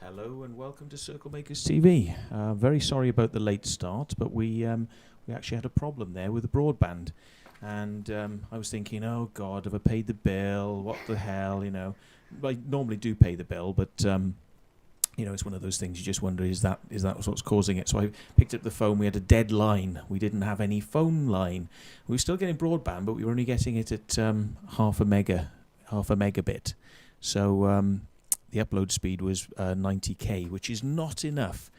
Hello and welcome to CirclemakersTV. Very sorry about the late start, but we actually had a problem there with the broadband. And I was thinking, oh God, have I paid the bill? What the hell, you know? I normally do pay the bill, but you know, it's one of those things you just wonder, is that what's causing it? So I picked up the phone. We had a dead line. We didn't have any phone line. We were still getting broadband, but we were only getting it at half a megabit. So the upload speed was 90k, which is not enough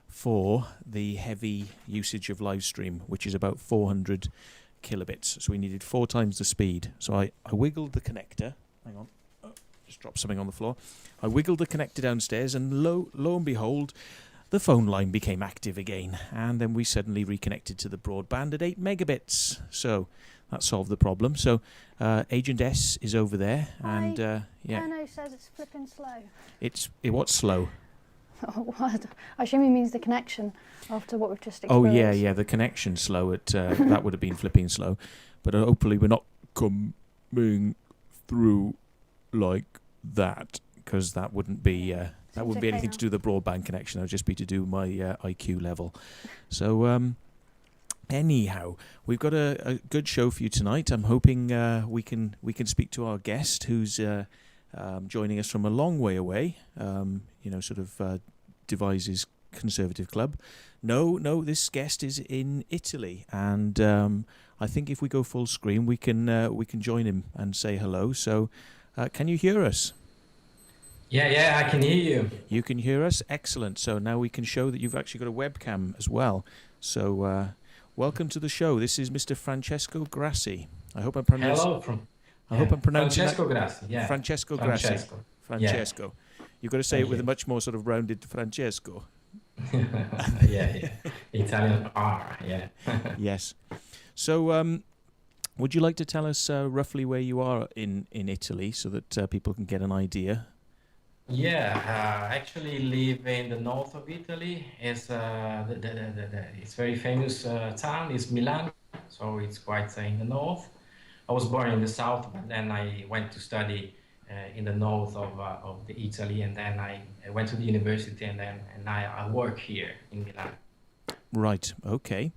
for the heavy usage of live stream, which is about 400 kilobits. So we needed 4 times the speed. So I wiggled the connector. Hang on. Oh, just dropped something on the floor. I wiggled the connector downstairs, and lo and behold, the phone line became active again. And then we suddenly reconnected to the broadband at 8 megabits. So that solved the problem. So Agent S is over there. And yeah. No, says it's flipping slow. What's slow? Oh, what? I assume he means the connection after what we've just Oh, experienced. yeah, the connection slow. That would have been flipping slow. But hopefully we're not coming through like that, because that wouldn't be anything to do with the broadband connection. That would just be to do my IQ level. So anyhow, we've got a good show for you tonight. I'm hoping we can speak to our guest, who's joining us from a long way away. Sort of devises Conservative Club. No, this guest is in Italy, and I think if we go full screen, we can join him and say hello. So, can you hear us? Yeah, I can hear you. You can hear us? Excellent. So now we can show that you've actually got a webcam as well. So, welcome to the show. This is Mr. Francesco Grassi. I hope I'm pronouncing. Hello I hope I'm pronouncing Francesco Grassi. Yeah. Francesco Grassi. Francesco. Yeah. You've got to say it with a much more sort of rounded Francesco. yeah. Italian R. Yeah. Yes. So, would you like to tell us roughly where you are in Italy, so that people can get an idea? Yeah, I actually live in the north of Italy. It's it's very famous town is Milan, so it's quite in the north. I was born in the south, but then I went to study in the north of the Italy, and then I went to the university, and I work here in Milan. Right. Okay.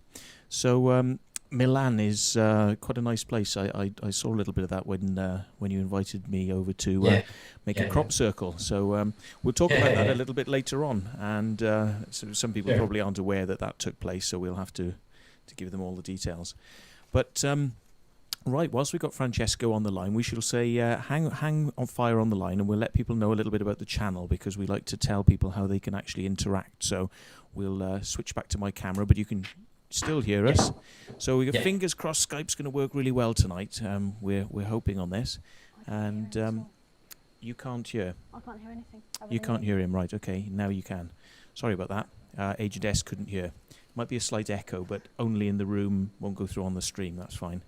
So Milan is quite a nice place. I saw a little bit of that when you invited me over to make a crop circle. So we'll talk about that a little bit later on. And so some people probably aren't aware that took place, so we'll have to give them all the details. But right, whilst we've got Francesco on the line, we shall say hang on fire on the line, and we'll let people know a little bit about the channel, because we like to tell people how they can actually interact. So we'll switch back to my camera, but you can still hear us. So we got fingers crossed Skype's going to work really well tonight. We're hoping on this. And you can't hear. I can't hear anything. You can't hear him, right? Okay, now you can. Sorry about that. Agent S couldn't hear. Might be a slight echo, but only in the room, won't go through on the stream. That's fine.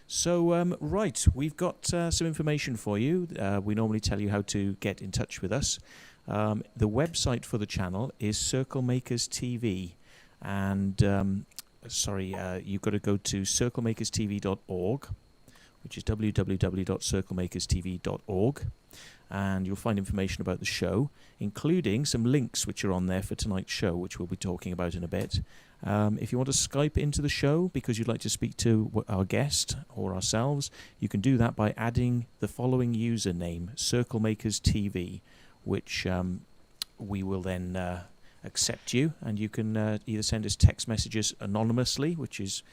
So, right, we've got some information for you. We normally tell you how to get in touch with us. The website for the channel is CirclemakersTV. And, you've got to go to CirclemakersTV.org, which is www.circlemakerstv.org. And you'll find information about the show, including some links which are on there for tonight's show, which we'll be talking about in a bit. If you want to Skype into the show because you'd like to speak to our guest or ourselves, you can do that by adding the following username, CirclemakersTV, which we will then accept you, and you can either send us text messages anonymously, which is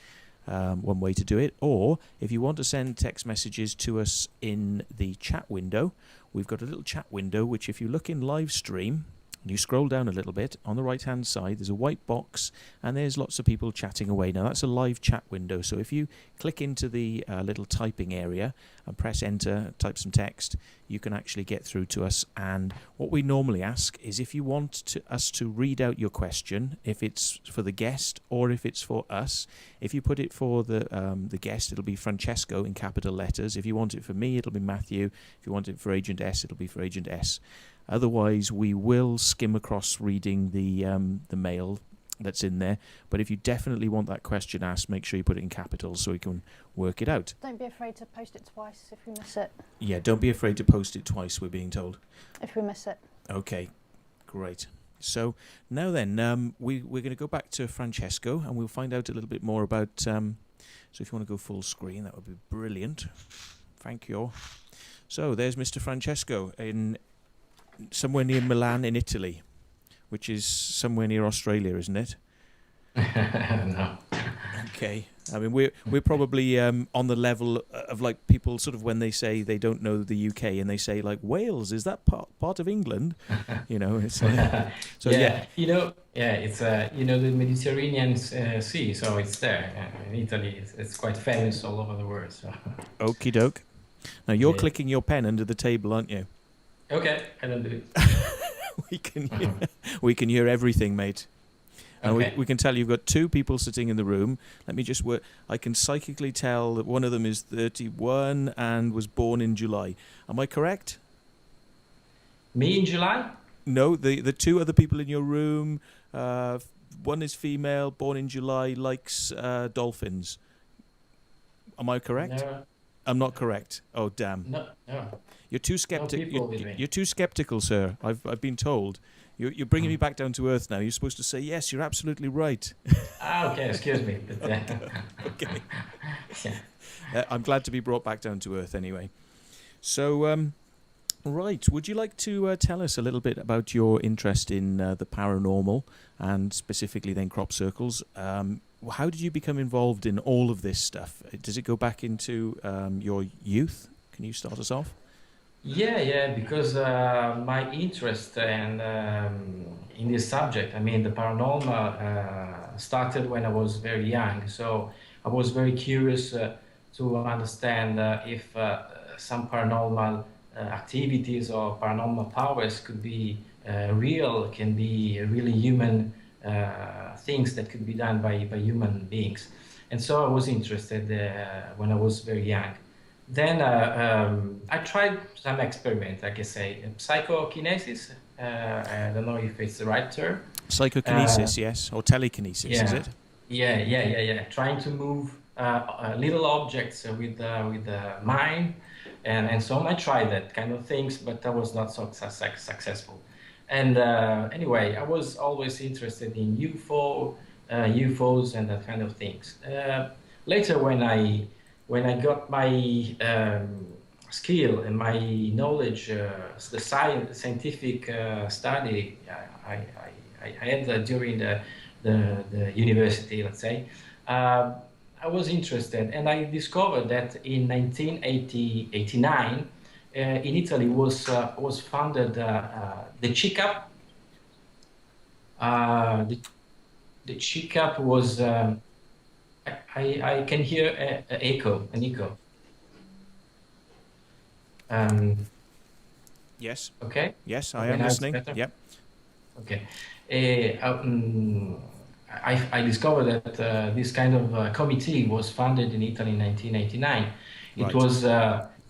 one way to do it, or if you want to send text messages to us in the chat window, we've got a little chat window which, if you look in live stream and you scroll down a little bit, on the right hand side there's a white box and there's lots of people chatting away. Now that's a live chat window, so if you click into the little typing area and press enter, type some text, you can actually get through to us. And what we normally ask is if you want us to read out your question, if it's for the guest or if it's for us. If you put it for the guest, it'll be Francesco in capital letters. If you want it for me, it'll be Matthew. If you want it for Agent S, it'll be for Agent S. Otherwise, we will skim across reading the mail that's in there. But if you definitely want that question asked, make sure you put it in capitals so we can work it out. Don't be afraid to post it twice if we miss it. Yeah, don't be afraid to post it twice, we're being told. If we miss it. Okay, great. So now then, we're going to go back to Francesco and we'll find out a little bit more about... so if you want to go full screen, that would be brilliant. Thank you. So there's Mr. Francesco in somewhere near Milan in Italy, which is somewhere near Australia, isn't it? No. Okay. I mean, we're probably on the level of like people sort of when they say they don't know the UK and they say like Wales, is that part of England? You know, it's like, so yeah. You know, it's you know, the Mediterranean Sea, so it's there in Italy. It's quite famous all over the world. So. Okie doke. Now you're clicking your pen under the table, aren't you? Okay, I don't do it. we can hear everything, mate. And Okay. we can tell you've got two people sitting in the room. Let me just work. I can psychically tell that one of them is 31 and was born in July. Am I correct? Me in July? No, the two other people in your room. One is female, born in July, likes dolphins. Am I correct? No. I'm not correct. Oh damn! No. You're too skeptical. people with me. You're too skeptical, sir. I've been told. You're bringing me back down to earth now. You're supposed to say yes. You're absolutely right. Okay, excuse me. But, Okay. yeah. I'm glad to be brought back down to earth anyway. So, right. Would you like to tell us a little bit about your interest in the paranormal and specifically then crop circles? How did you become involved in all of this stuff? Does it go back into your youth? Can you start us off? Yeah, because my interest and in this subject, I mean, the paranormal started when I was very young. So I was very curious to understand if some paranormal activities or paranormal powers could be real, can be really human things that could be done by human beings. And so I was interested when I was very young. Then I tried some experiment, I can say, psychokinesis. I don't know if it's the right term. Psychokinesis, yes, or telekinesis, yeah. is it? Yeah. Trying to move little objects with the mind and so on. I tried that kind of things, but I was not so successful. And anyway, I was always interested in UFOs and that kind of things. Later, when I got my skill and my knowledge, the scientific study I had during the university, let's say, I was interested, and I discovered that in 1989, in Italy was founded the CICAP. The CICAP was. I can hear an echo. Yes. Okay. Yes, I Okay, am now it's listening. better? Yep. Okay. I discovered that this kind of committee was founded in Italy in 1989. Right. It was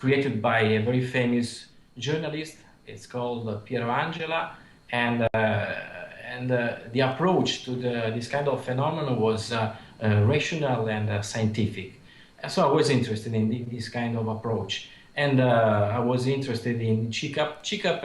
created by a very famous journalist. It's called Piero Angela, and the approach to this kind of phenomenon was rational and scientific. So I was interested in this kind of approach, and I was interested in CICAP. CICAP,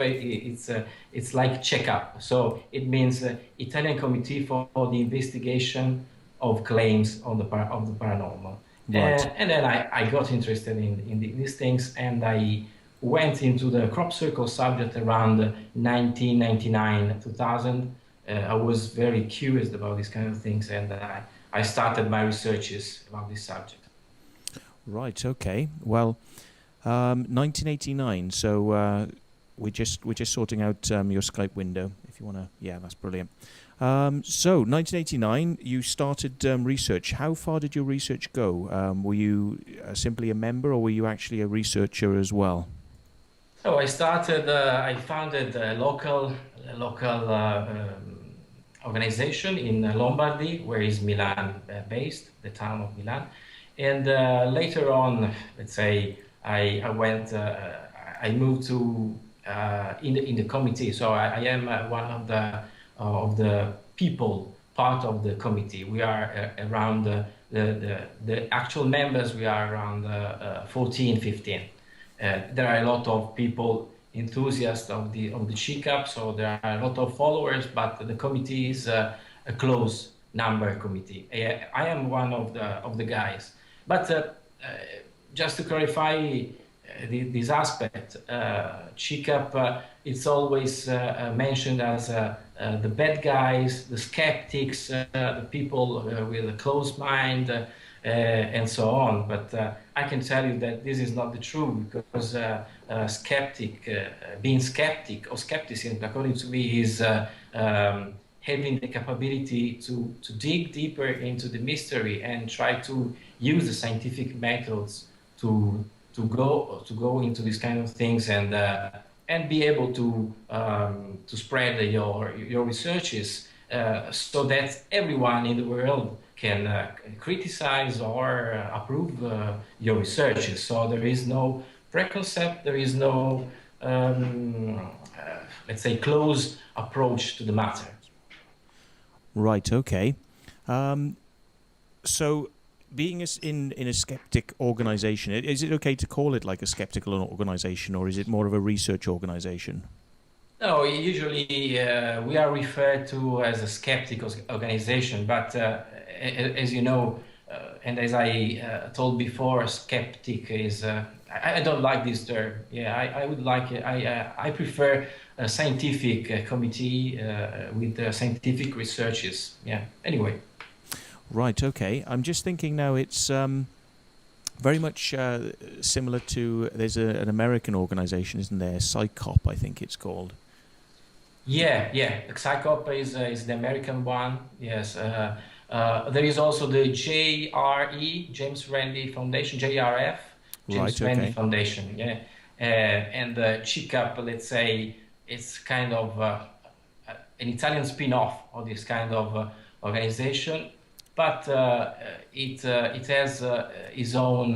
it's like checkup, so it means Italian Committee for the Investigation of Claims of the Paranormal. Right. And then I got interested in these things, and I went into the crop circle subject around 1999, 2000. I was very curious about these kind of things, and I started my researches about this subject. Right. Okay. Well, 1989. So we're just sorting out your Skype window. If you want to, yeah, that's brilliant. So 1989, you started research. How far did your research go? Were you simply a member, or were you actually a researcher as well? So I started. I founded a local organization in Lombardy, where is Milan based, the town of Milan. And later on, let's say, I moved to in the committee. So I am one of the people part of the committee. We are around the actual members. We are around 14, 15. There are a lot of people enthusiasts of the CCAP, so there are a lot of followers, but the committee is a close number committee. I am one of the guys. But just to clarify this aspect, CCAP, it's always mentioned as the bad guys, the skeptics, the people with a closed mind, and so on. But I can tell you that this is not the truth, because being skeptic or skepticism, according to me, is having the capability to dig deeper into the mystery and try to use the scientific methods to go into these kind of things and be able to spread your researches so that everyone in the world can criticize or approve your researches. So there is no preconcept, there is no let's say close approach to the matter. Right. Okay. So, being in a skeptic organization, is it okay to call it like a skeptical organization, or is it more of a research organization? No, usually we are referred to as a skeptic organization, but as you know, and as I told before, skeptic is, I don't like this term. Yeah, I would like it. I prefer a scientific committee with scientific researches. Yeah, anyway. Right, okay. I'm just thinking now it's very much similar to, there's an American organization, isn't there? PsyCop, I think it's called. Yeah. PsyCop is the American one, yes. There is also the JRE, James Randi Foundation, JRF, James Randi Foundation, yeah. And the CCAP, let's say, it's kind of an Italian spin-off of this kind of organization. But it has its own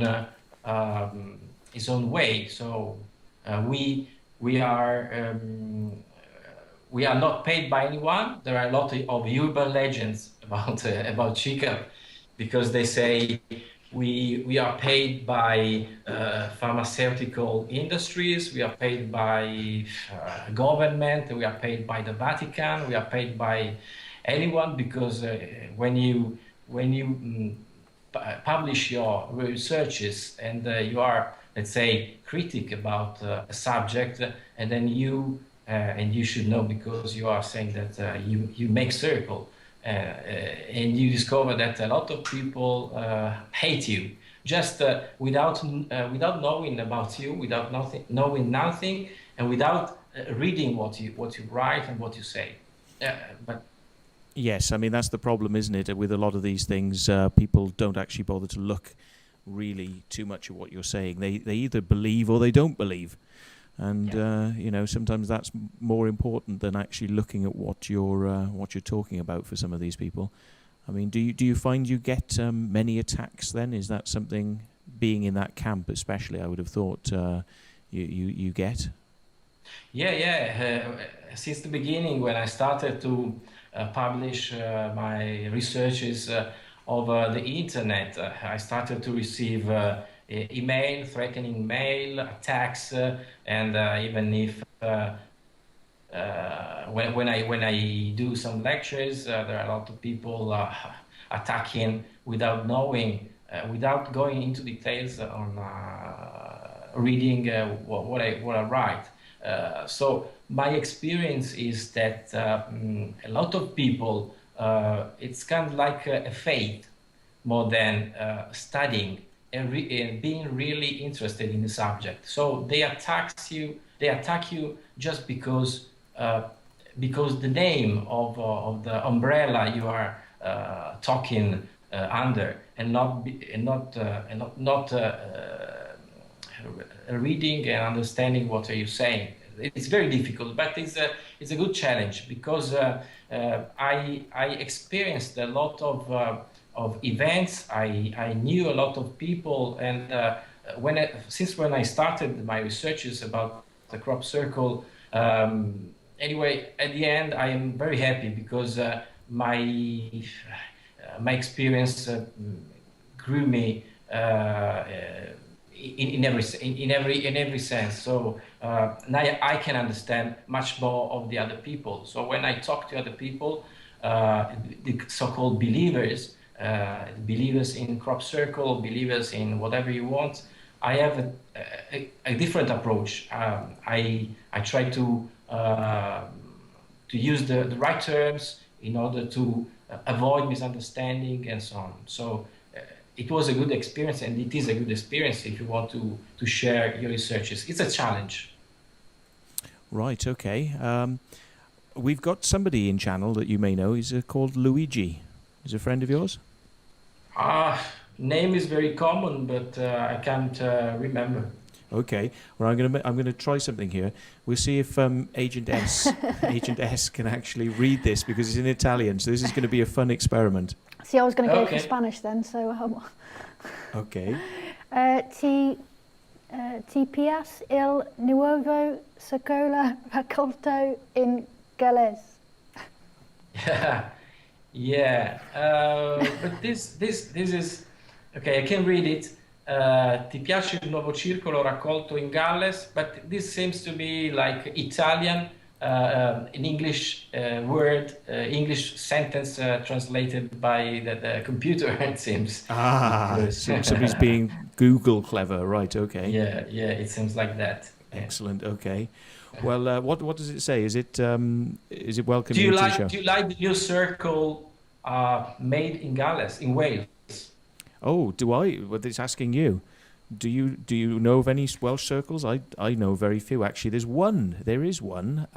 way. So we are not paid by anyone. There are a lot of urban legends about CCAP, because they say we are paid by pharmaceutical industries, we are paid by government, we are paid by the Vatican, we are paid by anyone, because when you publish your researches and you are, let's say, critic about a subject, and then you should know, because you are saying that you make circle, and you discover that a lot of people hate you just without knowing about you, without knowing nothing, and without reading what you write and what you say. But yes, I mean, that's the problem, isn't it? With a lot of these things, people don't actually bother to look really too much at what you're saying. They either believe or they don't believe. And, you know, sometimes that's more important than actually looking at what you're talking about for some of these people. I mean, do you find you get many attacks then? Is that something, being in that camp especially, I would have thought you get? Yeah. Since the beginning, when I started to publish my researches over the internet, I started to receive email, threatening mail, attacks, and even if when I do some lectures, there are a lot of people attacking without knowing, without going into details on reading what I write. So my experience is that a lot of people, it's kind of like a faith more than studying and being really interested in the subject. So they attack you just because the name of the umbrella you are talking under, and not reading and understanding what are you saying. It's very difficult, but it's a good challenge, because I experienced a lot of events. I knew a lot of people, and since when I started my researches about the crop circle, anyway, at the end I am very happy, because my experience grew me in every sense. So now I can understand much more of the other people. So when I talk to other people, the so-called believers, believers in crop circle, believers in whatever you want, I have a different approach. I try to use the right terms in order to avoid misunderstanding and so on. So it was a good experience, and it is a good experience if you want to share your researches. It's a challenge. Right, okay. We've got somebody in channel that you may know. He's called Luigi. He's a friend of yours? Name is very common, but I can't remember. Okay, well, I'm gonna try something here. We'll see if Agent S can actually read this, because it's in Italian. So this is going to be a fun experiment. See, I was going to go for Spanish then, so... Okay. TPS il nuovo circola raccolto in Galles. Yeah. But this is okay. I can read it. Ti piace il nuovo circolo raccolto in Galles? But this seems to be like Italian, an English word, English sentence translated by the computer. It seems. So somebody's being Google clever, right? Okay. Yeah, it seems like that. Excellent. Okay. Well, what does it say? Is it welcoming to the show? Do you like the new circle made in Galles, in Wales? Oh, do I? Well, it's asking you. Do you know of any Welsh circles? I know very few, actually. There is one. There is one.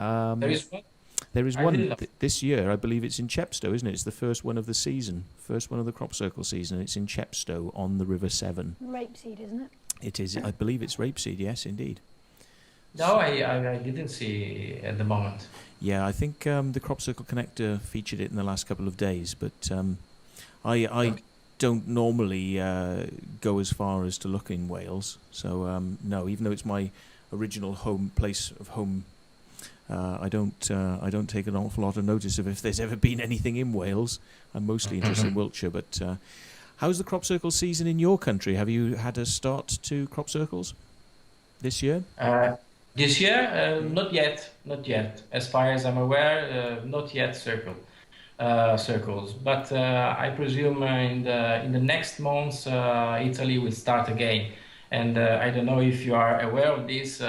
There is one this year. I believe it's in Chepstow, isn't it? It's the first one of the season, first one of the crop circle season. It's in Chepstow on the River Severn. Rapeseed, isn't it? It is. I believe it's rapeseed. Yes, indeed. No, I didn't see at the moment. Yeah, I think the Crop Circle Connector featured it in the last couple of days, but I don't normally go as far as to look in Wales. So no, even though it's my original place of home, I don't take an awful lot of notice of if there's ever been anything in Wales. I'm mostly interested in Wiltshire. But how's the crop circle season in your country? Have you had a start to crop circles this year? This year, not yet. As far as I'm aware, not yet circles. But I presume in the next months, Italy will start again. And I don't know if you are aware of this.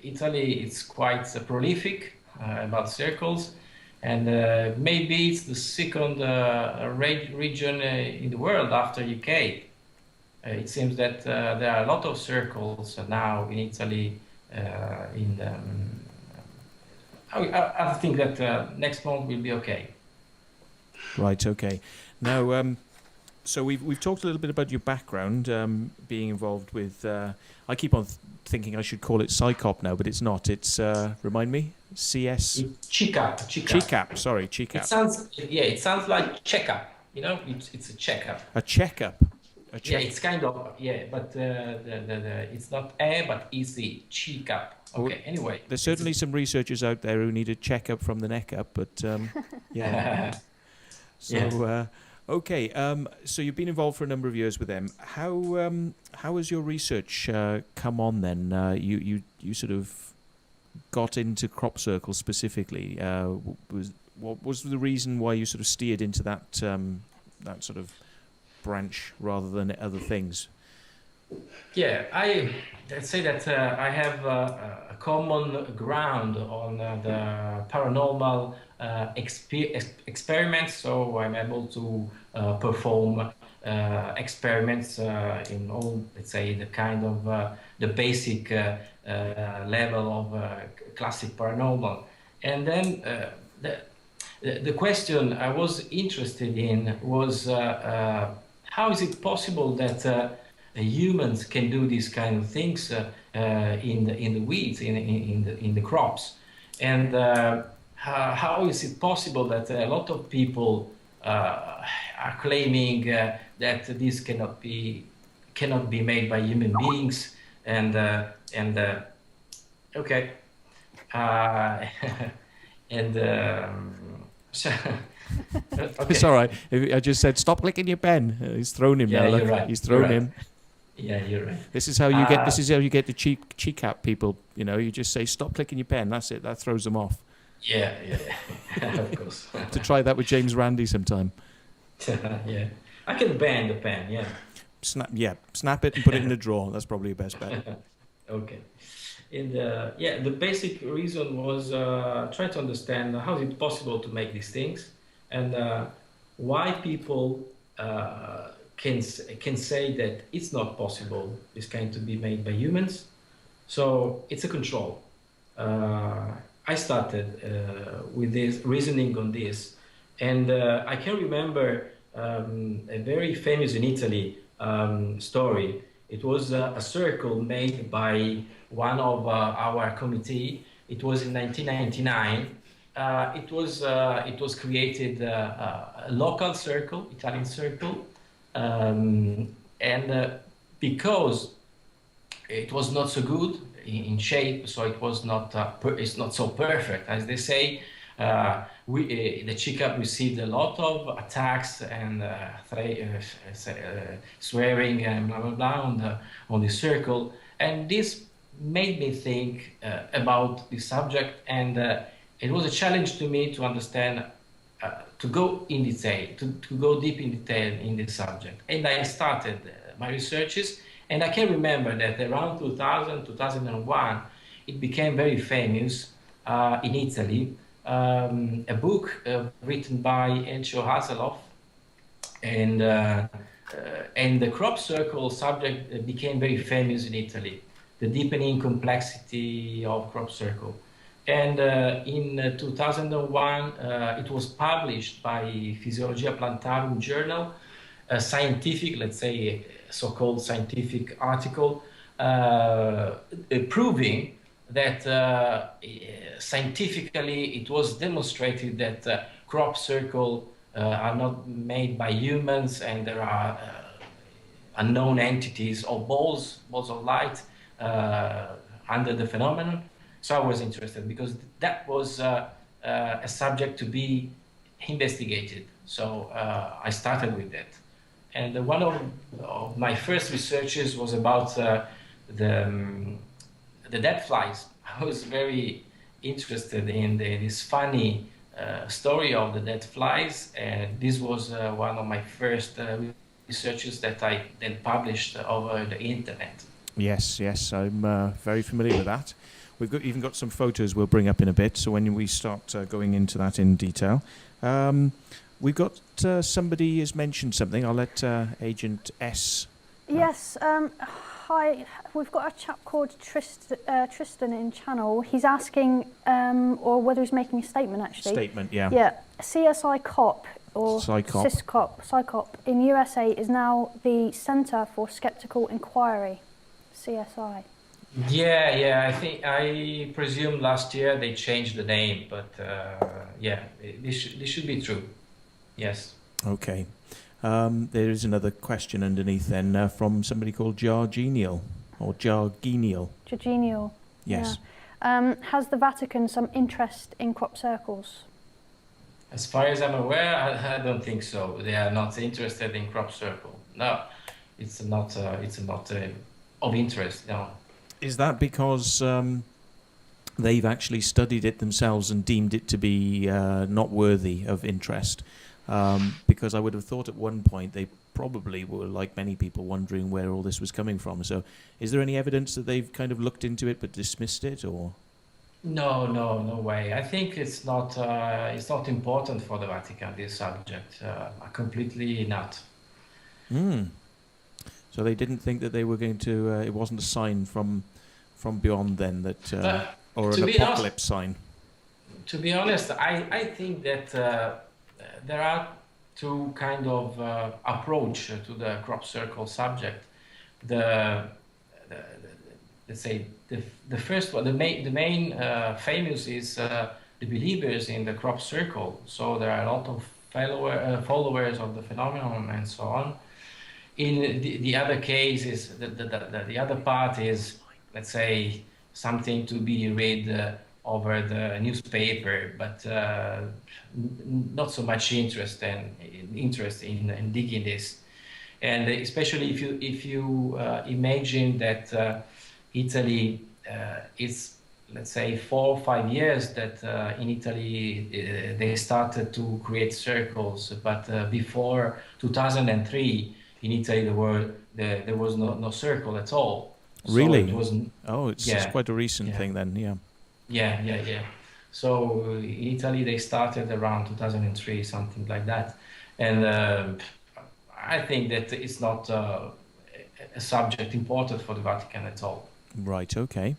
Italy is quite prolific about circles, and maybe it's the second region in the world after UK. It seems that there are a lot of circles now in Italy. I think that next month will be okay. Right. Okay. Now, so we've talked a little bit about your background, being involved with. I keep on thinking I should call it CICOP now, but it's not. It's remind me, CS. CICAP. CICAP. Sorry, CICAP. It sounds like checkup. You know, it's a checkup. A checkup. Yeah, it's kind of but it's not A but EC CICAP. Okay. Anyway, there's certainly some researchers out there who need a checkup from the neck up, but yeah. So yeah. Okay, so you've been involved for a number of years with them. How has your research come on then? You sort of got into crop circles specifically. What was the reason why you sort of steered into that sort of branch rather than other things? Yeah, let's say that I have a common ground on the paranormal experiments, so I'm able to perform experiments in all, let's say, the kind of the basic level of classic paranormal. And then the question I was interested in was how is it possible that humans can do these kind of things in the weeds, in the crops, and how is it possible that a lot of people are claiming that this cannot be made by human beings, and okay, and Okay. It's all right. I just said, stop clicking your pen. He's thrown him now. Yeah, Look. you're right. He's You're thrown right. him. Yeah, you're right. This is how you get. This is how you get the cheek cap people. You know, you just say, stop clicking your pen. That's it. That throws them off. Yeah, of course. To try that with James Randi sometime. Yeah, I can bend the pen. Yeah. Snap it and put it in the drawer. That's probably your best bet. Okay. And the basic reason was try to understand how is it possible to make these things, and why people can say that it's not possible this kind to be made by humans. So it's a control. I started with this reasoning on this, and I can remember a very famous in Italy story. It was a circle made by one of our committee. It was in 1999. It was created a local circle, Italian circle, and because it was not so good in shape, so it was not it's not so perfect as they say. The CICAP received a lot of attacks and swearing and blah blah blah on the circle, and this made me think about the subject, and it was a challenge to me to understand, to go in detail, to go deep in detail in this subject, and I started my researches. And I can remember that around 2000, 2001, it became very famous in Italy. A book written by Enzo Haseloff, and the crop circle subject became very famous in Italy, the deepening complexity of crop circle. And in 2001, it was published by Physiologia Plantarum journal, a scientific, let's say, so-called scientific article, proving that scientifically it was demonstrated that crop circle are not made by humans, and there are unknown entities or balls of light under the phenomenon. So I was interested because that was a subject to be investigated. So I started with that. And one of my first researches was about the dead flies. I was very interested in this funny story of the dead flies, and this was one of my first researches that I then published over the internet. Yes, I'm very familiar with that. We've even got some photos we'll bring up in a bit, so when we start going into that in detail. We've got somebody has mentioned something. I'll let Agent S. Yes. Hi. We've got a chap called Tristan in channel. He's asking, or whether he's making a statement actually. Statement, yeah. Yeah. CSI COP or CISCOP in USA is now the Center for Skeptical Inquiry. CSI. Yeah. I presume last year they changed the name, but yeah, this should be true. Yes. Okay. There is another question underneath then from somebody called Jargenial or Jargenial. Jargenial. Yes. Yeah. Has the Vatican some interest in crop circles? As far as I'm aware, I don't think so. They are not interested in crop circle. No, it's not of interest. No. Is that because they've actually studied it themselves and deemed it to be not worthy of interest? Because I would have thought at one point they probably were, like many people, wondering where all this was coming from. So is there any evidence that they've kind of looked into it but dismissed it, or? No way. I think it's not important for the Vatican, this subject. Completely not. So they didn't think that they were going to, it wasn't a sign from beyond then, that or an apocalypse sign? To be honest, I think that there are two kind of approach to the crop circle subject. Let's say the first one, the main famous is the believers in the crop circle. So there are a lot of followers of the phenomenon and so on. In the other case is the other part is, let's say, something to be read over the newspaper, but not so much interest in digging this. And especially if you imagine that Italy is, let's say, 4 or 5 years that in Italy they started to create circles, but before 2003 in Italy there was no circle at all. Really? So it wasn't. Oh, it's quite a recent thing then, yeah. Yeah. So in Italy they started around 2003, something like that, and I think that it's not a subject important for the Vatican at all. Right, okay.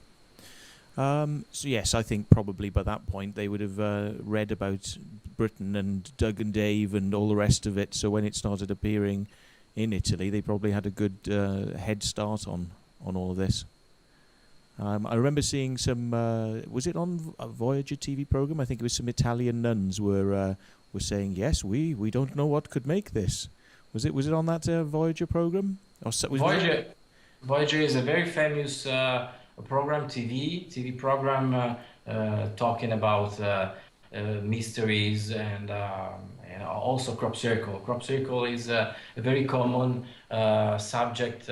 So yes, I think probably by that point they would have read about Britain and Doug and Dave and all the rest of it, so when it started appearing in Italy, they probably had a good head start on all of this. I remember seeing some, was it on a Voyager TV program? I think it was some Italian nuns were saying, yes, we don't know what could make this. Was it on that Voyager program? Or Voyager is a very famous program, TV program talking about mysteries and also crop circle. Crop circle is a very common subject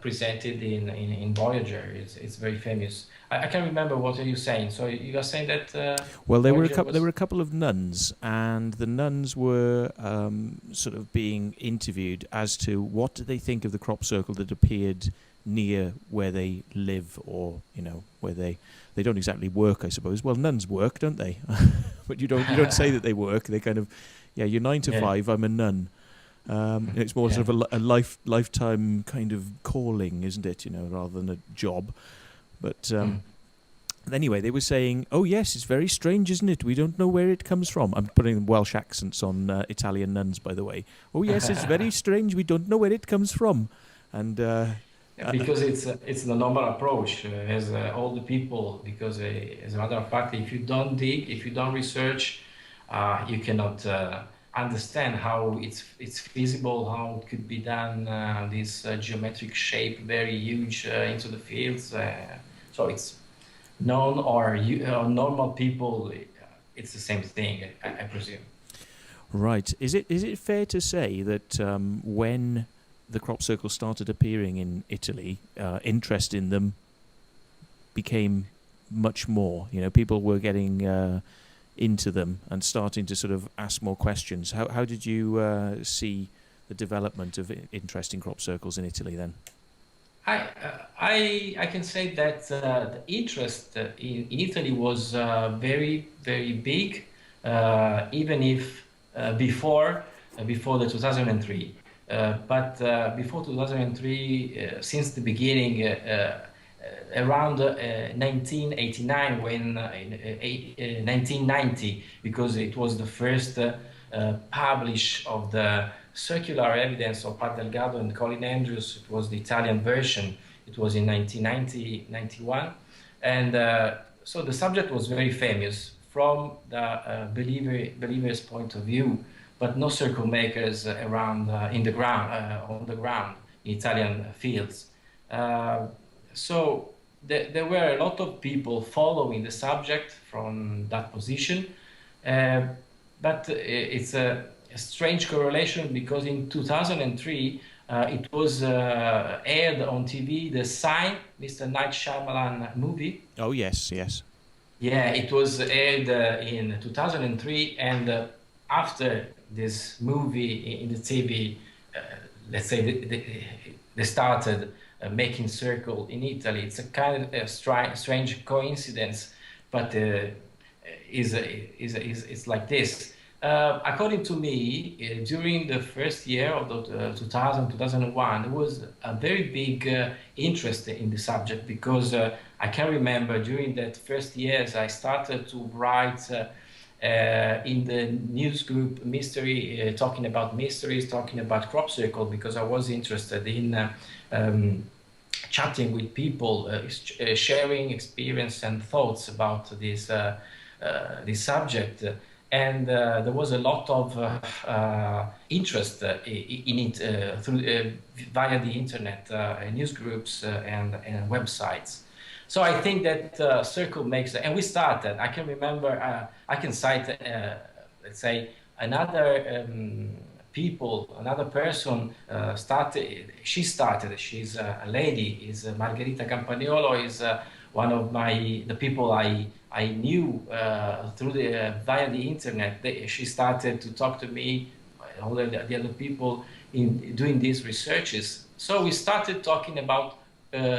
presented in Voyager. It's very famous. I can't remember what are you saying. So you are saying that well, there were a couple of nuns, and the nuns were sort of being interviewed as to what do they think of the crop circle that appeared near where they live, or where they don't exactly work, I suppose. Well, nuns work, don't they? But you don't say that they work. They kind of, you're 9 to 5. I'm a nun. It's more sort of a lifetime kind of calling, isn't it? Rather than a job. But anyway, they were saying, "Oh yes, it's very strange, isn't it? We don't know where it comes from." I'm putting Welsh accents on Italian nuns, by the way. "Oh yes, it's very strange. We don't know where it comes from," and because it's the normal approach as all the people. Because as a matter of fact, if you don't dig, if you don't research, you cannot understand how it's feasible, how it could be done. This geometric shape, very huge into the fields. So it's known or normal people. It's the same thing, I presume. Right. Is it fair to say that when the crop circles started appearing in Italy, interest in them became much more? People were getting into them and starting to sort of ask more questions. How did you see the development of interest in crop circles in Italy then? I can say that the interest in Italy was very, very big, even if before the 2003. But before 2003, since the beginning, around 1989, when 1990, because it was the first publish of the circular evidence of Pat Delgado and Colin Andrews. It was the Italian version. It was in 1990-91, and so the subject was very famous from the believer's point of view, but no circle makers around on the ground in Italian fields. So there were a lot of people following the subject from that position, but it's a strange correlation, because in 2003 it was aired on TV, the Sign, Mr. Night Shyamalan movie. Oh yes. Yeah, it was aired in 2003, and after this movie in the TV, let's say they started making circle in Italy. It's a kind of strange coincidence, but it's like this. According to me, during the first year of 2001, there was a very big interest in the subject, because I can remember during that first years I started to write in the news group Mystery, talking about mysteries, talking about crop circle, because I was interested in chatting with people, sharing experience and thoughts about this subject. And there was a lot of interest in it via the internet, news groups and websites. So I think that Circle makes, and we started, I can remember, I can cite, let's say, another another person she's a lady, is Margherita Campagnolo, is one of the people I knew through via the internet. She started to talk to me, all the other people in doing these researches. So we started talking about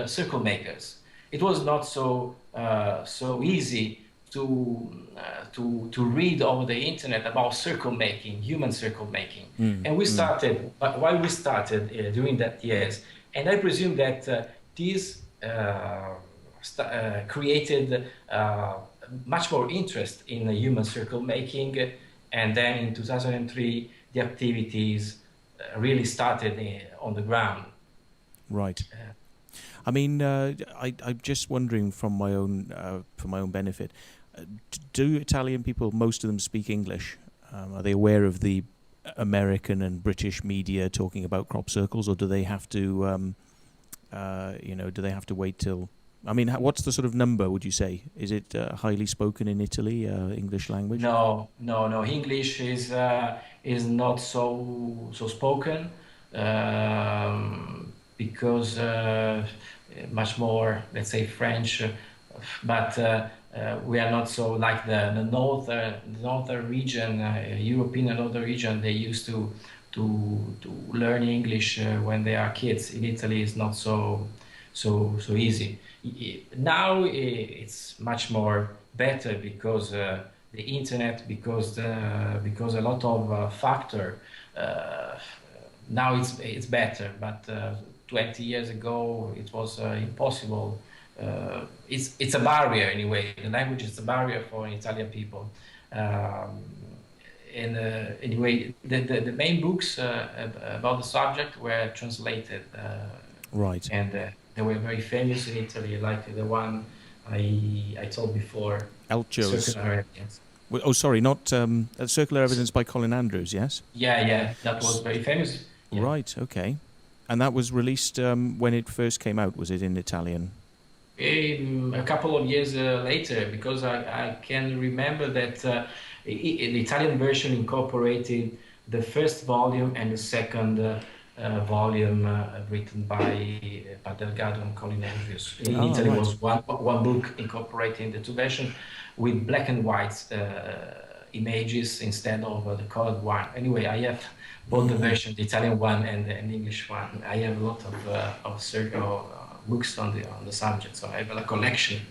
circle makers. It was not so easy to read over the internet about circle making, human circle making. And we started, but why we started during that years, and I presume that this created much more interest in human circle making, and then in 2003 the activities really started on the ground. Right. I mean, I'm just wondering from my own benefit. Do Italian people, most of them, speak English? Are they aware of the American and British media talking about crop circles, or do they have to, do they have to wait till? I mean, what's the sort of number, would you say? Is it highly spoken in Italy, English language? No. English is not so spoken because much more, let's say, French, but. We are not so like the northern region, European northern region. They used to learn English when they are kids. In Italy, it's not so easy. Now it's much more better because the internet, because a lot of factor. Now it's better, but 20 years ago it was impossible. It's a barrier anyway. The language is a barrier for Italian people. And anyway, the main books about the subject were translated. Right. And they were very famous in Italy, like the one I told before. Elcho's. Circular Evidence. Oh, sorry, not Circular Evidence by Colin Andrews, yes? Yeah, that was very famous. Yeah. Right, okay. And that was released when it first came out, was it in Italian? A couple of years later, because I can remember that the Italian version incorporated the first volume and the second volume written by Delgado and Colin Andrews. In Italy, right. Was one book incorporating the two versions with black and white images instead of the colored one. Anyway, I have both the version, the Italian one and the English one. I have a lot of books on the subject, so I have a collection.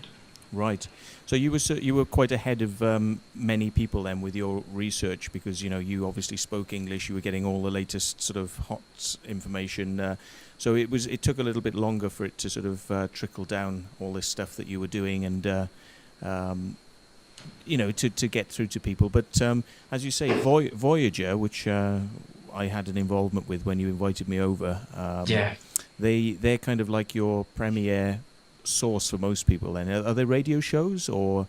Right. So you were quite ahead of many people then with your research, because you obviously spoke English. You were getting all the latest sort of hot information. So it took a little bit longer for it to sort of trickle down all this stuff that you were doing, and to get through to people. But as you say, Voyager, which I had an involvement with when you invited me over. Yeah. They're kind of like your premier source for most people then. Are they radio shows or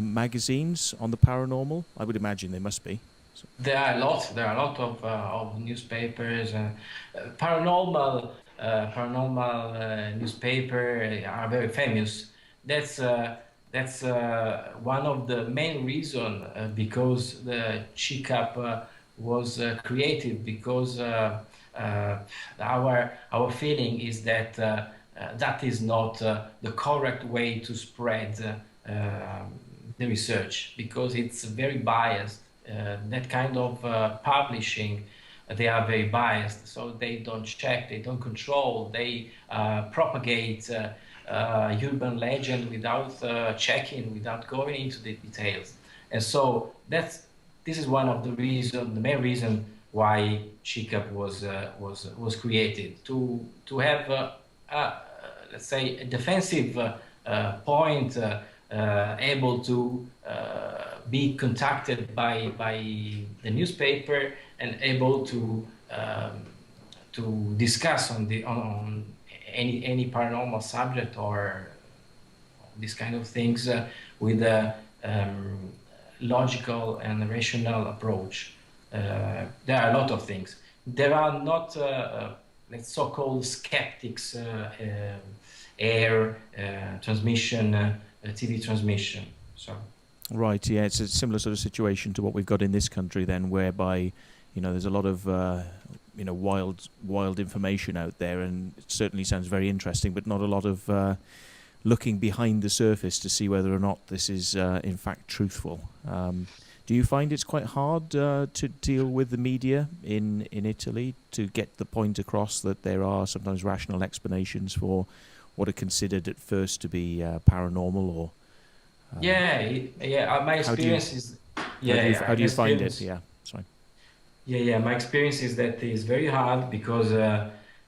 magazines on the paranormal? I would imagine they must be. So. There are a lot of newspapers. Paranormal newspaper are very famous. That's one of the main reason because the CICAP was created, because our feeling is that that is not the correct way to spread the research, because it's very biased. That kind of publishing, they are very biased, so they don't check, they don't control, they propagate urban legend without checking, without going into the details. And so this is one of the main reason why CICAP was created, to have let's say a defensive point, able to be contacted by the newspaper and able to discuss on any paranormal subject or these kind of things with a logical and rational approach. There are a lot of things. There are not so-called skeptics air transmission, TV transmission. So. Right, yeah, it's a similar sort of situation to what we've got in this country then, whereby, you know, there's a lot of, you know, wild information out there, and it certainly sounds very interesting, but not a lot of looking behind the surface to see whether or not this is in fact truthful. Do you find it's quite hard to deal with the media in Italy to get the point across that there are sometimes rational explanations for what are considered at first to be paranormal or... my experience is... How do you find it? Yeah, sorry. Yeah, my experience is that it's very hard because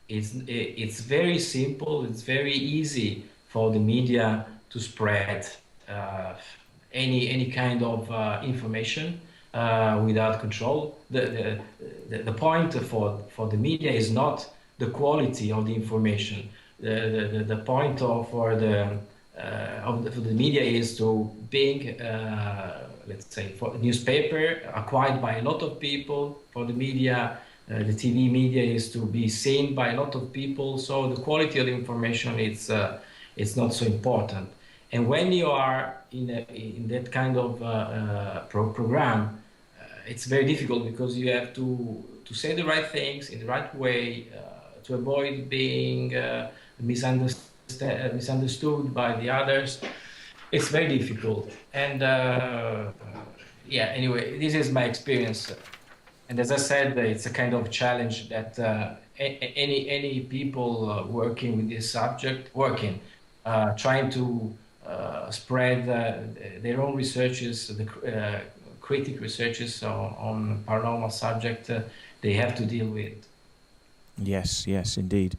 it's very simple, it's very easy for the media to spread any kind of information without control. The point for the media is not the quality of the information. The point for the media is to being, let's say, for newspaper acquired by a lot of people. For the media, the TV media is to be seen by a lot of people. So the quality of the information it's not so important. And when you are in that kind of program, it's very difficult because you have to say the right things in the right way to avoid being misunderstood by the others. It's very difficult. And anyway, this is my experience. And as I said, it's a kind of challenge that any people working with this subject, trying to spread their own researches, the critic researches on paranormal subject, they have to deal with. Yes, indeed.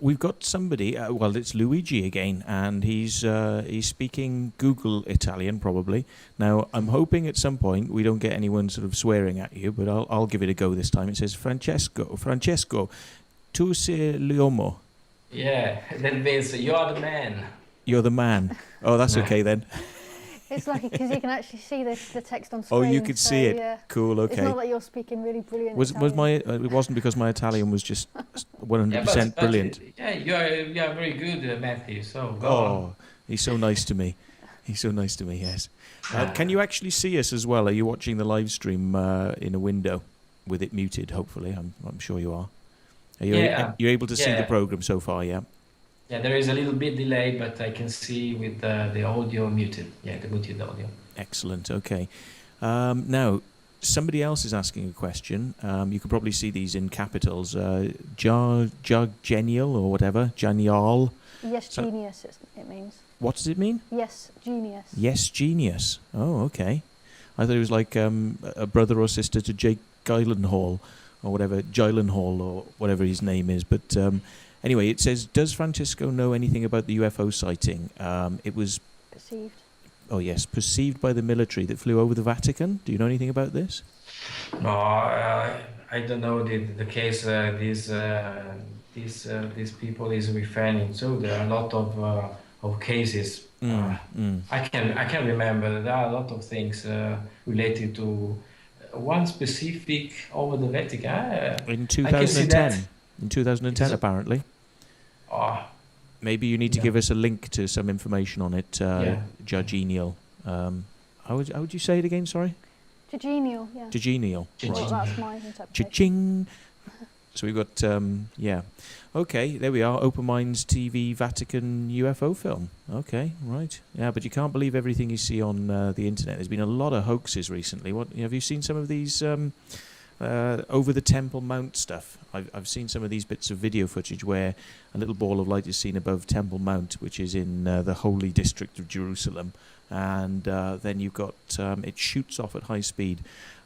We've got somebody, well, it's Luigi again, and he's speaking Google Italian, probably. Now, I'm hoping at some point we don't get anyone sort of swearing at you, but I'll give it a go this time. It says, Francesco, tu sei l'uomo. Yeah, that means you're the man. You're the man. Oh, that's okay then. It's lucky because you can actually see the text on screen. Oh, you could see it. Yeah. Cool. Okay. It's not that you're speaking really brilliant. Was my? It wasn't because my Italian was just 100% brilliant. You are very good, Matthew. So go on. He's so nice to me. He's so nice to me. Yes. Can you actually see us as well? Are you watching the live stream in a window with it muted? Hopefully, I'm sure you are. You're able to see the program so far, yeah? Yeah, there is a little bit delay, but I can see with the audio muted. Yeah, the muted audio. Excellent, okay. Now, somebody else is asking a question. You can probably see these in capitals. Genial or whatever. Genial. Yes, genius, it means. What does it mean? Yes, genius. Yes, genius. Oh, okay. I thought it was like a brother or sister to Jake Gyllenhaal or whatever, Gyllenhaal or whatever his name is. But anyway, it says, does Francesco know anything about the UFO sighting? It was... Perceived. Oh, yes, perceived by the military that flew over the Vatican. Do you know anything about this? No, I don't know the case these people is referring to. There are a lot of cases. I can remember. There are a lot of things related to one specific over the Vatican. In 2010. In 2010, apparently. Maybe you need to give us a link to some information on it, Genial. How would you say it again, sorry? Genial, yeah. Genial. Well, that's my interpretation. Cha-ching! So we've got, Okay, there we are. Open Minds TV Vatican UFO film. Okay, right. Yeah, but you can't believe everything you see on the internet. There's been a lot of hoaxes recently. Have you seen some of these over the Temple Mount stuff? I've seen some of these bits of video footage where a little ball of light is seen above Temple Mount, which is in the holy district of Jerusalem. And then you've got, it shoots off at high speed.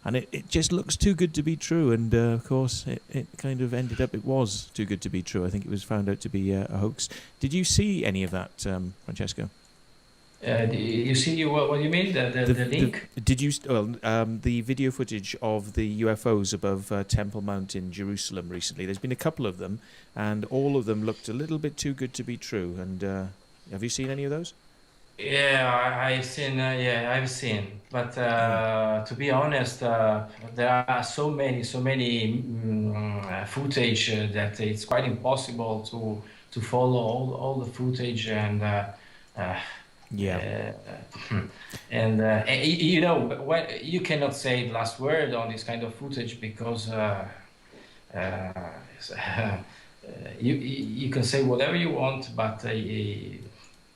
And it just looks too good to be true. And, of course, it kind of ended up, it was too good to be true. I think it was found out to be a hoax. Did you see any of that, Francesco? You see what do you mean? The link? Did you? The video footage of the UFOs above Temple Mount in Jerusalem recently. There's been a couple of them, and all of them looked a little bit too good to be true. And have you seen any of those? Yeah, I've seen. I've seen. But to be honest, there are so many footage that it's quite impossible to follow all the footage and yeah. And you know, you cannot say the last word on this kind of footage because you can say whatever you want, but the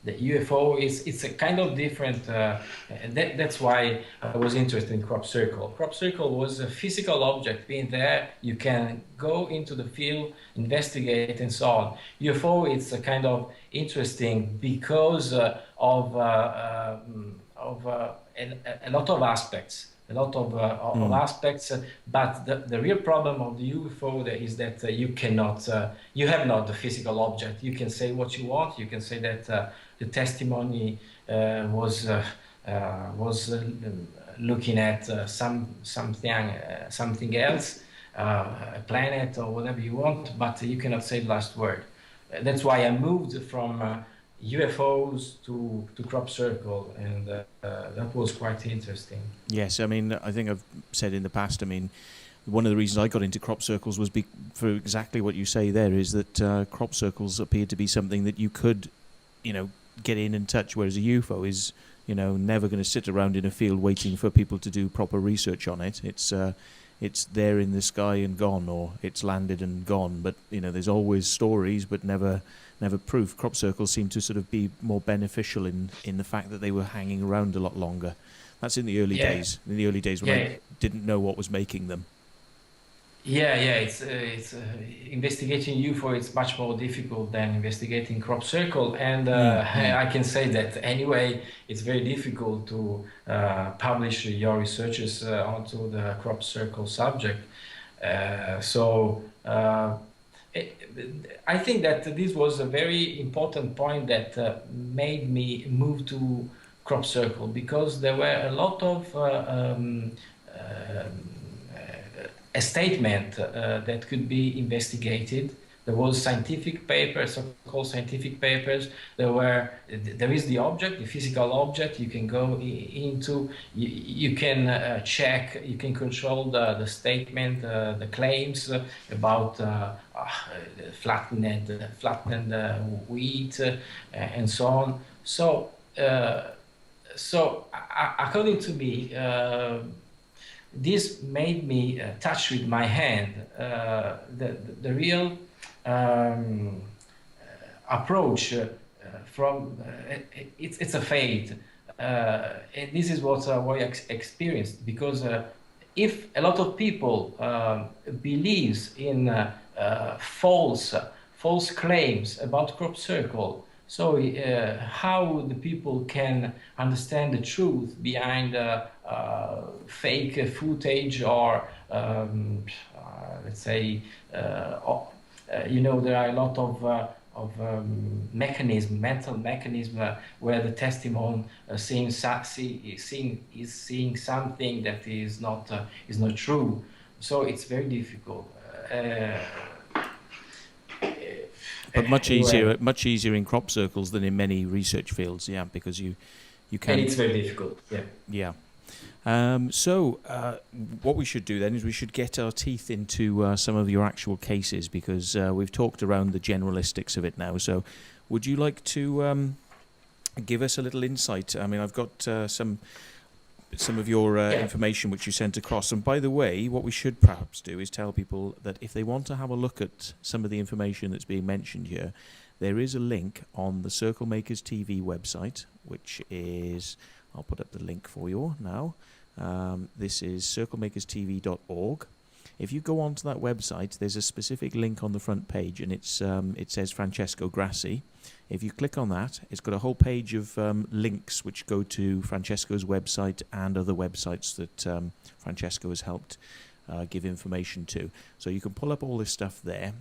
UFO it's a kind of different. That's why I was interested in crop circle. Crop circle was a physical object being there. You can go into the field, investigate, and so on. UFO it's a kind of interesting because of a lot of aspects. A lot of aspects, but the real problem of the UFO is that you cannot, you have not the physical object. You can say what you want. You can say that the testimony was looking at something else, a planet or whatever you want, but you cannot say the last word. That's why I moved from UFOs to crop circle, and that was quite interesting. Yes, I mean, I think I've said in the past, I mean, one of the reasons I got into crop circles was for exactly what you say there, is that crop circles appeared to be something that you could, you know, get in and touch, whereas a UFO is, you know, never going to sit around in a field waiting for people to do proper research on it. It's there in the sky and gone, or it's landed and gone. But, you know, there's always stories, but never proof. Crop circles seem to sort of be more beneficial in the fact that they were hanging around a lot longer. That's in the early days. In the early days when I didn't know what was making them. Yeah, it's investigating UFO. It's much more difficult than investigating crop circle, and I can say that anyway. It's very difficult to publish your researches onto the crop circle subject. I think that this was a very important point that made me move to crop circle, because there were a lot of a statement that could be investigated. There was scientific papers, so-called scientific papers. There is the object, the physical object. You can go into, you can check, you can control the statement, the claims about flattened wheat and so on. So according to me, this made me touch with my hand the real approach from it's a fate, and this is what I experienced, because if a lot of people believes in false claims about crop circle, so how the people can understand the truth behind fake footage, or let's say, you know, there are a lot of mental mechanism where the testimony is seeing something that is not true. So it's very difficult. But much easier in crop circles than in many research fields, yeah, because you can. And it's very difficult, yeah. Yeah. So what we should do then is we should get our teeth into some of your actual cases, because we've talked around the generalistics of it now. So would you like to give us a little insight? I mean, I've got some of your information which you sent across. And by the way, what we should perhaps do is tell people that if they want to have a look at some of the information that's being mentioned here, there is a link on the CirclemakersTV website, which is, I'll put up the link for you now. This is CirclemakersTV.org. If you go onto that website, there's a specific link on the front page, and it says Francesco Grassi. If you click on that, it's got a whole page of links which go to Francesco's website and other websites that Francesco has helped give information to. So you can pull up all this stuff there.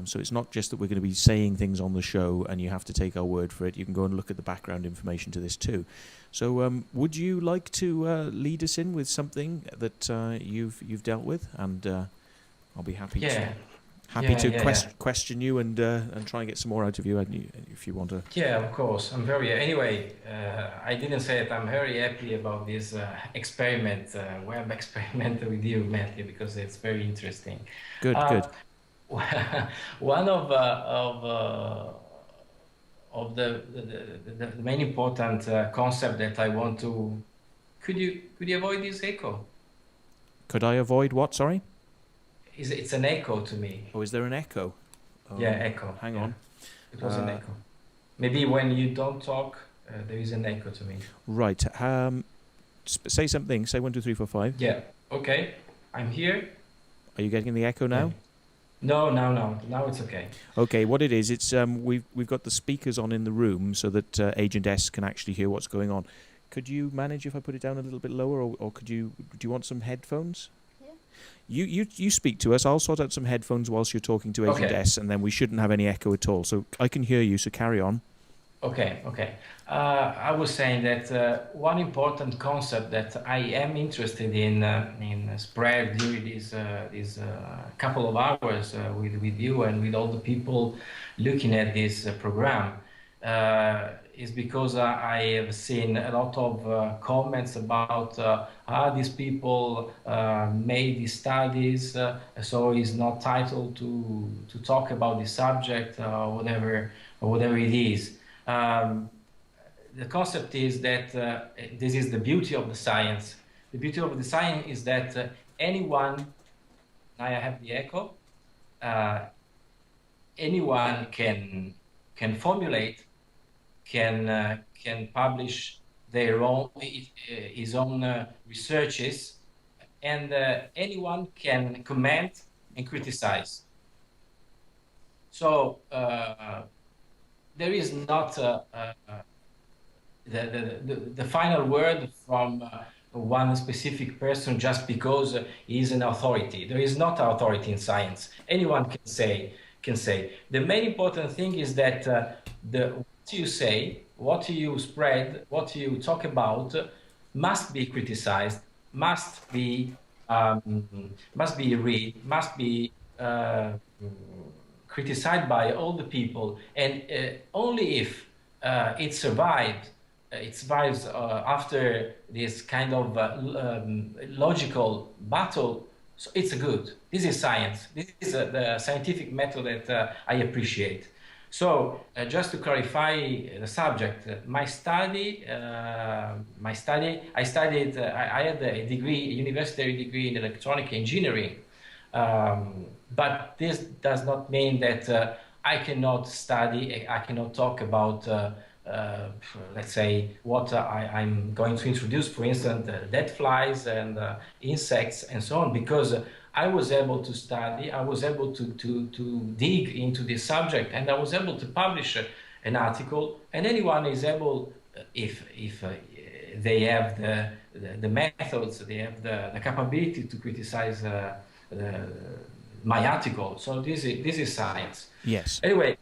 So it's not just that we're going to be saying things on the show and you have to take our word for it. You can go and look at the background information to this too. So would you like to lead us in with something that you've dealt with? And I'll be happy to question you and try and get some more out of you if you want to. Yeah, of course. I'm very anyway. I didn't say it. I'm very happy about this experiment, web experiment with you, Matthew, because it's very interesting. Good. one of the main important concept that I want to. Could you avoid this echo? Could I avoid what? Sorry. It's an echo to me. Oh, is there an echo? Oh, yeah, echo. Hang on. It was an echo. Maybe when you don't talk, there is an echo to me. Right. Say something. Say 1, 2, 3, 4, 5. Yeah. Okay. I'm here. Are you getting the echo now? Yeah. No. Now it's okay. Okay. What it is? It's we've got the speakers on in the room so that Agent S can actually hear what's going on. Could you manage if I put it down a little bit lower, or could you? Do you want some headphones? You speak to us. I'll sort out some headphones whilst you're talking to Agent S, and then we shouldn't have any echo at all. So I can hear you, so carry on. Okay. I was saying that one important concept that I am interested in spread during these couple of hours with you and with all the people looking at this program is because I have seen a lot of comments about how these people made these studies, so he's not titled to talk about the subject or whatever it is. The concept is that this is the beauty of the science. The beauty of the science is that anyone, now I have the echo, anyone can formulate, can publish their own, his own researches, and anyone can comment and criticize. So there is not the final word from one specific person just because he is an authority. There is not authority in science. Anyone can say. The main important thing is that what you say, what you spread, what you talk about must be criticized, must be read, must be criticized by all the people, and only if it survives after this kind of logical battle, so it's good. This is science. This is the scientific method that I appreciate. So just to clarify the subject, I had a degree, a university degree in electronic engineering. But this does not mean that I cannot study, I cannot talk about, let's say, what I'm going to introduce, for instance, dead flies and insects and so on, because I was able to study, I was able to dig into this subject, and I was able to publish an article, and anyone is able, if they have the methods, they have the capability to criticize my article. So this is science. Yes. Anyway,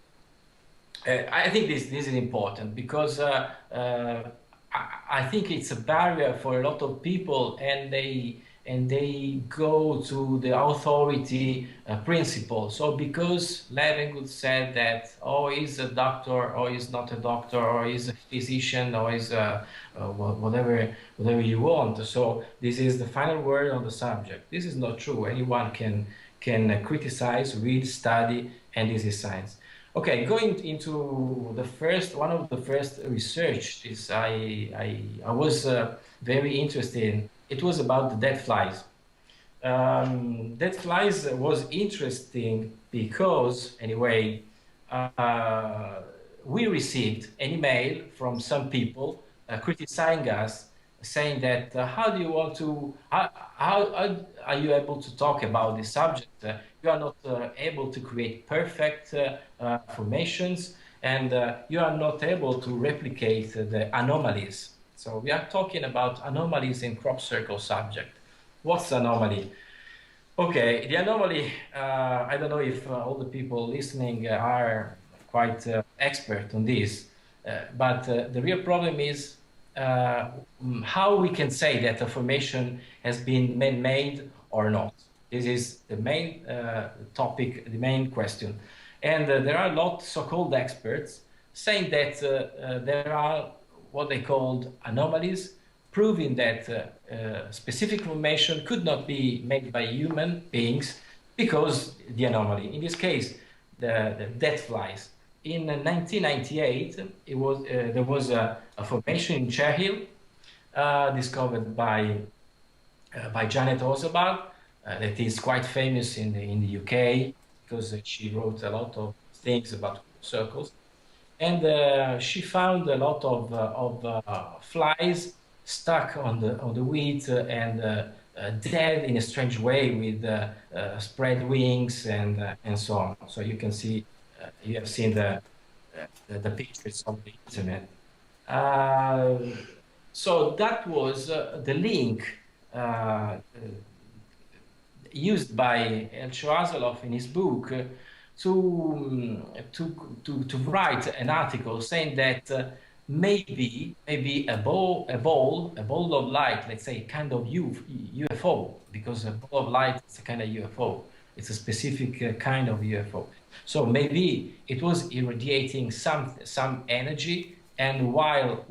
I think this is important because I think it's a barrier for a lot of people, and they go to the authority principle. So because Levengood said that, oh, he's a doctor, or he's not a doctor, or he's a physician, or he's whatever you want. So this is the final word on the subject. This is not true. Anyone can criticize, read, study, and this is science. Okay, going into one of the first research is I was very interested in. It was about the dead flies. Dead flies was interesting because, anyway, we received an email from some people criticizing us, saying that how do you want to, how are you able to talk about this subject? You are not able to create perfect formations, and you are not able to replicate the anomalies. So we are talking about anomalies in crop circle subject. What's anomaly? Okay, the anomaly, I don't know if all the people listening are quite expert on this, but the real problem is how we can say that a formation has been man-made or not. This is the main topic, the main question. And there are a lot of so-called experts saying that there are what they called anomalies, proving that specific formation could not be made by human beings, because the anomaly. In this case, the death flies. In 1998, there was a formation in Cherhill discovered by Janet Osebald, that is quite famous in the UK because she wrote a lot of things about circles, and she found a lot of flies stuck on the wheat and dead in a strange way with spread wings and so on. So you can see, you have seen the pictures on the internet. So that was the link used by Elcho Haseloff in his book to write an article saying that maybe a ball of light, let's say kind of UFO, because a ball of light is a kind of UFO. It's a specific kind of UFO. So maybe it was irradiating some energy, and while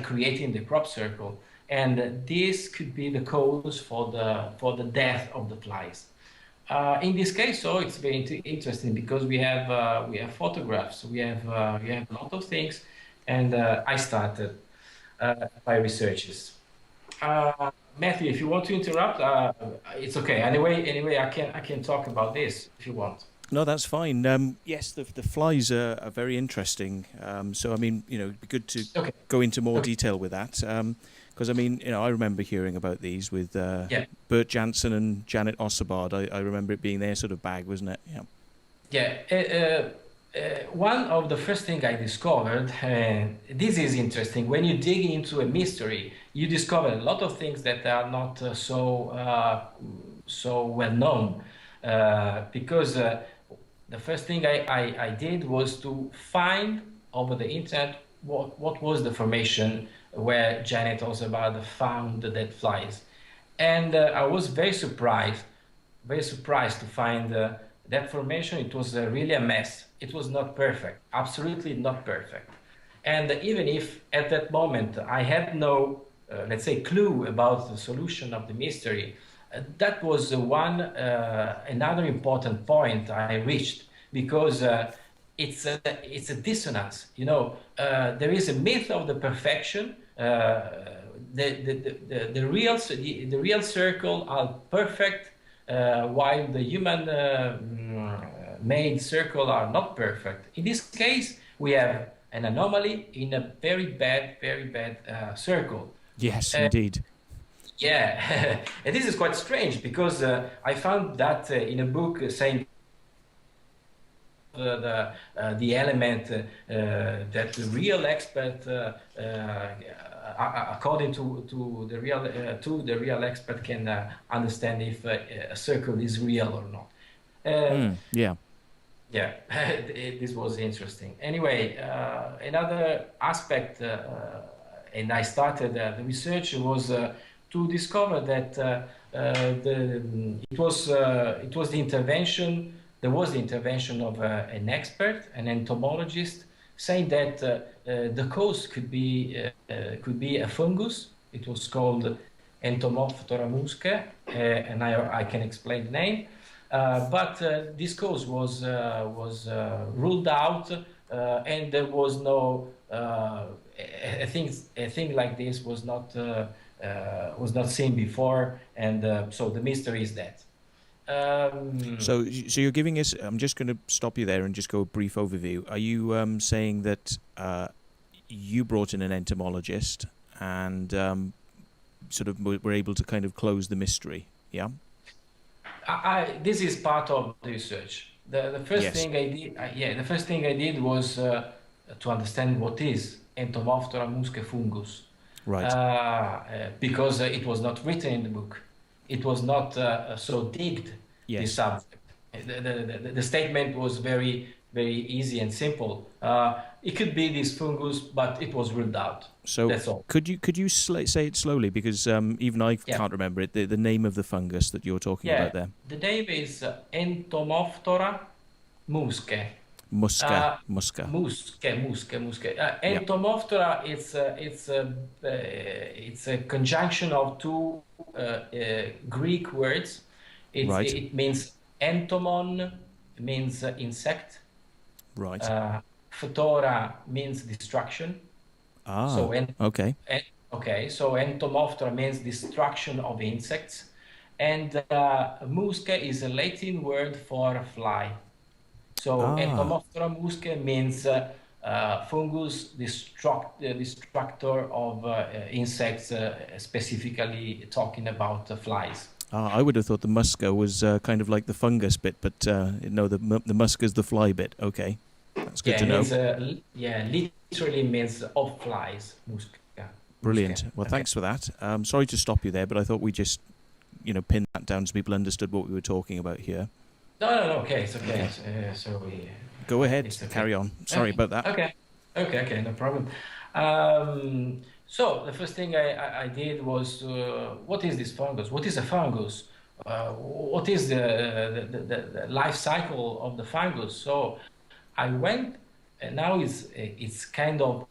creating the crop circle, and this could be the cause for the death of the flies. In this case, so it's very interesting because we have photographs, we have a lot of things, and I started my researches. Matthew, if you want to interrupt, it's okay. Anyway, I can talk about this if you want. No, that's fine. Yes, the flies are very interesting. So I mean, it'd be good to go into more detail with that. Because I mean, I remember hearing about these with Bert Jansen and Janet Osebald. I remember it being their sort of bag, wasn't it? Yeah. Yeah. One of the first things I discovered, this is interesting, when you dig into a mystery, you discover a lot of things that are not so well known. Because the first thing I did was to find over the internet what was the formation where Janet Osebald found the dead flies. And I was very surprised to find that formation. It was really a mess. It was not perfect, absolutely not perfect. And even if at that moment I had no, let's say, clue about the solution of the mystery, that was another important point I reached, because it's a dissonance. There is a myth of the perfection. The real circle are perfect, while the human made circle are not perfect. In this case, we have an anomaly in a very bad circle. Yes, indeed. Yeah, and this is quite strange because I found that in a book saying the element that the real expert, according to the real expert, can understand if a circle is real or not. Yeah. Yeah, this was interesting. Anyway, another aspect, and I started the research, was to discover that it was the intervention. There was the intervention of an expert, an entomologist, saying that the cause could be a fungus. It was called Entomophthora muscae, and I can explain the name. But this cause was ruled out, and there was no a thing like this was not seen before, and so the mystery is that. So you're giving us. I'm just going to stop you there and just go a brief overview. Are you saying that you brought in an entomologist and sort of were able to kind of close the mystery? Yeah. This is part of the research. The first thing I did, the first thing I did was to understand what is Entomophthora muscae fungus. Right. Because it was not written in the book. It was not so digged, this subject. The statement was very, very easy and simple. It could be this fungus, but it was ruled out. So that's all. Could you say it slowly, because even I can't remember it. The name of the fungus that you're talking about there. The name is Entomophthora muscae. Musca. Entomophthora, it's a conjunction of two Greek words. Right. It means entomon means insect. Right. Photora means destruction. Ah, so okay. Okay, so entomophthora means destruction of insects. And musca is a Latin word for fly. So entomophthora musca means fungus destructor of insects, specifically talking about flies. I would have thought the musca was kind of like the fungus bit, but no, the musca is the fly bit. Okay, that's good to know. Literally means of flies, musca. Brilliant. Well, thanks for that. Sorry to stop you there, but I thought we just, pin that down so people understood what we were talking about here. No, okay, it's okay. Go ahead, carry on. Sorry about that. Okay, no problem. So the first thing I did was, what is this fungus? What is a fungus? What is the life cycle of the fungus? So I went, and now it's kind of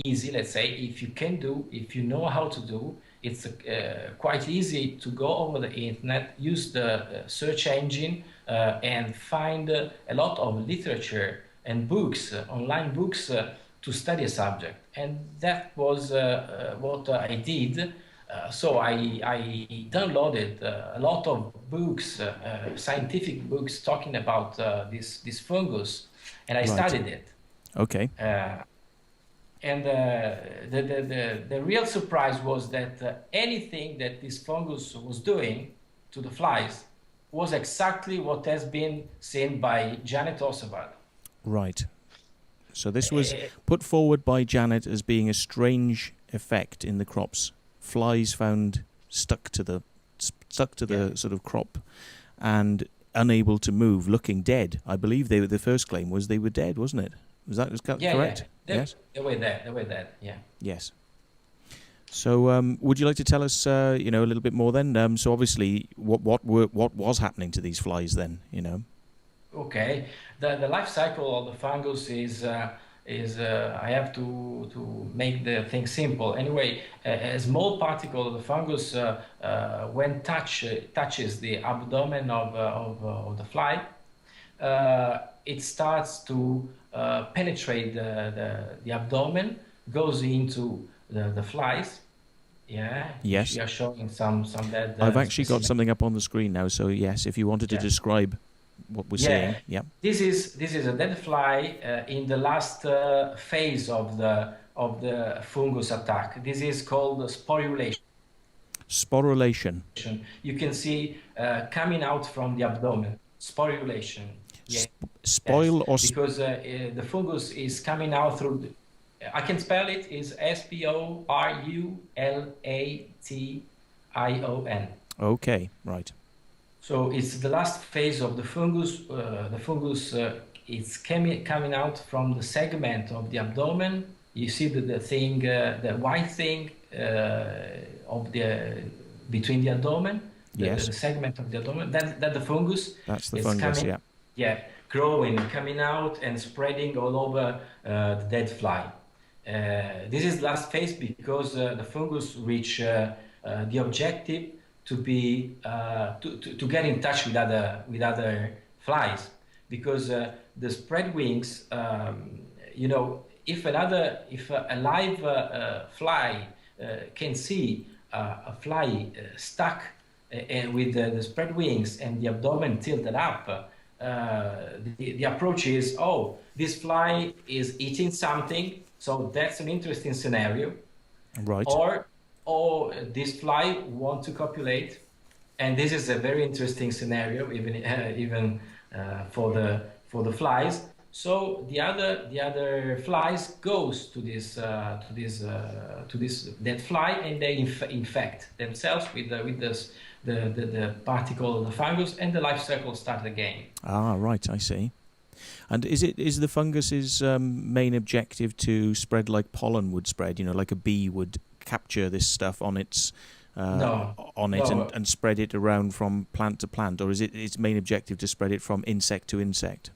easy, let's say, if you know how to do, it's quite easy to go over the internet, use the search engine, and find a lot of literature and books, online books, to study a subject. And that was what I did. So I downloaded a lot of books, scientific books talking about this fungus, and I studied it. Okay. And the real surprise was that anything that this fungus was doing to the flies was exactly what has been seen by Janet Oswald. Right. So this was put forward by Janet as being a strange effect in the crops. Flies found stuck to the sort of crop and unable to move, looking dead. I believe the first claim was they were dead, wasn't it? Was that correct? Yes. They were dead. Yeah. Yes. So, would you like to tell us, a little bit more then? So, obviously, what was happening to these flies then? Okay. The life cycle of the fungus is I have to make the thing simple. Anyway, a small particle of the fungus when touches the abdomen of the fly, it starts to penetrate the abdomen, goes into the flies. Yeah. Yes. You are showing some that. I've actually got something up on the screen now. So yes, if you wanted to describe what we're seeing. Yeah. This is a dead fly in the last phase of the fungus attack. This is called sporulation. Sporulation. You can see coming out from the abdomen. Sporulation. Yeah. Spoil or because the fungus is coming out through. I can spell it. Is sporulation. Okay, right. So it's the last phase of the fungus. The fungus is coming out from the segment of the abdomen. You see the thing, the white thing of between the abdomen. Yes. The segment of the abdomen. That the fungus. That's the fungus. Coming, yeah, growing, coming out, and spreading all over the dead fly. This is the last phase because the fungus reach the objective to be to get in touch with other flies, because the spread wings, if a live fly can see a fly stuck with the spread wings and the abdomen tilted up, the approach is, this fly is eating something, so that's an interesting scenario. Right. Or this fly want to copulate, and this is a very interesting scenario, even for the flies. So the other flies goes to this dead fly, and they infect themselves with the particle of the fungus, and the life cycle starts again. Ah, right, I see. And is the fungus's main objective to spread like pollen would spread? Like a bee would capture this stuff on its and spread it around from plant to plant, or is it its main objective to spread it from insect to insect?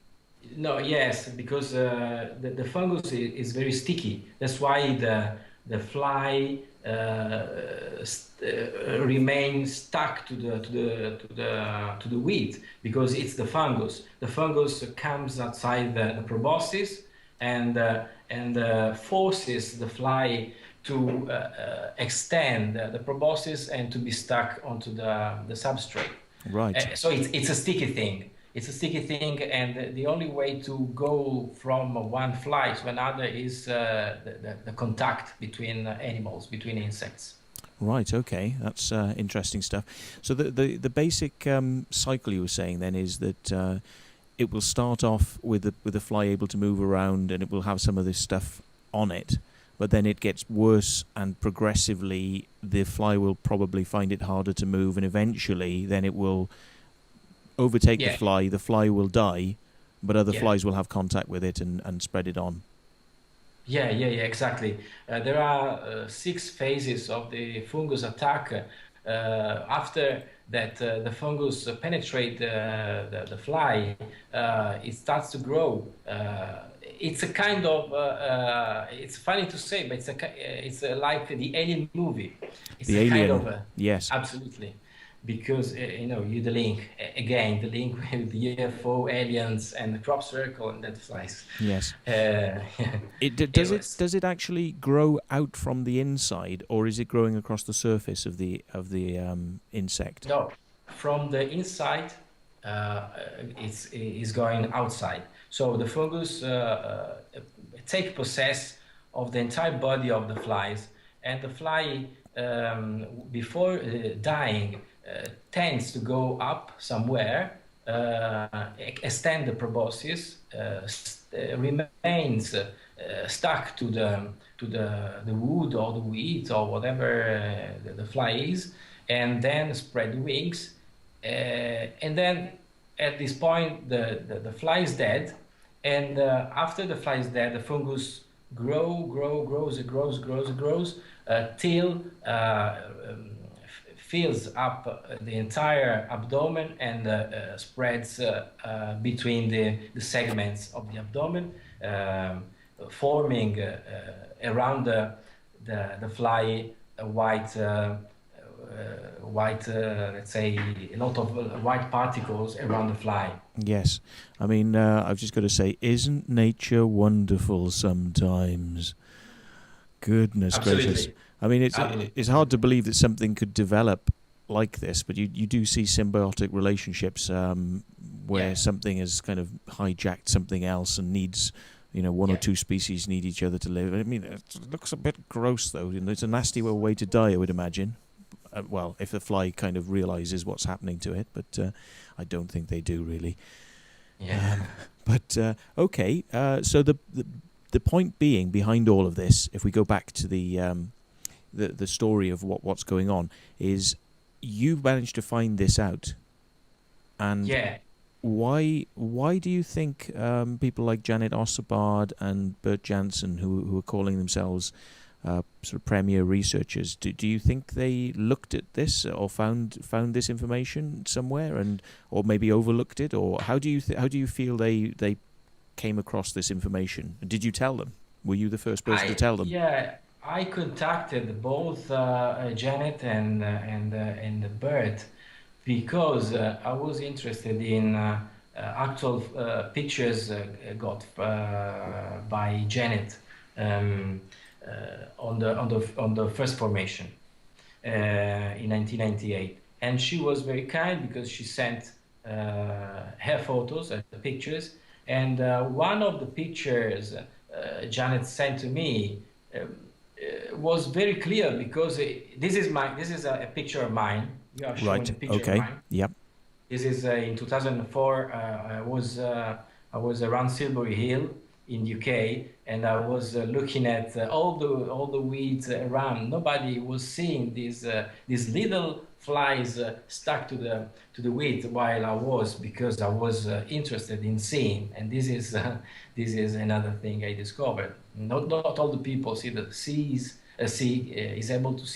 No, yes, because the fungus is very sticky. That's why the fly remains stuck to the wheat, because it's the fungus. The fungus comes outside the proboscis and forces the fly to extend the proboscis and to be stuck onto the substrate. Right. So it's a sticky thing. It's a sticky thing, and the only way to go from one fly to another is the contact between animals, between insects. Right. Okay, that's interesting stuff. So the basic cycle you were saying then is that it will start off with the fly able to move around, and it will have some of this stuff on it, but then it gets worse, and progressively the fly will probably find it harder to move, and eventually then it will overtake the fly will die, but other flies will have contact with it and spread it on. Yeah, exactly. There are 6 phases of the fungus attack. After that, the fungus penetrate the fly, it starts to grow. It's a kind of, it's funny to say, but it's like the Alien movie. It's the a Alien, kind of, yes. Absolutely. Because the link again, the link with the UFO, aliens, and the crop circle, and that flies. Yes. Does it actually grow out from the inside, or is it growing across the surface of the insect? No, from the inside, it's going outside. So the fungus take possess of the entire body of the flies, and the fly before dying tends to go up somewhere, extend the proboscis, remains stuck to the wood or the wheat or whatever the fly is, and then spread wings, and then at this point the fly is dead, and after the fly is dead, the fungus grows till fills up the entire abdomen and spreads between the segments of the abdomen, forming around the fly a white, let's say, a lot of white particles around the fly. Yes. I mean, I've just got to say, isn't nature wonderful sometimes? Goodness gracious. I mean, it's hard to believe that something could develop like this, but you do see symbiotic relationships where something has kind of hijacked something else and needs, one or two species need each other to live. I mean, it looks a bit gross, though. It's a nasty way to die, I would imagine. Well, if the fly kind of realizes what's happening to it, but I don't think they do really. Yeah. Okay. So the point being behind all of this, if we go back to the story of what's going on, is you've managed to find this out, and why do you think people like Janet Ossebard and Bert Jansen, who are calling themselves sort of premier researchers, do you think they looked at this or found this information somewhere, or maybe overlooked it, or how do you feel they came across this information? Did you tell them? Were you the first person to tell them? Yeah, I contacted both Janet and Bert because I was interested in actual pictures got by Janet on the first formation in 1998, and she was very kind because she sent her photos and the pictures, and one of the pictures Janet sent to me was very clear because this is a picture of mine. You are showing a picture of mine. Yep. This is in 2004. I was around Silbury Hill in UK, and I was looking at all the weeds around. Nobody was seeing these little flies stuck to the weed, while I was, because I was interested in seeing. And this is another thing I discovered. Not all the people is able to see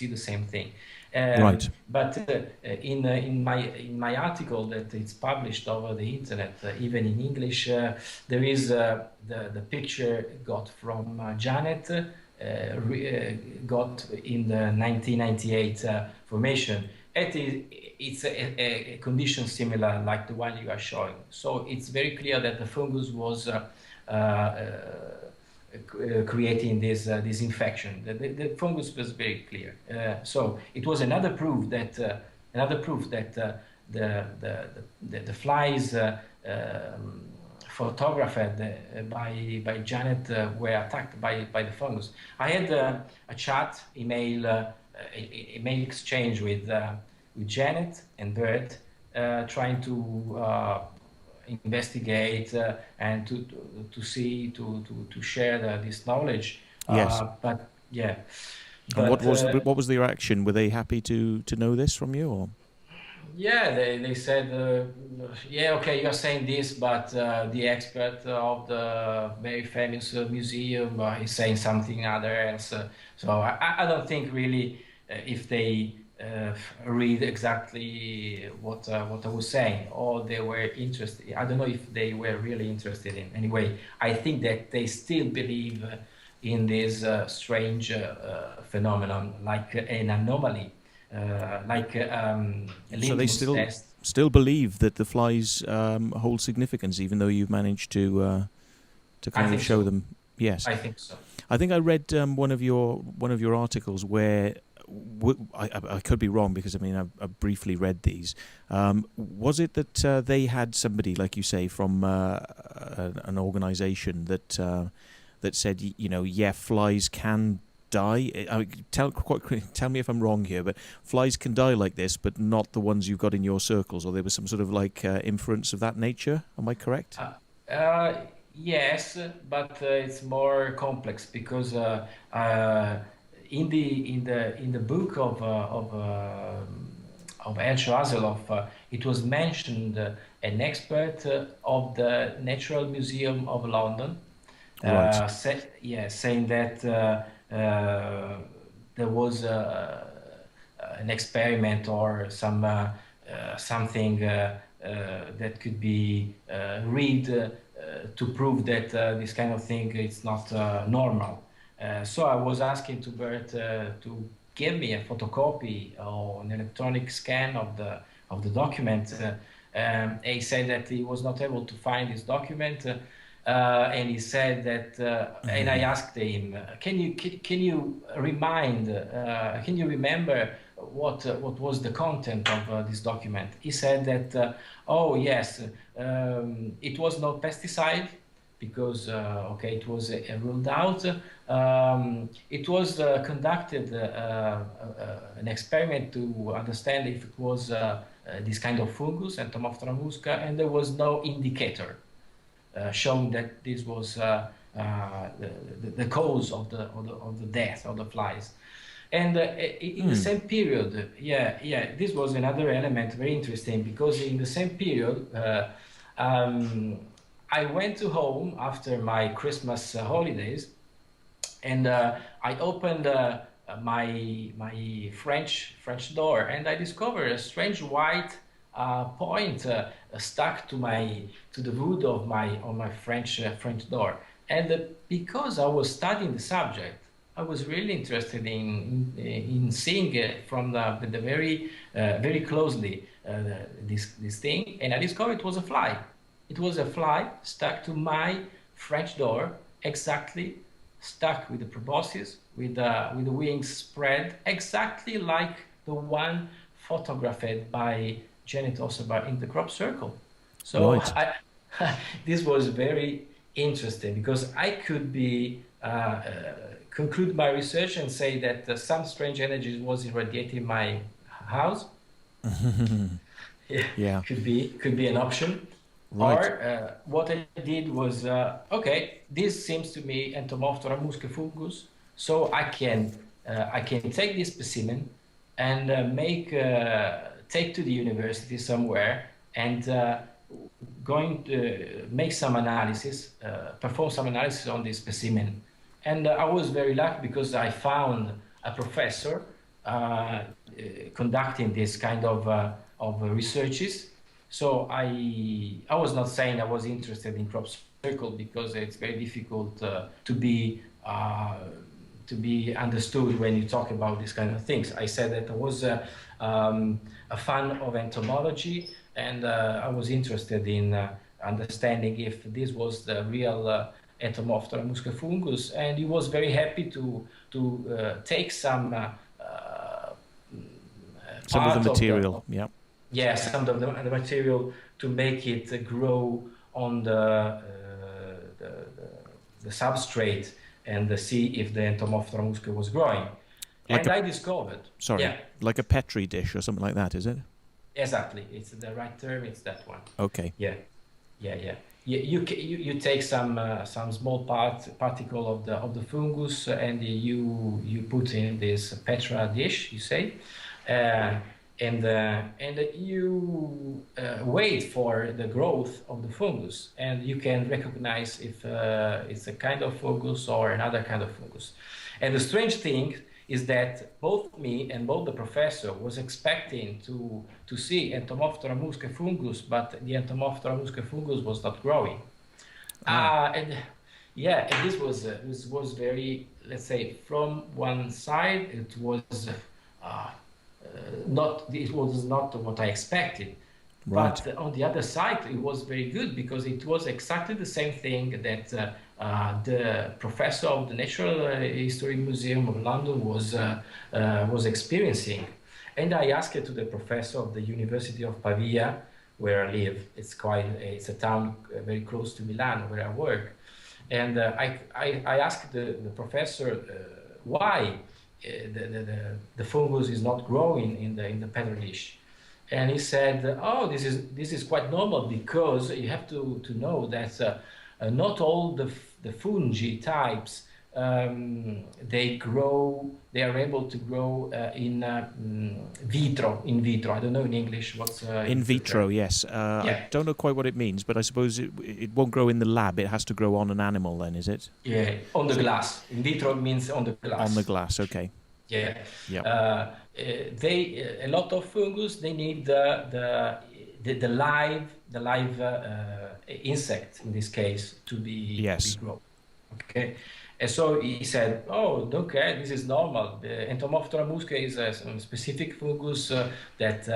the same thing. Right. But in my article that it's published over the internet, even in English, there is the picture got from Janet got in the 1998 formation. It's a condition similar like the one you are showing. So it's very clear that the fungus was creating this infection. The fungus was very clear. So it was another proof that the flies photographed by Janet were attacked by the fungus. I had a chat, email exchange with Janet and Bert, trying to investigate and to see to share this knowledge. Yes. But yeah. And what was the reaction? Were they happy to know this from you, or? Yeah, they said, yeah, okay, you're saying this, but the expert of the very famous museum is saying something other else. So I don't think really if they read exactly what I was saying, or they were interested. I don't know if they were really interested in. Anyway, I think that they still believe in this strange phenomenon, like an anomaly. So they still believe that the flies hold significance, even though you've managed to kind of show them. Yes, I think so. I think I read one of your articles where I could be wrong, because I mean I've briefly read these. Was it that they had somebody, like you say, from an organisation that said, you know, yeah, flies can die? Tell me if I'm wrong here, but flies can die like this, but not the ones you've got in your circles, or there was some sort of like inference of that nature. Am I correct? Yes, but it's more complex, because in the book of Elcho Haseloff, it was mentioned an expert of the Natural Museum of London, right. Saying that there was an experiment or something that could be read to prove that this kind of thing is not normal. So I was asking to Bert to give me a photocopy or an electronic scan of the document. He said that he was not able to find this document. And he said that, and I asked him, can you remember what was the content of this document? He said that, oh yes, it was no pesticide, because okay, it was ruled out. It was conducted an experiment to understand if it was this kind of fungus, Entomoptera musca, and there was no indicator showing that this was the cause of the death of the flies. And in the same period, this was another element very interesting, because in the same period, I went to home after my Christmas holidays, and I opened my French door, and I discovered a strange white point stuck to the wood of my French door. And because I was studying the subject, I was really interested in seeing it from the very closely this thing, and I discovered it was a fly. It was a fly stuck to my French door, exactly stuck with the proboscis, with the wings spread, exactly like the one photographed by Janet Osserbar in the crop circle. So right. This was very interesting, because I could be conclude my research and say that some strange energy was irradiating my house. Yeah, could be an option. Right. Or what I did was, okay, this seems to me Entomoptera musca fungus, so I can take this specimen and take to the university somewhere, and going to make some analysis, perform some analysis on this specimen. And I was very lucky, because I found a professor conducting this kind of researches. So I was not saying I was interested in crop circle, because it's very difficult to be be understood when you talk about these kind of things. I said that I was a fan of entomology, and I was interested in understanding if this was the real Entomoptera muscifungus, and he was very happy to take some of the material. Yes, some of the material to make it grow on the substrate and see if the Entomoptera musca was growing. And I discovered. Like a Petri dish or something like that, is it? Exactly, it's the right term. It's that one. Okay. Yeah. You take some small particle of the fungus, and you put in this Petra dish, you say, and you wait for the growth of the fungus, and you can recognize if it's a kind of fungus or another kind of fungus. And the strange thing is that both me and both the professor was expecting to see Entomoptera muscifungus, but the Entomoptera muscifungus was not growing. And this was very, let's say, from one side it was not what I expected. Right. But on the other side, it was very good, because it was exactly the same thing that the professor of the Natural History Museum of London was experiencing. And I asked to the professor of the University of Pavia, where I live. It's a town very close to Milan, where I work. And I asked the professor why the fungus is not growing in the Petri dish. And he said, "Oh, this is quite normal, because you have to know that not all the fungi types they are able to grow in vitro. In vitro, I don't know in English what's in vitro. Yes, I don't know quite what it means, but I suppose it won't grow in the lab. It has to grow on an animal, then, is it? Yeah, on the glass. In vitro means on the glass. On the glass, okay. Yeah. Yeah. A lot of fungus, they need the live insect, in this case, to be grown. Okay. And so he said, "Oh, okay, this is normal. The Entomoptera musca is a specific fungus that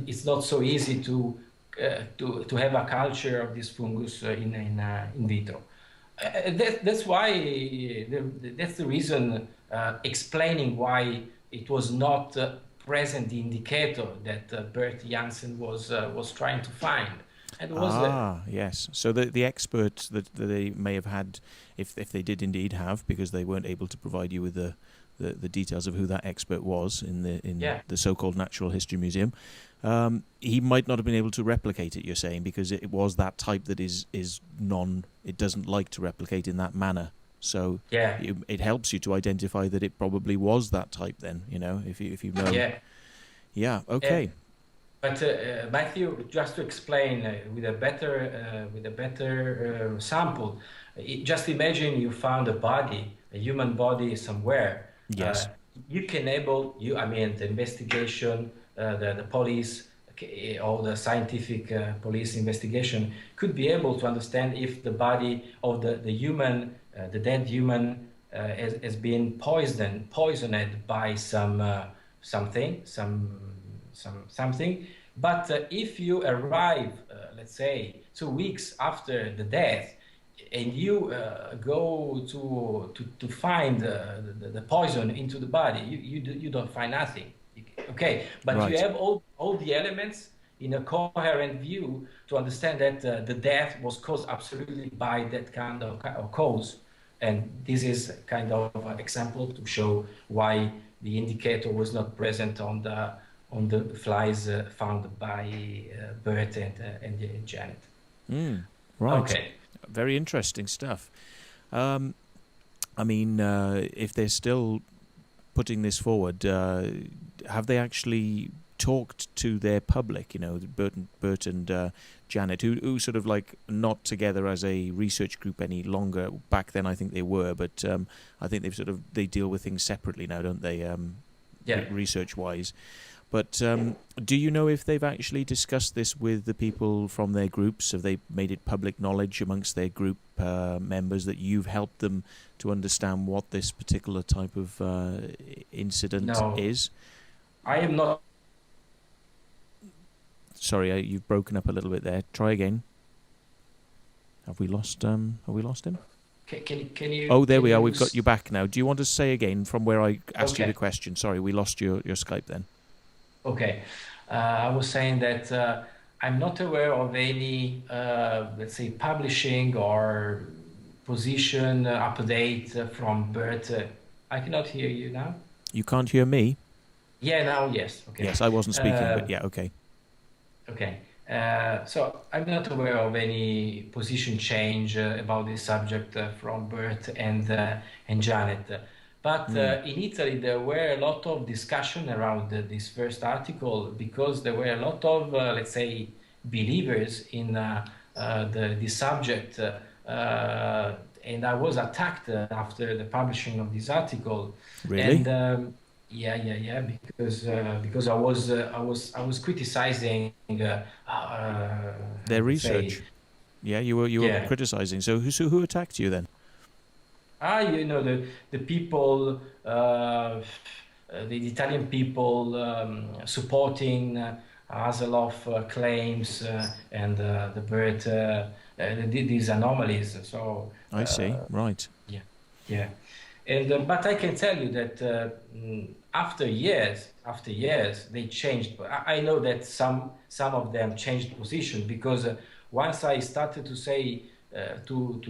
it's not so easy to have a culture of this fungus in vitro." That's why that's the reason explaining why it was not present, the indicator that Bert Jansen was trying to find. And it was yes. So the experts that they may have had, if they did indeed have, because they weren't able to provide you with the details of who that expert was in the so-called Natural History Museum, he might not have been able to replicate it, you're saying, because it was that type that it doesn't like to replicate in that manner. So it helps you to identify that it probably was that type, then, if you know. Yeah, okay. But Matthew, just to explain with a better sample, just imagine you found a human body somewhere. Yes. The investigation, the police, all the scientific police investigation could be able to understand if the body of the human, the dead human, has been poisoned by something. But if you arrive, let's say, 2 weeks after the death, and you go to find the poison into the body, you don't find nothing. Okay, but you have all the elements in a coherent view to understand that the death was caused absolutely by that kind of cause. And this is kind of an example to show why the indicator was not present on the flies found by Bert and Janet. Right. Okay. Very interesting stuff. If they're still putting this forward, have they actually talked to their public? Bert and Janet, who sort of like not together as a research group any longer. Back then, I think they were, but I think they deal with things separately now, don't they? Research-wise. But do you know if they've actually discussed this with the people from their groups? Have they made it public knowledge amongst their group members that you've helped them to understand what this particular type of incident is? I am not. Sorry, you've broken up a little bit there. Try again. Have we lost him? Can you? Oh, there we are. We've got you back now. Do you want to say again from where I asked you the question? Sorry, we lost your Skype then. Okay. I was saying that I'm not aware of any, let's say, publishing or position update from Bert. I cannot hear you now. You can't hear me? Yeah, now, yes. Okay. Yes, I wasn't speaking, but yeah, okay. Okay. So I'm not aware of any position change about this subject from Bert and Janet. But in Italy, there were a lot of discussion around this first article because there were a lot of, let's say, believers in this subject. And I was attacked after the publishing of this article. Really? And yeah, because I was criticizing their research. Yeah, you were criticizing. So who attacked you then? You know, the people, the Italian people supporting Haseloff claims and the Bert these anomalies. So I see. Right. Yeah. And but I can tell you that after years they changed. I know that some of them changed position because once I started to say to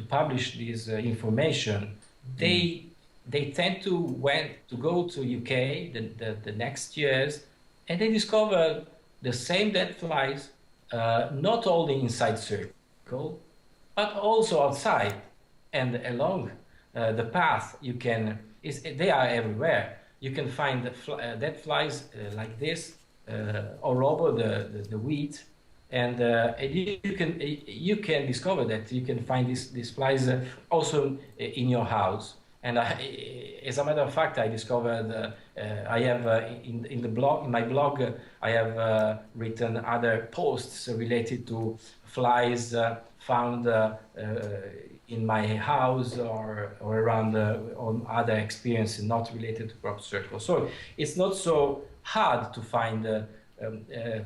publish this information, they tend to go to UK the next years, and they discover the same dead flies, not only inside circle, but also outside and along the path. They are everywhere. You can find dead flies like this all over the wheat. And you can discover that you can find these flies also in your house. And as a matter of fact, I discovered I have in my blog I have written other posts related to flies found in my house or around on other experiences not related to crop circle. So it's not so hard to find.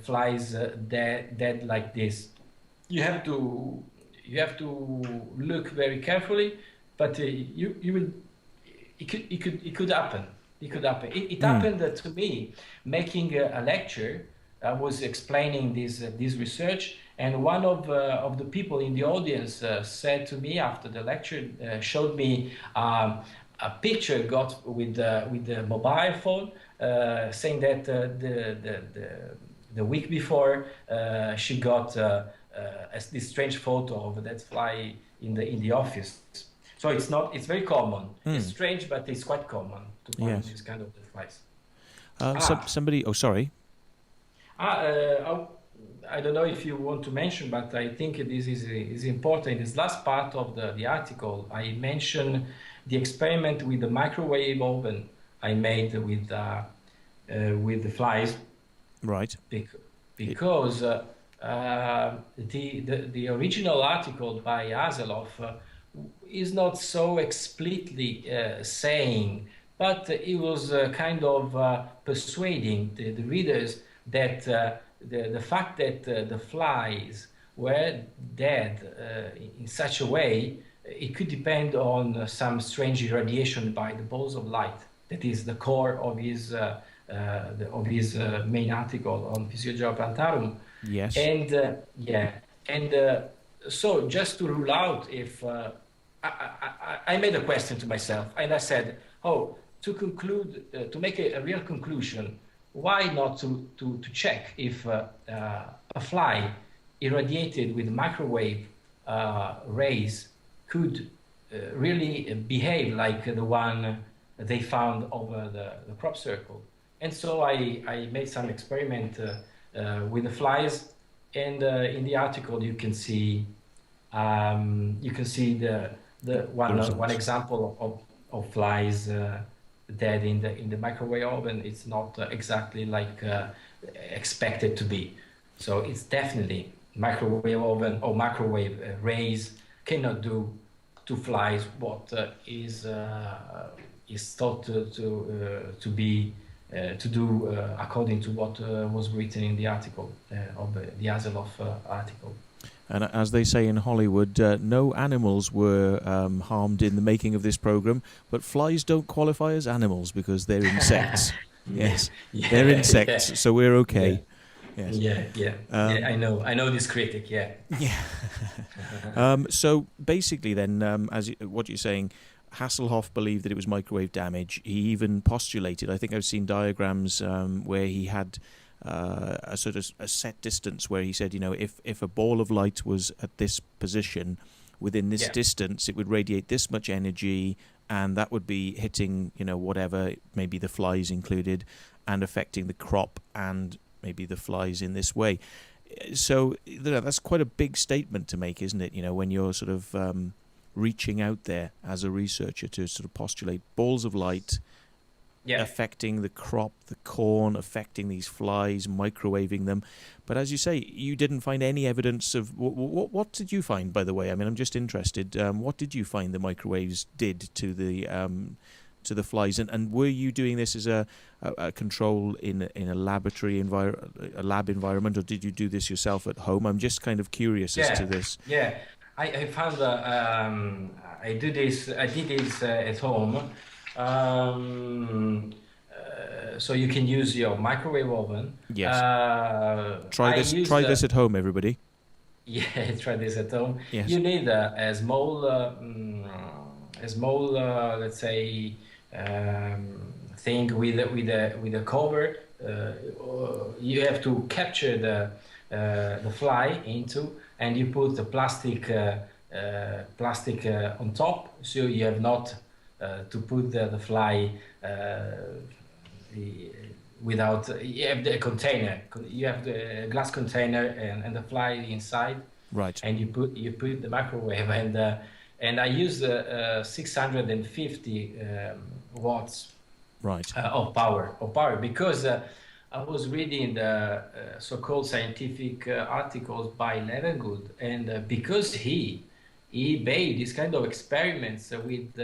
Flies dead like this. You have to look very carefully, but you will. It could happen. It happened to me making a lecture. I was explaining this research, and one of the people in the audience said to me after the lecture, showed me a picture got with the mobile phone, saying that the week before she got this strange photo of that fly in the office. So it's very common. It's strange, but it's quite common to find this kind of flies. Somebody. Oh, sorry. I don't know if you want to mention, but I think this is important. In this last part of the article, I mentioned the experiment with the microwave oven I made with the flies. Right. Because the original article by Haseloff is not so explicitly saying, but it was kind of persuading the readers that the fact that the flies were dead in such a way, it could depend on some strange irradiation by the balls of light. That is the core of his main article on Physiologia Plantarum. Yes. And so just to rule out if I made a question to myself, and I said, to conclude, to make a real conclusion, why not to check if a fly irradiated with microwave rays could really behave like the one they found over the crop circle. And so I made some experiment with the flies, and in the article you can see the one example of flies that in the microwave oven it's not exactly like expected to be. So it's definitely microwave oven or microwave rays cannot do to flies what is thought to be to do according to what was written in the article of the Aselov article. And as they say in Hollywood, no animals were harmed in the making of this program, but flies don't qualify as animals because they're insects. Yes, yeah, they're insects, yeah. So we're okay. Yeah. Yes. Yeah. I know this critic. Yeah. Yeah. So basically, then, what you're saying, Hasselhoff believed that it was microwave damage. He even postulated. I think I've seen diagrams where he had a sort of a set distance where he said, if a ball of light was at this position, within this distance, it would radiate this much energy, and that would be hitting, whatever, maybe the flies included, and affecting the crop and maybe the flies in this way. So that's quite a big statement to make, isn't it? When you're sort of reaching out there as a researcher to sort of postulate balls of light affecting the crop, the corn, affecting these flies, microwaving them. But as you say, you didn't find any evidence of... What did you find, by the way? I mean, I'm just interested. What did you find the microwaves did to the flies? And were you doing this as a control in a laboratory a lab environment, or did you do this yourself at home? I'm just kind of curious as to this. Yeah, I found I did this at home. So you can use your microwave oven. Yes. Try this at home, everybody. Yeah, try this at home. Yes. You need a small, let's say, thing with a cover. You have to capture the fly into, and you put the plastic on top, so you have not to put the fly without. You have the container. You have the glass container and the fly inside. Right. And you put the microwave, and I use 650 watts. Right. Of power because I was reading the so-called scientific articles by Levengood, and because he made this kind of experiments with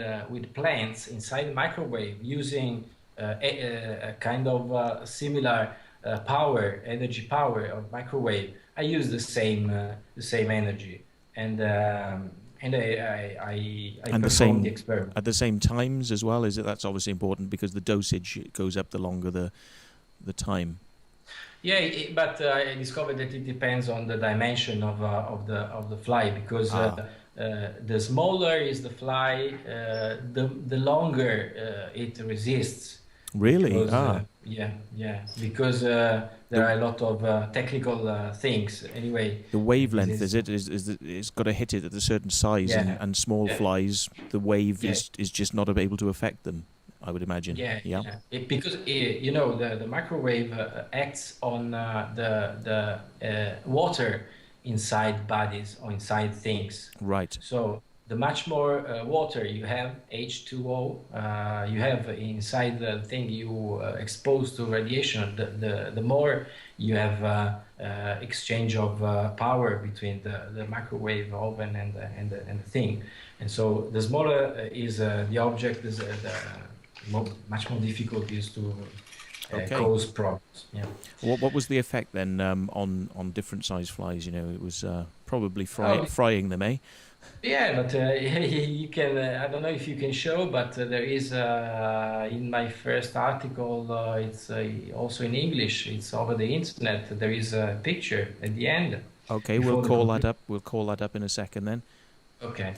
plants inside the microwave using a kind of similar energy power of microwave. I use the same energy, and I performed the experiment at the same times as well. That's obviously important because the dosage goes up the longer the time. Yeah, but I discovered that it depends on the dimension of the fly, because the smaller is the fly, the longer it resists. Really? Because, because there are a lot of technical things. Anyway, the wavelength it's got to hit it at a certain size, and small flies, the wave is just not able to affect them, I would imagine. Because the microwave acts on the water inside bodies or inside things. Right. So the much more water you have, H2O, you have inside the thing you exposed to radiation, the more you have exchange of power between the microwave oven and the thing. And so the smaller is the object, much more difficult is to cause problems. Yeah. What was the effect then on different size flies? It was probably frying them, eh? Yeah, but you can. I don't know if you can show, but there is in my first article. It's also in English. It's over the internet. There is a picture at the end. Okay, we'll call that up. We'll call that up in a second then. Okay.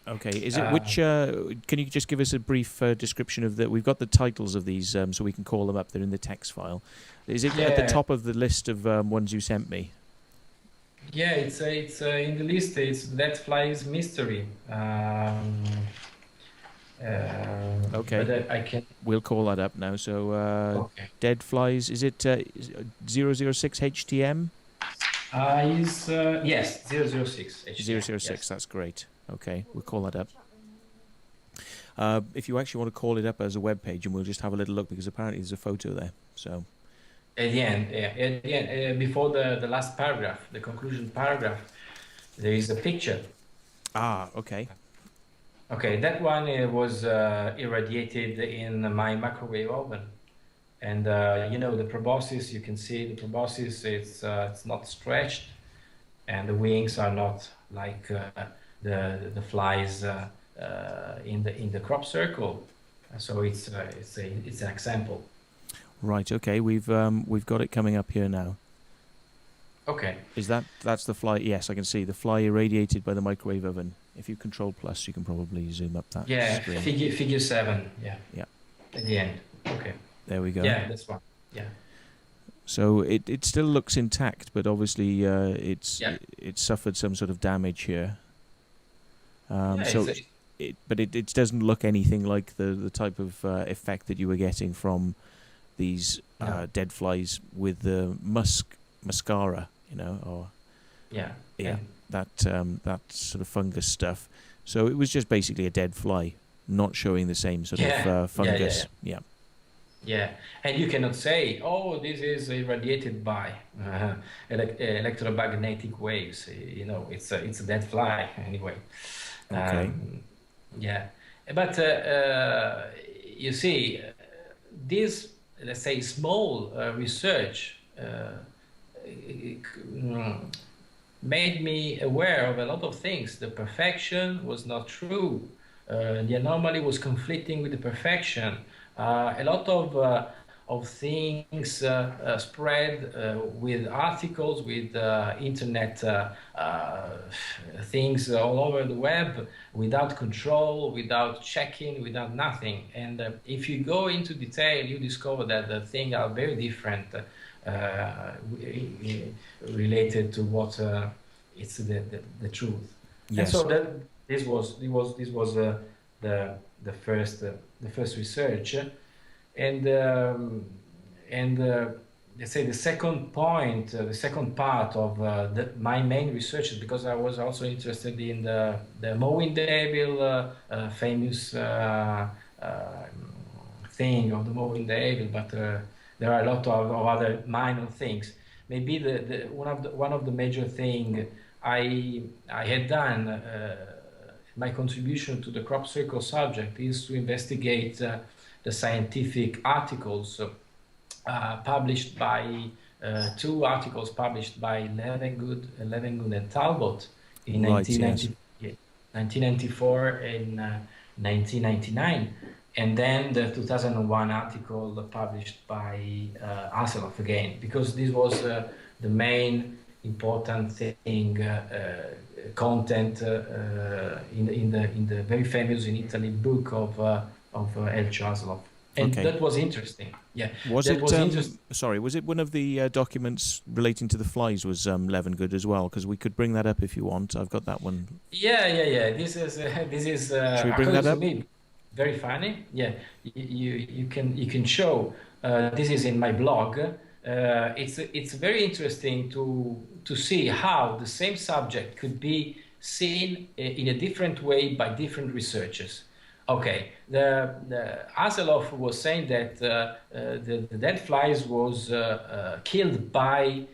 Okay. Is it which? Can you just give us a brief description of that? We've got the titles of these, so we can call them up. They're in the text file. Is it at the top of the list of ones you sent me? Yeah, it's in the list. It's That Flies Mystery. Okay. But I can. We'll call that up now. So, Dead Flies. Is it 006 HTM? Yes, 006 HTM. 006. Yes. That's great. Okay, we'll call that up. If you actually want to call it up as a web page, and we'll just have a little look, because apparently there's a photo there. So at the end, at the end, before the last paragraph, the conclusion paragraph, there is a picture. Ah, okay. Okay, that one was irradiated in my microwave oven, and you know, the proboscis. You can see the proboscis. It's not stretched, and the wings are not like the flies in the crop circle. So it's an example. Right. Okay. We've got it coming up here now. Okay. That's the fly? Yes, I can see the fly irradiated by the microwave oven. If you control plus, you can probably zoom up that. Yeah, screen. figure 7. Yeah. Yeah. At the end. Okay. There we go. Yeah, that's one. Yeah. So it still looks intact, but obviously it's suffered some sort of damage here. It doesn't look anything like the type of effect that you were getting from these dead flies with the mascara, you know, or that sort of fungus stuff. So it was just basically a dead fly, not showing the same sort of fungus. Yeah, and you cannot say, oh, this is irradiated by electromagnetic waves. You know, it's a dead fly anyway. Okay. Yeah, but you see, this, let's say, small research made me aware of a lot of things. The perfection was not true. The anomaly was conflicting with the perfection. A lot of things spread with articles, with internet things all over the web, without control, without checking, without nothing. And if you go into detail, you discover that the things are very different related to what it's the truth. Yes. And so that this was the first research, and let's say the second point, the second part of my main research is because I was also interested in the mowing devil, famous thing of the mowing devil, but there are a lot of other minor things. Maybe one of the major thing I had done. My contribution to the crop circle subject is to investigate the scientific articles published by 2 articles published by Levengood and Talbot in 1994 and 1999, and then the 2001 article published by Hasselhoff again, because this was the main important thing. Content in the very famous in Italy book of Elcio Hasselhoff, and that was interesting. Yeah, was it one of the documents relating to the flies was Levengood as well? Because we could bring that up if you want. I've got that one. Yeah. This is should we bring that up? Very funny. Yeah, you can show. This is in my blog. It's very interesting to see how the same subject could be seen in a different way by different researchers. Okay, the Hasselhoff was saying that the dead flies was killed by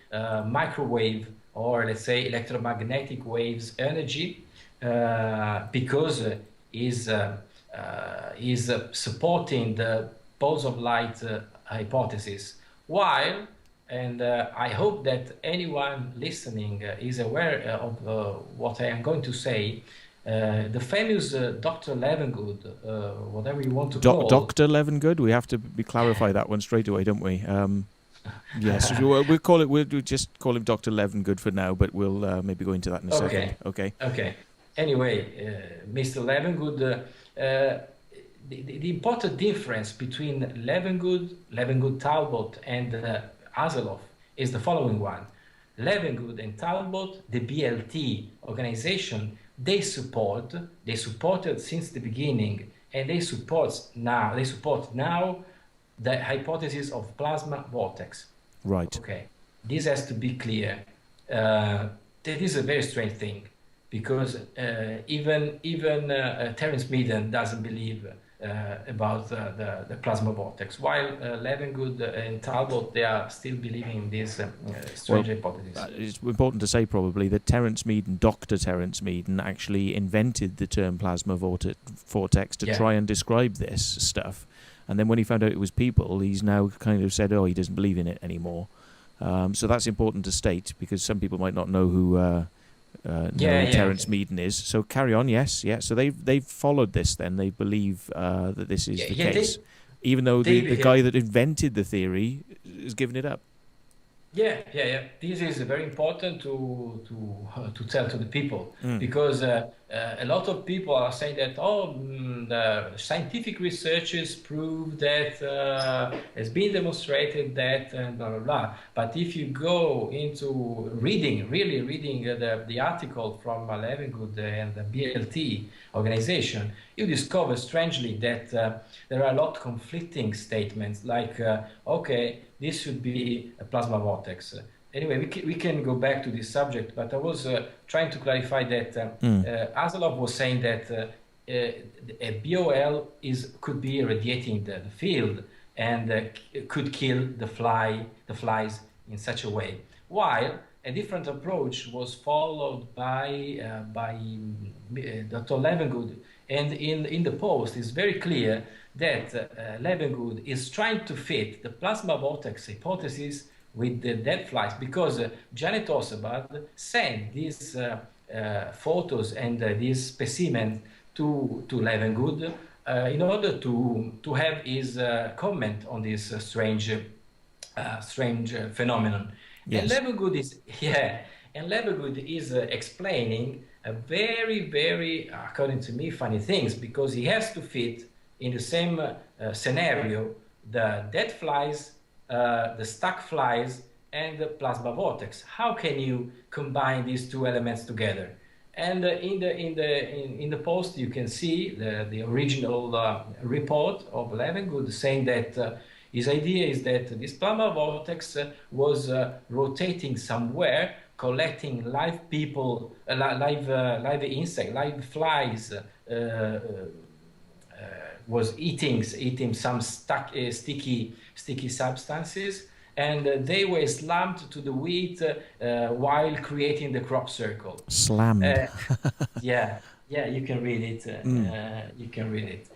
microwave, or let's say electromagnetic waves energy, because is supporting the pulse of light hypothesis. While, and I hope that anyone listening is aware of what I am going to say, the famous Dr. Levengood, whatever you want to call... Dr. Levengood? We have to clarify that one straight away, don't we? Yes, we'll just call him Dr. Levengood for now, but we'll maybe go into that in a second. Okay. Anyway, Mr. Levengood... The important difference between Levengood Talbot, and Hasselhoff is the following one. Levengood and Talbot, the BLT organization, they supported since the beginning, and they support now the hypothesis of plasma vortex. Right. Okay. This has to be clear. That is a very strange thing. because even Terence Meaden doesn't believe about the plasma vortex, while Levengood and Talbot, they are still believing in this strange hypothesis. It's important to say probably that Terence Meaden, Dr. Terence Meaden, actually invented the term plasma vortex to try and describe this stuff. And then when he found out it was people, he's now kind of said, oh, he doesn't believe in it anymore. So that's important to state, because some people might not know who Terence Meaden is. So carry on, yes. So they've followed this then. They believe that this is the case, even though the guy that invented the theory has given it up. Yeah. This is very important to tell to the people, because a lot of people are saying that the scientific researches prove that it's been demonstrated that and blah blah blah. But if you go into really reading the article from Levengood and the BLT organization, you discover strangely that there are a lot of conflicting statements, like okay, this should be a plasma vortex. Anyway, we can go back to this subject, but I was trying to clarify that Aslov was saying that a BOL could be radiating the field and could kill the flies in such a way, while a different approach was followed by Dr. Levengood. And in the post, it's very clear that Levengood is trying to fit the plasma vortex hypothesis with the dead flies, because Janet Osebad sent these photos and this specimen to Levengood in order to have his comment on this strange phenomenon. Yes. And Levengood is explaining a very, according to me, funny things, because he has to fit in the same scenario the dead flies, the stuck flies, and the plasma vortex. How can you combine these two elements together? And in the post you can see the original report of Levengood saying that his idea is that this plasma vortex was rotating somewhere, collecting live people, live insects, live flies, was eating some sticky substances, and they were slammed to the wheat while creating the crop circle. Slammed. Yeah, you can read it. You can read it.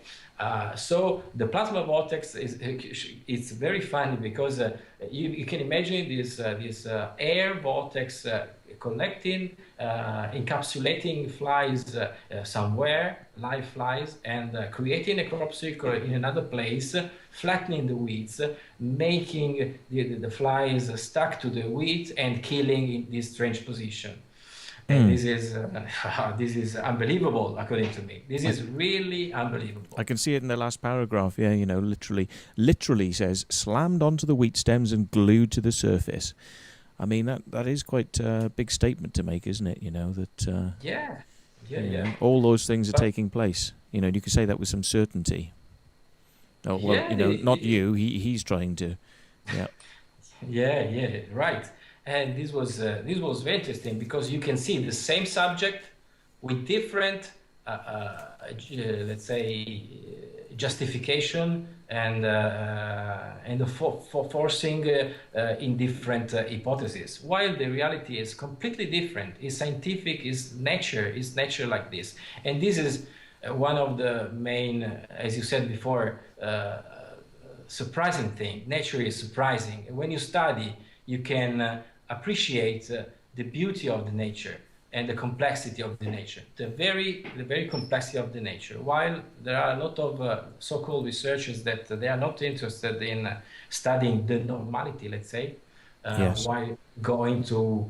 So the plasma vortex it's very funny, because you can imagine this air vortex collecting, encapsulating flies somewhere, live flies, and creating a crop circle in another place, flattening the weeds, making the flies stuck to the weeds and killing in this strange position. And this is unbelievable, according to me. This is really unbelievable. I can see it in the last paragraph. Yeah, literally says slammed onto the wheat stems and glued to the surface. I mean, that is quite a big statement to make, isn't it? That all those things are taking place. You can say that with some certainty. Oh, well, not you. He's trying to. Yeah. Yeah, right. And this was very interesting, because you can see the same subject with different, let's say, justification and for forcing in different hypotheses, while the reality is completely different. Is scientific, is nature like this. And this is one of the main, as you said before, surprising thing. Nature is surprising. When you study, you can appreciate the beauty of the nature and the complexity of the nature, the very complexity of the nature. While there are a lot of so-called researchers that they are not interested in studying the normality, let's say, while going to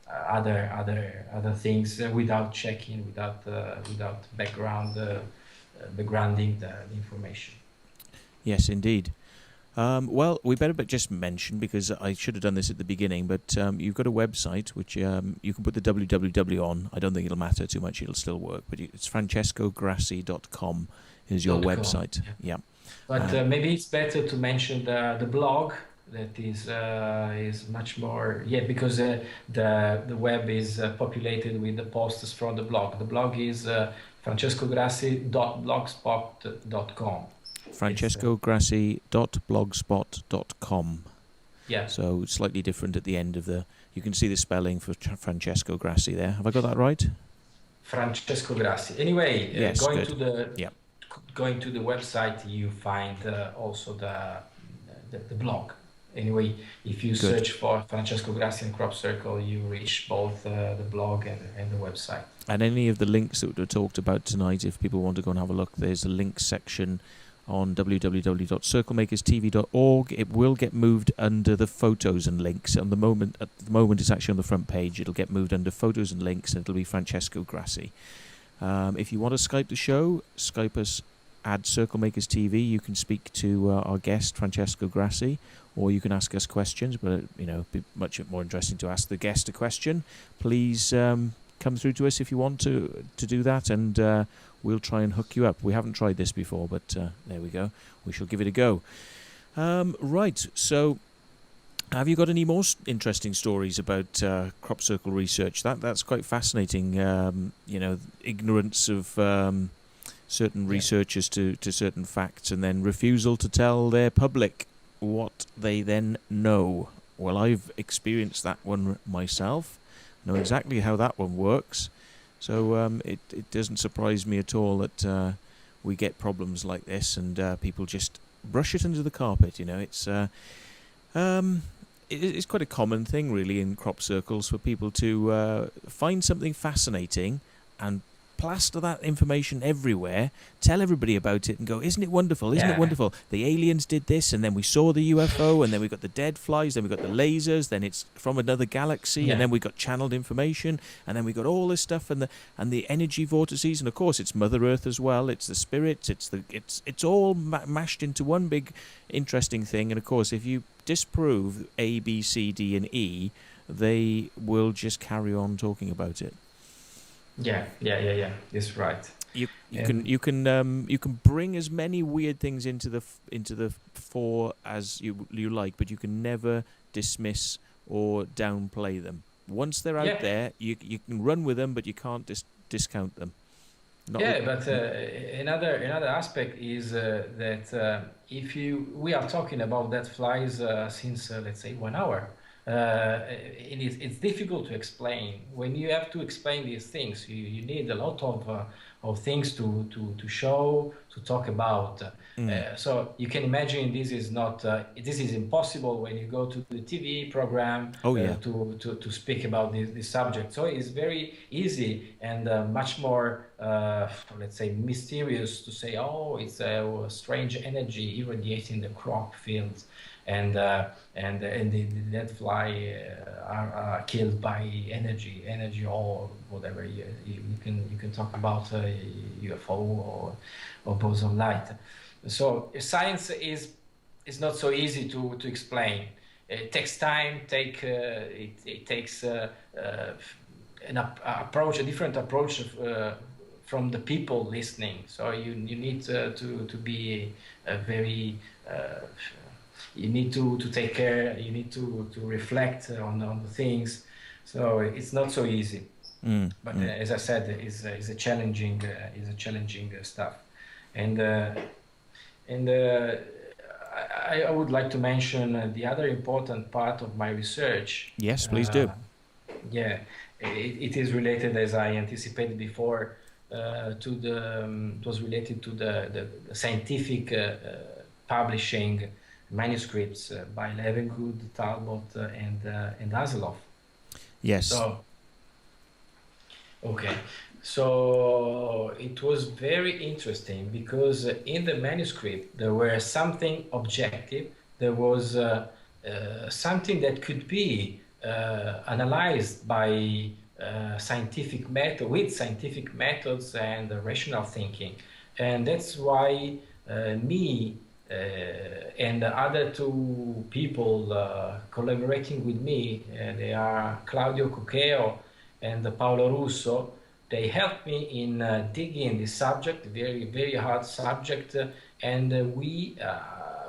other things without checking, without backgrounding the information. Yes, indeed. Well, we better just mention, because I should have done this at the beginning, but you've got a website which you can put the www on. I don't think it'll matter too much. It'll still work. But it's francescograssi.com is your website. Yeah. But maybe it's better to mention the blog that is much more, yeah, because the web is populated with the posts from the blog. The blog is francescograssi.blogspot.com. francescograssi.blogspot.com. Yeah. So slightly different at the end of the, you can see the spelling for Francesco Grassi there. Have I got that right? Francesco Grassi. Anyway, yes, going good. to the yep. going to the website, you find also the blog. Anyway, if you search for Francesco Grassi and Crop Circle, you reach both the blog and the website. And any of the links that were talked about tonight, if people want to go and have a look, there's a link section on www.circlemakerstv.org. It will get moved under the photos and links. At the moment it's actually on the front page. It'll get moved under photos and links, and it'll be Francesco Grassi. If you want to Skype the show, Skype us at CirclemakersTV. You can speak to our guest, Francesco Grassi, or you can ask us questions, but it'd be much more interesting to ask the guest a question. Please come through to us if you want to do that, and we'll try and hook you up. We haven't tried this before, but there we go. We shall give it a go. Right, so have you got any more interesting stories about crop circle research? That's quite fascinating. Ignorance of certain researchers to certain facts, and then refusal to tell their public what they then know. Well, I've experienced that one myself. Know exactly how that one works. So it doesn't surprise me at all that we get problems like this, and people just brush it under the carpet. It's quite a common thing, really, in crop circles for people to find something fascinating and plaster that information everywhere, tell everybody about it and go, isn't it wonderful, isn't it wonderful? The aliens did this, and then we saw the UFO, and then we got the dead flies, then we got the lasers, then it's from another galaxy, and then we got channeled information, and then we got all this stuff, and the energy vortices, and of course it's Mother Earth as well, it's the spirits, it's all mashed into one big interesting thing. And of course, if you disprove A, B, C, D, and E, they will just carry on talking about it. Yeah. That's right. You can bring as many weird things into the fore as you like, but you can never dismiss or downplay them. Once they're out there, you can run with them, but you can't discount them. Another aspect is that we are talking about dead flies since let's say 1 hour. It's difficult to explain. When you have to explain these things, you need a lot of things to show, to talk about. So you can imagine this is impossible when you go to the TV program to speak about this subject. So it's very easy and much more, let's say, mysterious to say, oh, it's a strange energy irradiating the crop fields. And the dead fly are killed by energy or whatever. You can talk about UFO or boson light. So science is not so easy to explain. It takes time. It takes a different approach from the people listening. So you need to be very. You need to take care. You need to reflect on the things. So it's not so easy. But as I said, is a challenging stuff. And I would like to mention the other important part of my research. Yes, please do. Yeah, it is related, as I anticipated before, it was related to the scientific publishing manuscripts by Levengood, Talbot, and Haseloff. Yes. So it was very interesting because in the manuscript there were something objective. There was something that could be analyzed by scientific methods and rational thinking, and that's why me and the other two people collaborating with me, they are Claudio Coqueo and Paolo Russo. They helped me in digging this subject, very, very hard subject, and we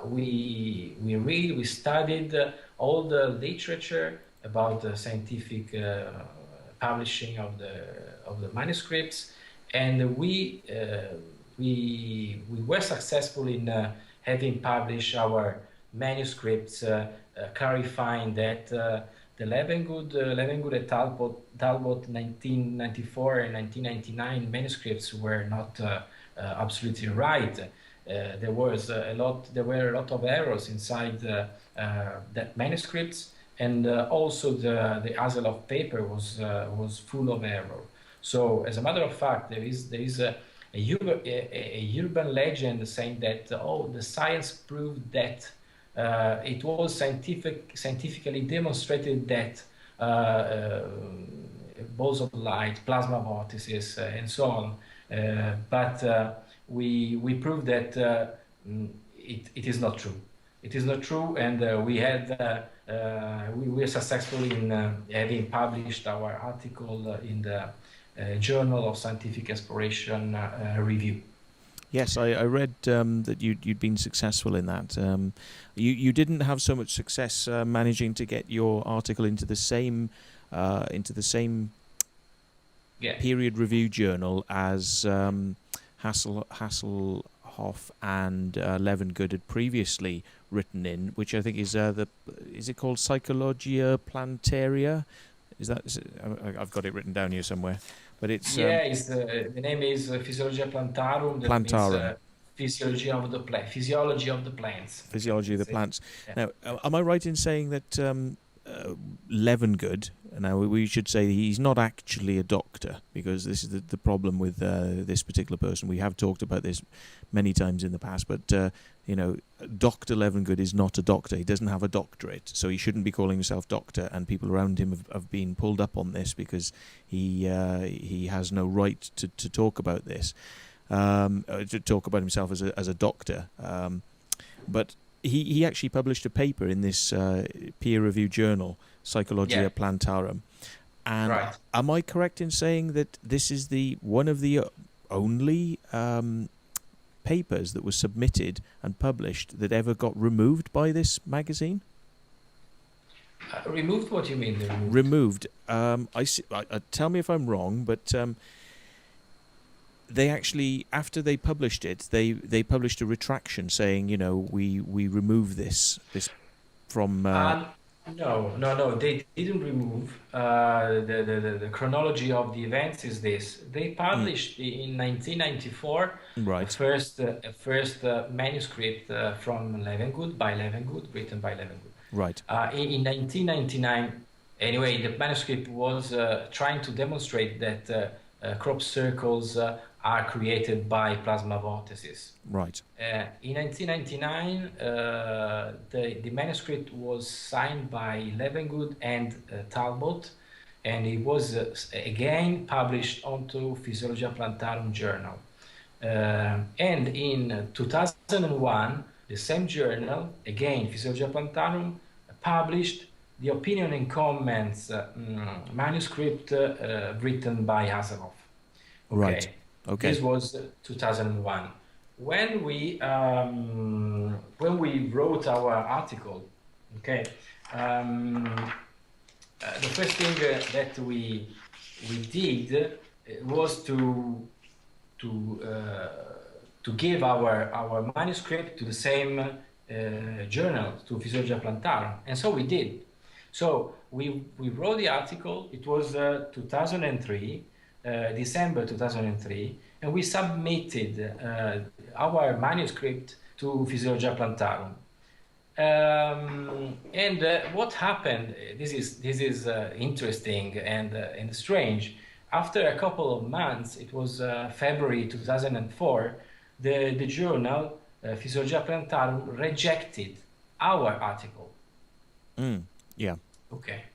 we studied all the literature about the scientific publishing of the manuscripts, and we were successful in having published our manuscripts, clarifying that the Levengood and Talbot 1994 and 1999 manuscripts were not absolutely right. There were a lot of errors inside that manuscripts, and also the Hasselhoff paper was full of error. So, as a matter of fact, there is a urban legend saying that the science proved that it was scientifically demonstrated that balls of light, plasma vortices, and so on. But we proved that it is not true. It is not true, and we were successful in having published our article in the Journal of Scientific Exploration Review. Yes, I read that you'd been successful in that. You didn't have so much success managing to get your article into the same period review journal as Hasselhoff and Levengood had previously written in, which I think is it called Psychologia Plantaria? I've got it written down here somewhere. But it's the name is Physiologia Plantarum. Plantarum. Physiology of the plants. Physiology of the plants. Yeah. Now, am I right in saying that Levengood? Now we should say he's not actually a doctor, because this is the problem with this particular person. We have talked about this many times in the past, but Dr. Levengood is not a doctor. He doesn't have a doctorate, so he shouldn't be calling himself doctor. And people around him have been pulled up on this because he has no right to talk about this, to talk about himself as a doctor. But he actually published a paper in this peer-reviewed journal, Psychologia Plantarum. And right. Am I correct in saying that this is one of the only papers that was submitted and published that ever got removed by this magazine? Removed? What do you mean? Removed. Tell me if I'm wrong, but they actually, after they published it, they published a retraction saying, we remove this from. No, they didn't remove. The chronology of the events is this: they published in 1994 right. first manuscript from Levengood, written by Levengood. Right. In 1999, anyway, the manuscript was trying to demonstrate that crop circles are created by plasma vortices. Right. In 1999, the manuscript was signed by Levengood and Talbot, and it was again published onto Physiologia Plantarum journal. And in 2001, the same journal, again Physiologia Plantarum, published the opinion and comments manuscript written by Hasselhoff. Okay. Right. Okay. This was 2001. When we wrote our article, okay, the first thing that we did was to give our manuscript to the same journal, to Physiologia Plantarum, and so we did. So we wrote the article. It was 2003. December 2003, and we submitted our manuscript to Physiologia Plantarum. And what happened? This is interesting and strange. After a couple of months, it was February 2004, the journal Physiologia Plantarum rejected our article. Yeah. Okay.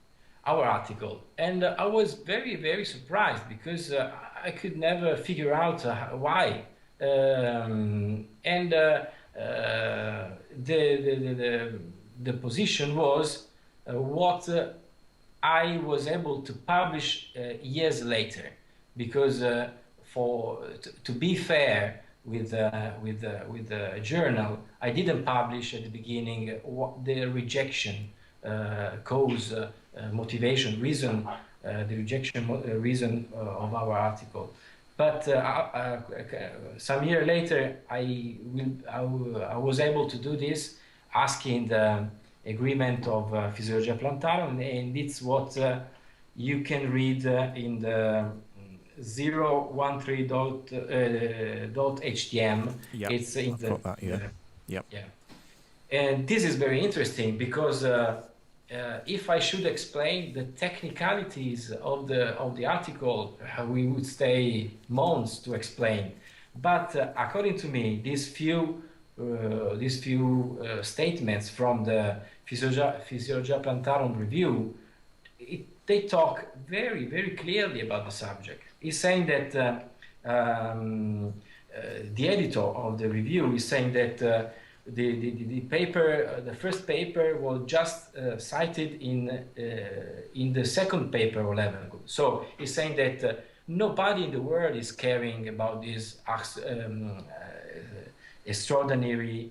Our article, and I was very, very surprised because I could never figure out why. And the position was what I was able to publish years later, because to be fair, with the journal, I didn't publish at the beginning what the rejection cause, motivation, reason, the rejection reason of our article. But some year later, I was able to do this, asking the agreement of Physiologia Plantarum, and it's what you can read in the 013.htm. Yep, It's in I've got that, yeah. Yep. Yeah. And this is very interesting because if I should explain the technicalities of the article, we would stay months to explain. But according to me, these few statements from the Physiologia Plantarum review, they talk very, very clearly about the subject. He's saying that the editor of the review is saying that the paper, the first paper, was just cited in the second paper of Levengood. So he's saying that nobody in the world is caring about this extraordinary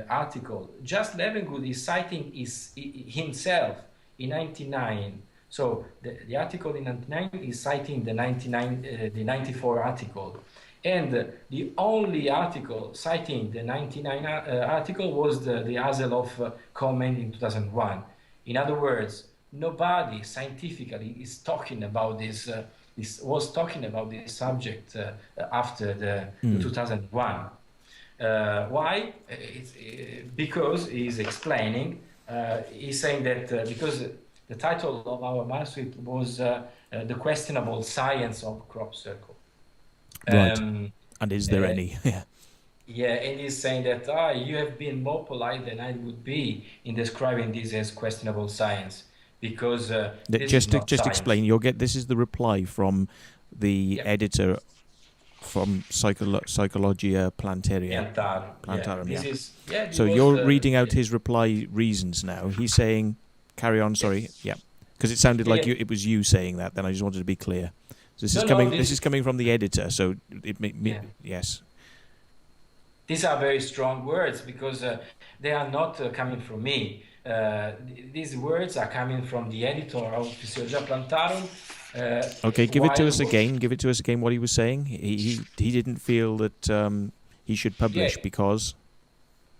article. Just Levengood is citing himself in 99. So the article in 99 is citing the 94 article. And the only article citing the 99 article was the Haseloff comment in 2001. In other words, nobody scientifically is talking about this, was talking about this subject after the 2001. Why? Because he's explaining, he's saying that because the title of our manuscript was The Questionable Science of Crop Circle. Right. And is there any? Yeah. Yeah, and he's saying that you have been more polite than I would be in describing this as questionable science, because just explain. You'll get this is the reply from the editor from Psychologia Plantarum. Yeah. So you're reading out his reply reasons now. He's saying, carry on. Sorry. Yeah, because it sounded like it was you saying that. Then I just wanted to be clear. So this is coming from the editor. So yes. These are very strong words because they are not coming from me. These words are coming from the editor of Physiologia Plantarum. Okay, give it to us again. Give it to us again. What he was saying. He didn't feel that he should publish because.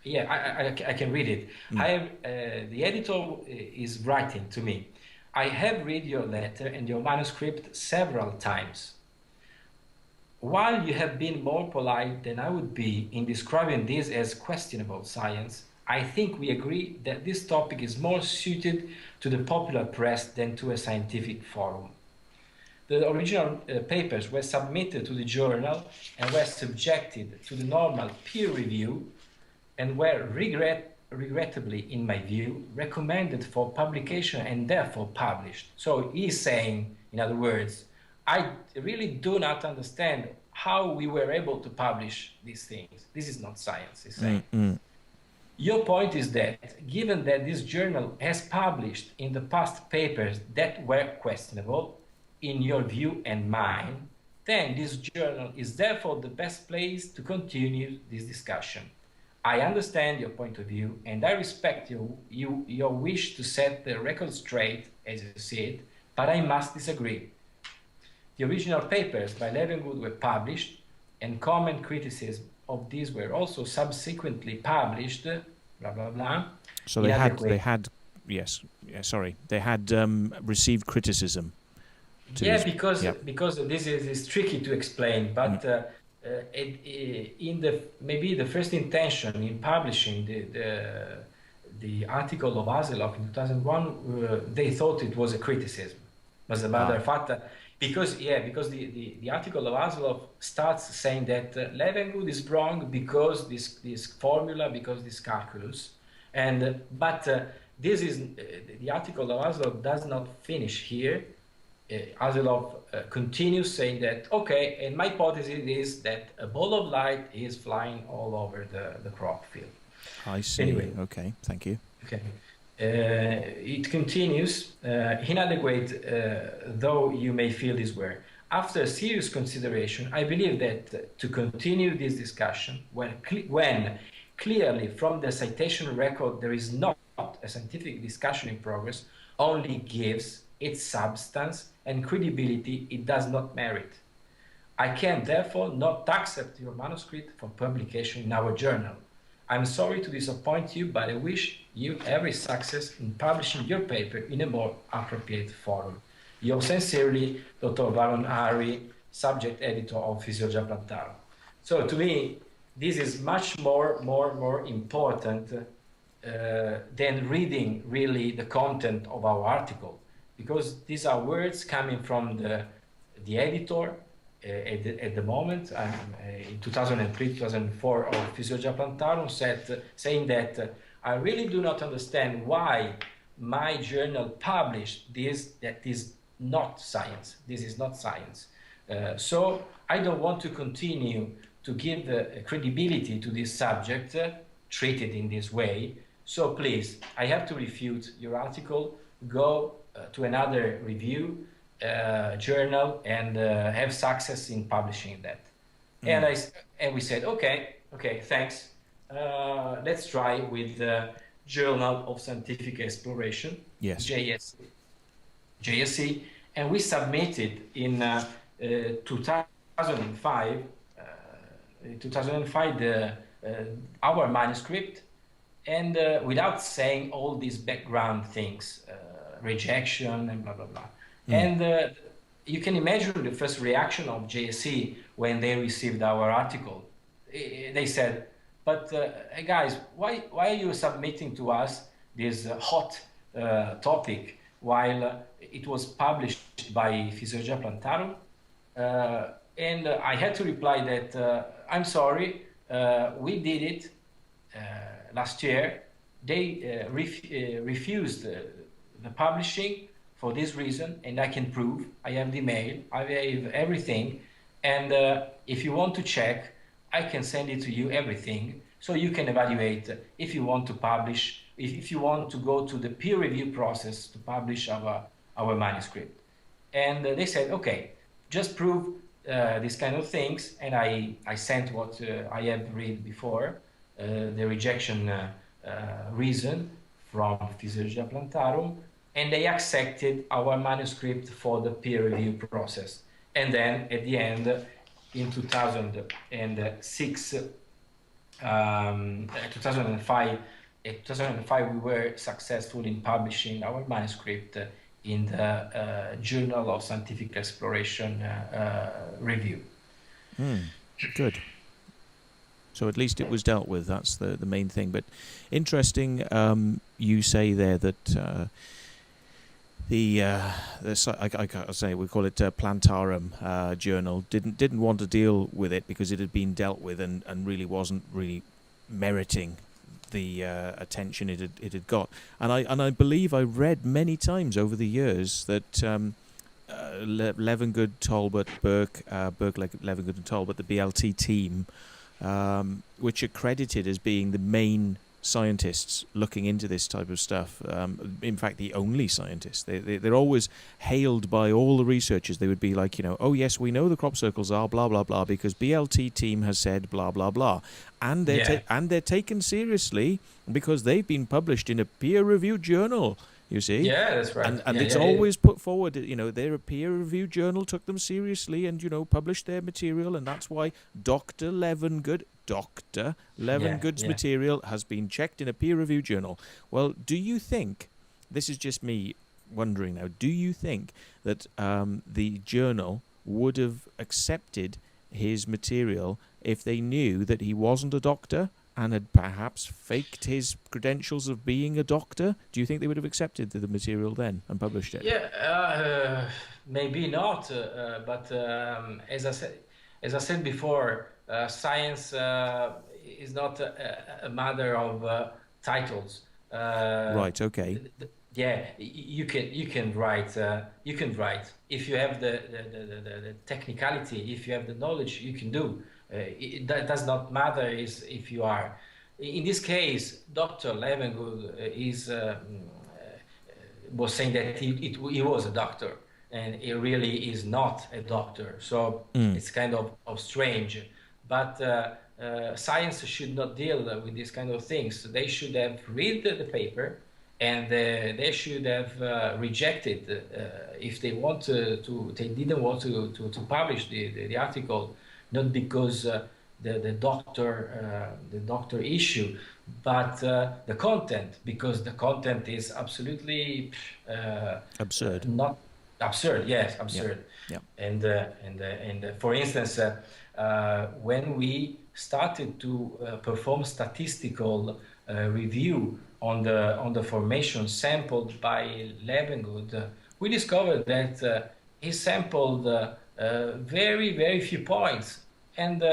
Yeah, I can read it. The editor is writing to me. I have read your letter and your manuscript several times. While you have been more polite than I would be in describing this as questionable science, I think we agree that this topic is more suited to the popular press than to a scientific forum. The original papers were submitted to the journal and were subjected to the normal peer review and were regrettably, in my view, recommended for publication and therefore published. So he's saying, in other words, I really do not understand how we were able to publish these things. This is not science, he's saying. Your point is that, given that this journal has published in the past papers that were questionable, in your view and mine, then this journal is therefore the best place to continue this discussion. I understand your point of view, and I respect your wish to set the record straight, as you see it, but I must disagree. The original papers by Levengood were published, and comment criticism of these were also subsequently published, blah, blah, blah. So they had received criticism. Because this is tricky to explain, but in maybe the first intention in publishing the article of Haseloff in 2001, they thought it was a criticism. As a matter of fact, because the article of Haseloff starts saying that Levengood is wrong because this formula, because this calculus, but this is the article of Haseloff does not finish here. Haseloff continues saying that, okay, and my hypothesis is that a ball of light is flying all over the crop field. I see. Anyway. Okay, thank you. Okay. It continues, inadequate though you may feel this way. After serious consideration, I believe that to continue this discussion, when clearly from the citation record there is not a scientific discussion in progress, only gives its substance and credibility it does not merit. I can therefore not accept your manuscript for publication in our journal. I'm sorry to disappoint you, but I wish you every success in publishing your paper in a more appropriate forum. Yours sincerely, Dr. Baron Harry, subject editor of Physiologia Plantarum. So to me, this is much more important than reading really the content of our article, because these are words coming from the editor at the moment, in 2003, 2004 of Physiologia Plantarum, saying that I really do not understand why my journal published this, that is not science. This is not science. So I don't want to continue to give credibility to this subject treated in this way. So please, I have to refute your article, go to another review journal and have success in publishing that. And we said, okay, thanks. Let's try with the Journal of Scientific Exploration, yes, JSC, and we submitted in 2005 our manuscript, and without saying all these background things, rejection and blah blah blah. And you can imagine the first reaction of JSC when they received our article. They said, but hey guys, why are you submitting to us this hot topic while it was published by Physiologia Plantarum? And I had to reply that I'm sorry, we did it last year. They refused the publishing for this reason, and I can prove. I have the mail, I have everything, and if you want to check, I can send it to you, everything, so you can evaluate if you want to publish, if you want to go to the peer review process to publish our manuscript. And they said, okay, just prove these kind of things, and I sent what I have read before, the rejection reason from Physiologia Plantarum, and they accepted our manuscript for the peer review process. And then at the end, in 2006, 2005, we were successful in publishing our manuscript in the Journal of Scientific Exploration review. Good. So at least it was dealt with. That's the main thing. But interesting, you say there that I say we call it Plantarum journal didn't want to deal with it because it had been dealt with and really wasn't really meriting the attention it had got. And I believe I read many times over the years that Levengood, Talbot, Burke, Levengood and Talbot, the BLT team, which are credited as being the main scientists looking into this type of stuff, in fact the only scientists, they're always hailed by all the researchers. They would be like, oh yes, we know the crop circles are blah blah blah because BLT team has said blah blah blah, and they're taken seriously because they've been published in a peer-reviewed journal. You see? Yeah, that's right. And it's always put forward, they're a peer-reviewed journal, took them seriously and, published their material, and that's why Dr. Levengood's material has been checked in a peer-reviewed journal. Well, do you think, this is just me wondering now, do you think that the journal would have accepted his material if they knew that he wasn't a doctor and had perhaps faked his credentials of being a doctor? Do you think they would have accepted the material then and published it? Yeah, maybe not. But as I said before, science is not a matter of titles. Right. Okay. You can write. You can write if you have the technicality. If you have the knowledge, you can do. That does not matter if you are. In this case, Dr. Levengood was saying that he was a doctor. and it really is not a doctor. So it's kind of strange. But science should not deal with these kind of things. They should have read the paper, and they should have rejected if they want they didn't want to publish the article, not because the doctor issue, but the content, because the content is absolutely absurd. Not absurd, yes, absurd. Yeah. And for instance, when we started to perform statistical review on the formation sampled by Levengood, we discovered that he sampled very few points, and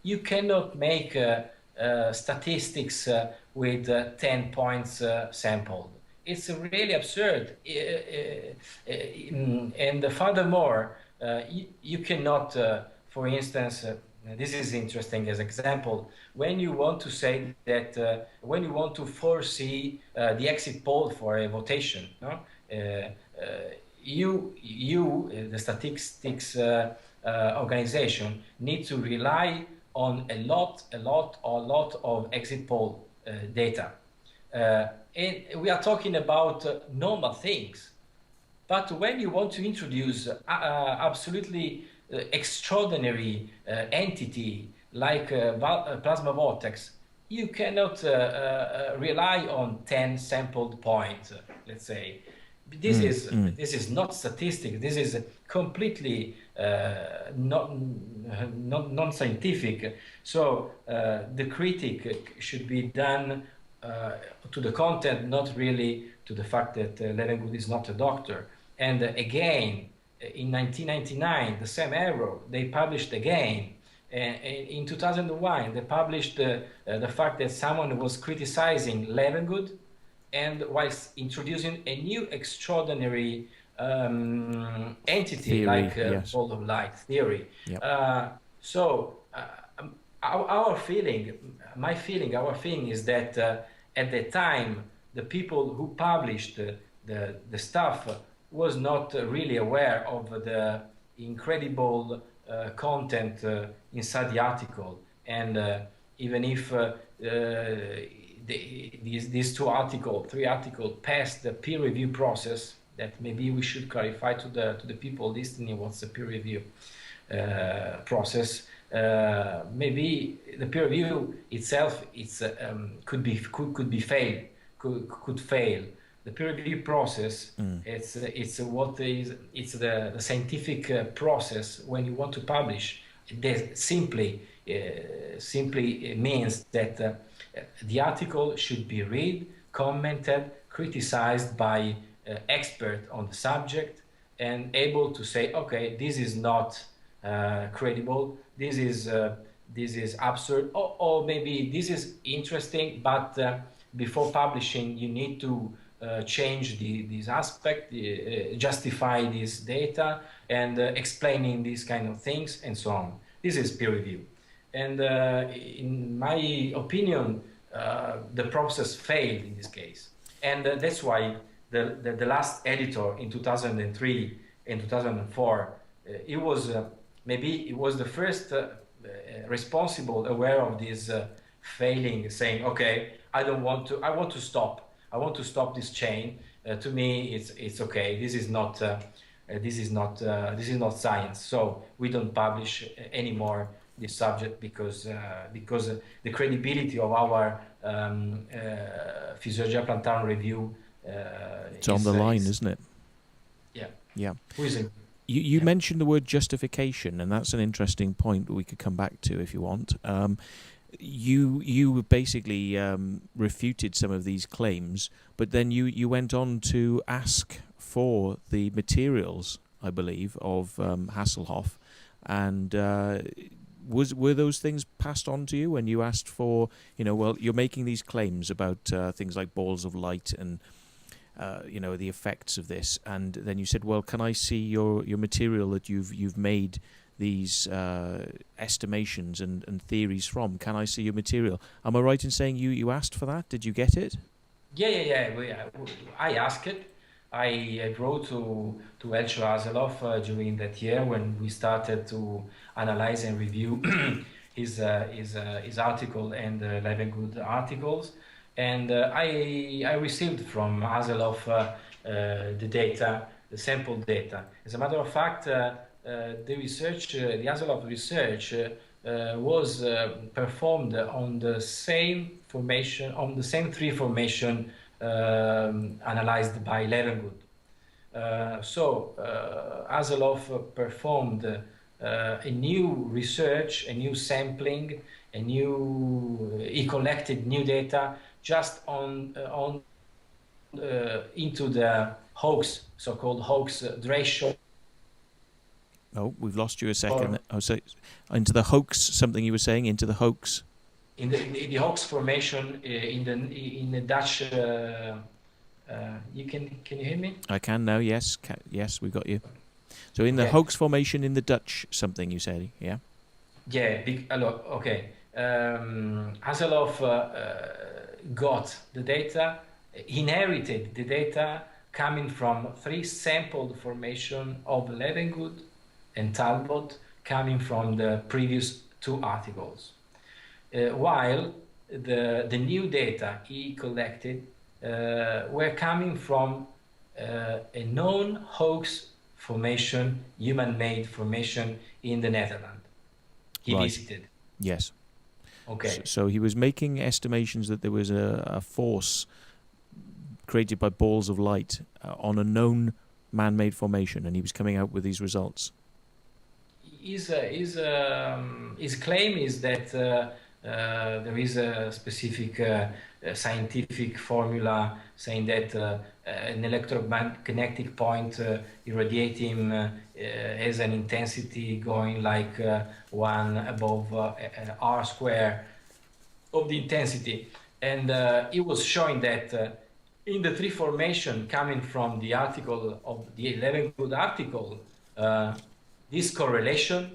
you cannot make statistics with 10 points sampled. It's really absurd. And furthermore, you cannot, for instance, this is interesting as example, when you want to say that, when you want to foresee the exit poll for a votation, no? The statistics organization need to rely on a lot of exit poll data. And we are talking about normal things. But when you want to introduce absolutely extraordinary entity like plasma vortex, you cannot rely on 10 sampled points, let's say. This is not statistic. This is completely non-scientific. So the critique should be done to the content, not really to the fact that Levengood is not a doctor. And again, in 1999, the same error, they published again. In 2001, they published the fact that someone was criticizing Levengood, and whilst introducing a new extraordinary entity theory, like yes. ball of light theory. Yep. Our feeling is that at the time, the people who published the stuff was not really aware of the incredible content inside the article. And even if these three articles passed the peer review process, that maybe we should clarify to the people listening what's the peer review process. Maybe the peer review itself could fail. The peer review process, it's the scientific process when you want to publish. It simply means that the article should be read, commented, criticized by expert on the subject, and able to say, okay, this is not credible, this is absurd, or maybe this is interesting, but before publishing you need to change this aspect, justify this data, and explaining these kind of things, and so on. This is peer review. And in my opinion, the process failed in this case. And that's why the last editor in 2003 and 2004, it was the first responsible, aware of this failing, saying, okay, I want to stop this chain. To me, it's okay. This is not science. So we don't publish anymore this subject because the credibility of our Physiologia Plantarum review it's on the line, isn't it? Yeah. Yeah. Who is it? You mentioned the word justification, and that's an interesting point that we could come back to if you want. You basically refuted some of these claims, but then you went on to ask for the materials, I believe, of Hasselhoff, and were those things passed on to you when you asked for, well, you're making these claims about things like balls of light and the effects of this, and then you said, well, can I see your material that you've made these estimations and theories from? Can I see your material? Am I right in saying you asked for that? Did you get it? Yeah. I asked it. I wrote to Elcho Haseloff during that year when we started to analyze and review his article and Levengood articles, and I received from Haseloff the data, the sample data. As a matter of fact, the research, the Haseloff research, was performed on the same formation, on the same three formation analyzed by Levengood. Haseloff performed a new research, a new sampling, he collected new data just into the hoax, so-called hoax ratio. Oh, we've lost you a second. Oh, so into the hoax, something you were saying, into the hoax. In the hoax formation in the Dutch. Can you hear me? I can now. Yes, yes, we got you. So in the hoax formation in the Dutch, something you said, yeah. Yeah. Okay. Haseloff got the data, inherited the data coming from three sampled formation of Levengood and Talbot coming from the previous two articles, while the new data he collected were coming from a known hoax formation, human-made formation in the Netherlands. He visited. Yes. Okay. So he was making estimations that there was a force created by balls of light on a known man-made formation, and he was coming out with these results. His claim is that there is a specific scientific formula saying that an electromagnetic point irradiating has an intensity going like 1 above R square of the intensity, and it was showing that in the three formation coming from the article of the Levengood article, this correlation,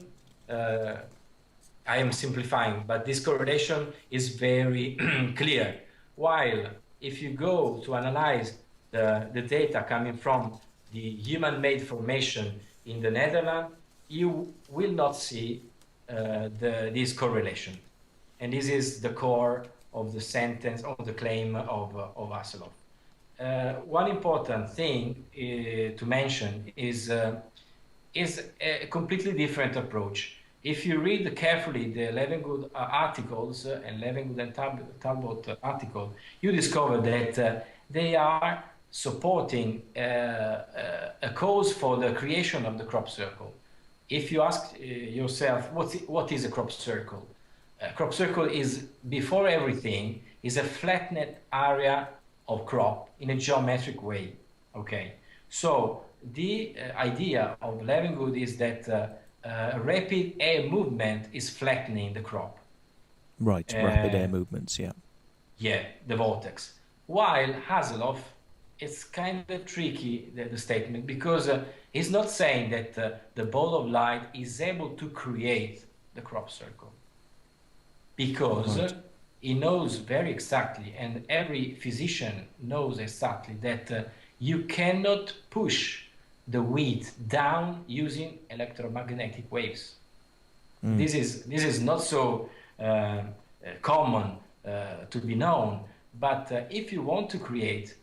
I am simplifying, but this correlation is very clear. While if you go to analyze the data coming from the human-made formation in the Netherlands, you will not see this correlation. And this is the core of the sentence, of the claim of Haseloff. One important thing to mention is a completely different approach. If you read carefully the Levengood articles and Levengood and Talbot article, you discover that they are supporting a cause for the creation of the crop circle. If you ask yourself, what is a crop circle? A crop circle is, before everything, is a flattened area of crop in a geometric way. Okay, so the idea of Levengood is that rapid air movement is flattening the crop. Right, rapid air movements, yeah. Yeah, the vortex. While Haseloff, it's kind of tricky, the statement, because he's not saying that the ball of light is able to create the crop circle. Because he knows very exactly, and every physician knows exactly, that you cannot push the wheat down using electromagnetic waves. This is not so common to be known, but if you want to create,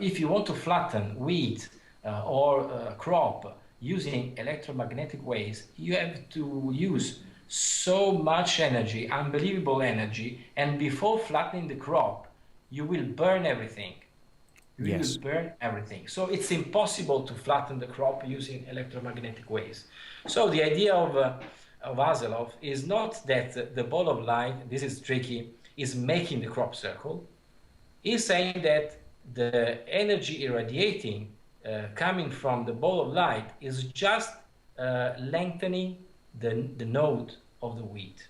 if you want to flatten wheat or crop using electromagnetic waves, you have to use so much energy, unbelievable energy, and before flattening the crop, you will burn everything. You will burn everything. So it's impossible to flatten the crop using electromagnetic waves. So the idea of Haseloff is not that the ball of light, this is tricky, is making the crop circle. He's saying that the energy irradiating coming from the ball of light is just lengthening the node of the wheat.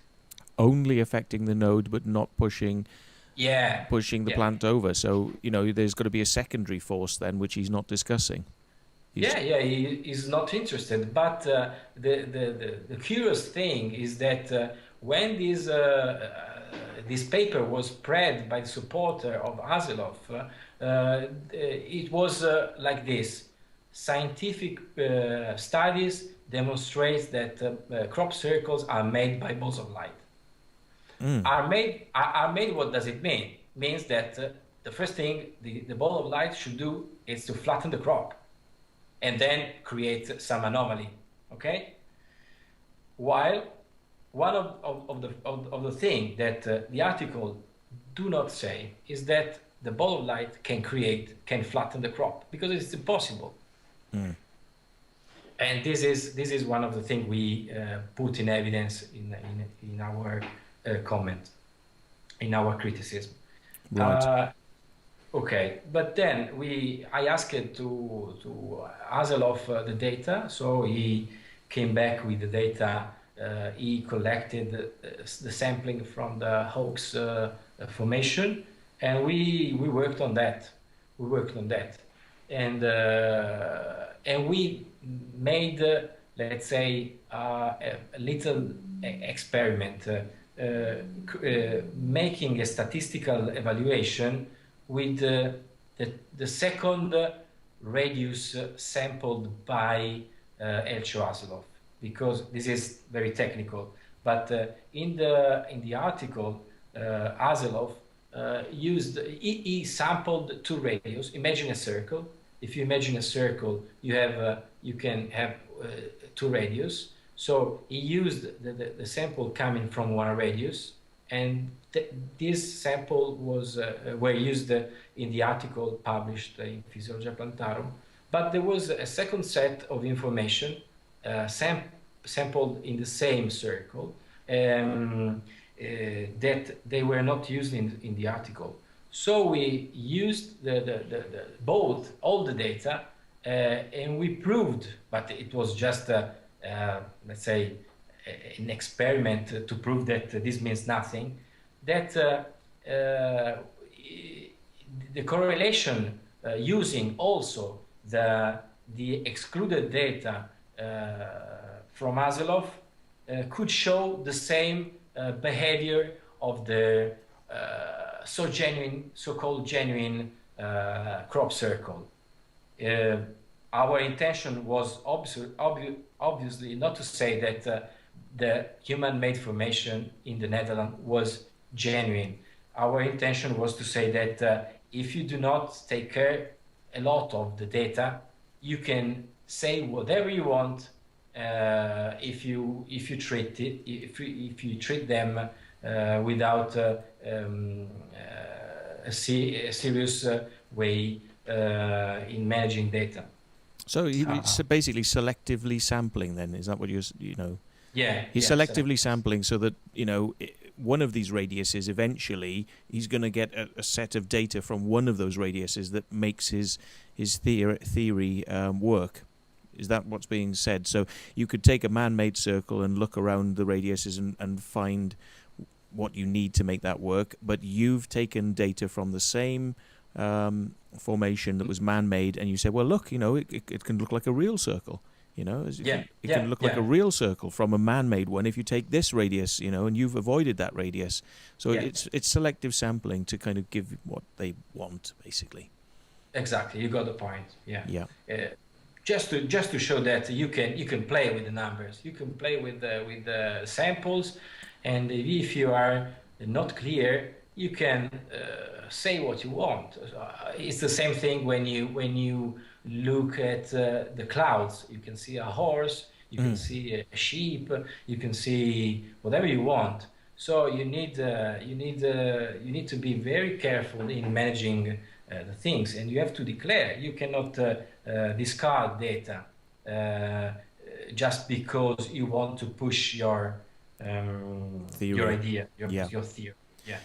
Only affecting the node, but not pushing the plant over. So, you know, there's got to be a secondary force then, which he's not discussing. He's not interested. But the curious thing is that when this this paper was spread by the supporter of Haseloff, it was like this. Scientific studies demonstrate that crop circles are made by balls of light. Are made, what does it mean? It means that the first thing the ball of light should do is to flatten the crop and then create some anomaly, okay? While one of the thing that the article do not say is that the ball of light can flatten the crop, because it's impossible. And this is one of the things we put in evidence in our comment, in our criticism. Right. Okay, but then I asked to Haseloff the data, so he came back with the data. He collected the sampling from the hoax formation, and we worked on that. And we made, let's say, a little experiment, making a statistical evaluation with the second radius sampled by Elcho Haseloff, because this is very technical. But in the article, Haseloff he sampled two radius. Imagine a circle. If you imagine a circle, you can have two radius. So he used the sample coming from one radius, and this sample were used in the article published in Physiologia Plantarum. But there was a second set of information sampled in the same circle that they were not used in the article. So we used both all the data, and we proved, but it was just let's say an experiment to prove that this means nothing, that the correlation using also the excluded data from Haseloff could show the same behavior of the so-called genuine crop circle. Our intention was obviously not to say that the human-made formation in the Netherlands was genuine. Our intention was to say that if you do not take care a lot of the data, you can say whatever you want if you treat them without a serious way in managing data. So it's basically selectively sampling then, is that what you know? Yeah. He's selectively sampling so that, one of these radiuses, eventually, he's going to get a set of data from one of those radiuses that makes his theory work. Is that what's being said? So you could take a man-made circle and look around the radiuses and find what you need to make that work, but you've taken data from the same formation that was man-made, and you say, well, look, it can look like a real circle. It can look like a real circle from a man-made one if you take this radius, and you've avoided that radius. So it's selective sampling to kind of give what they want, basically. Exactly, you got the point. Yeah. Just to show that you can play with the numbers, you can play with the samples, and if you are not clear, you can say what you want. It's the same thing when you look at the clouds. You can see a horse, you can see a sheep, you can see whatever you want. So you need to be very careful in managing the things, and you have to declare. You cannot discard data just because you want to push your idea, your theory. Yeah.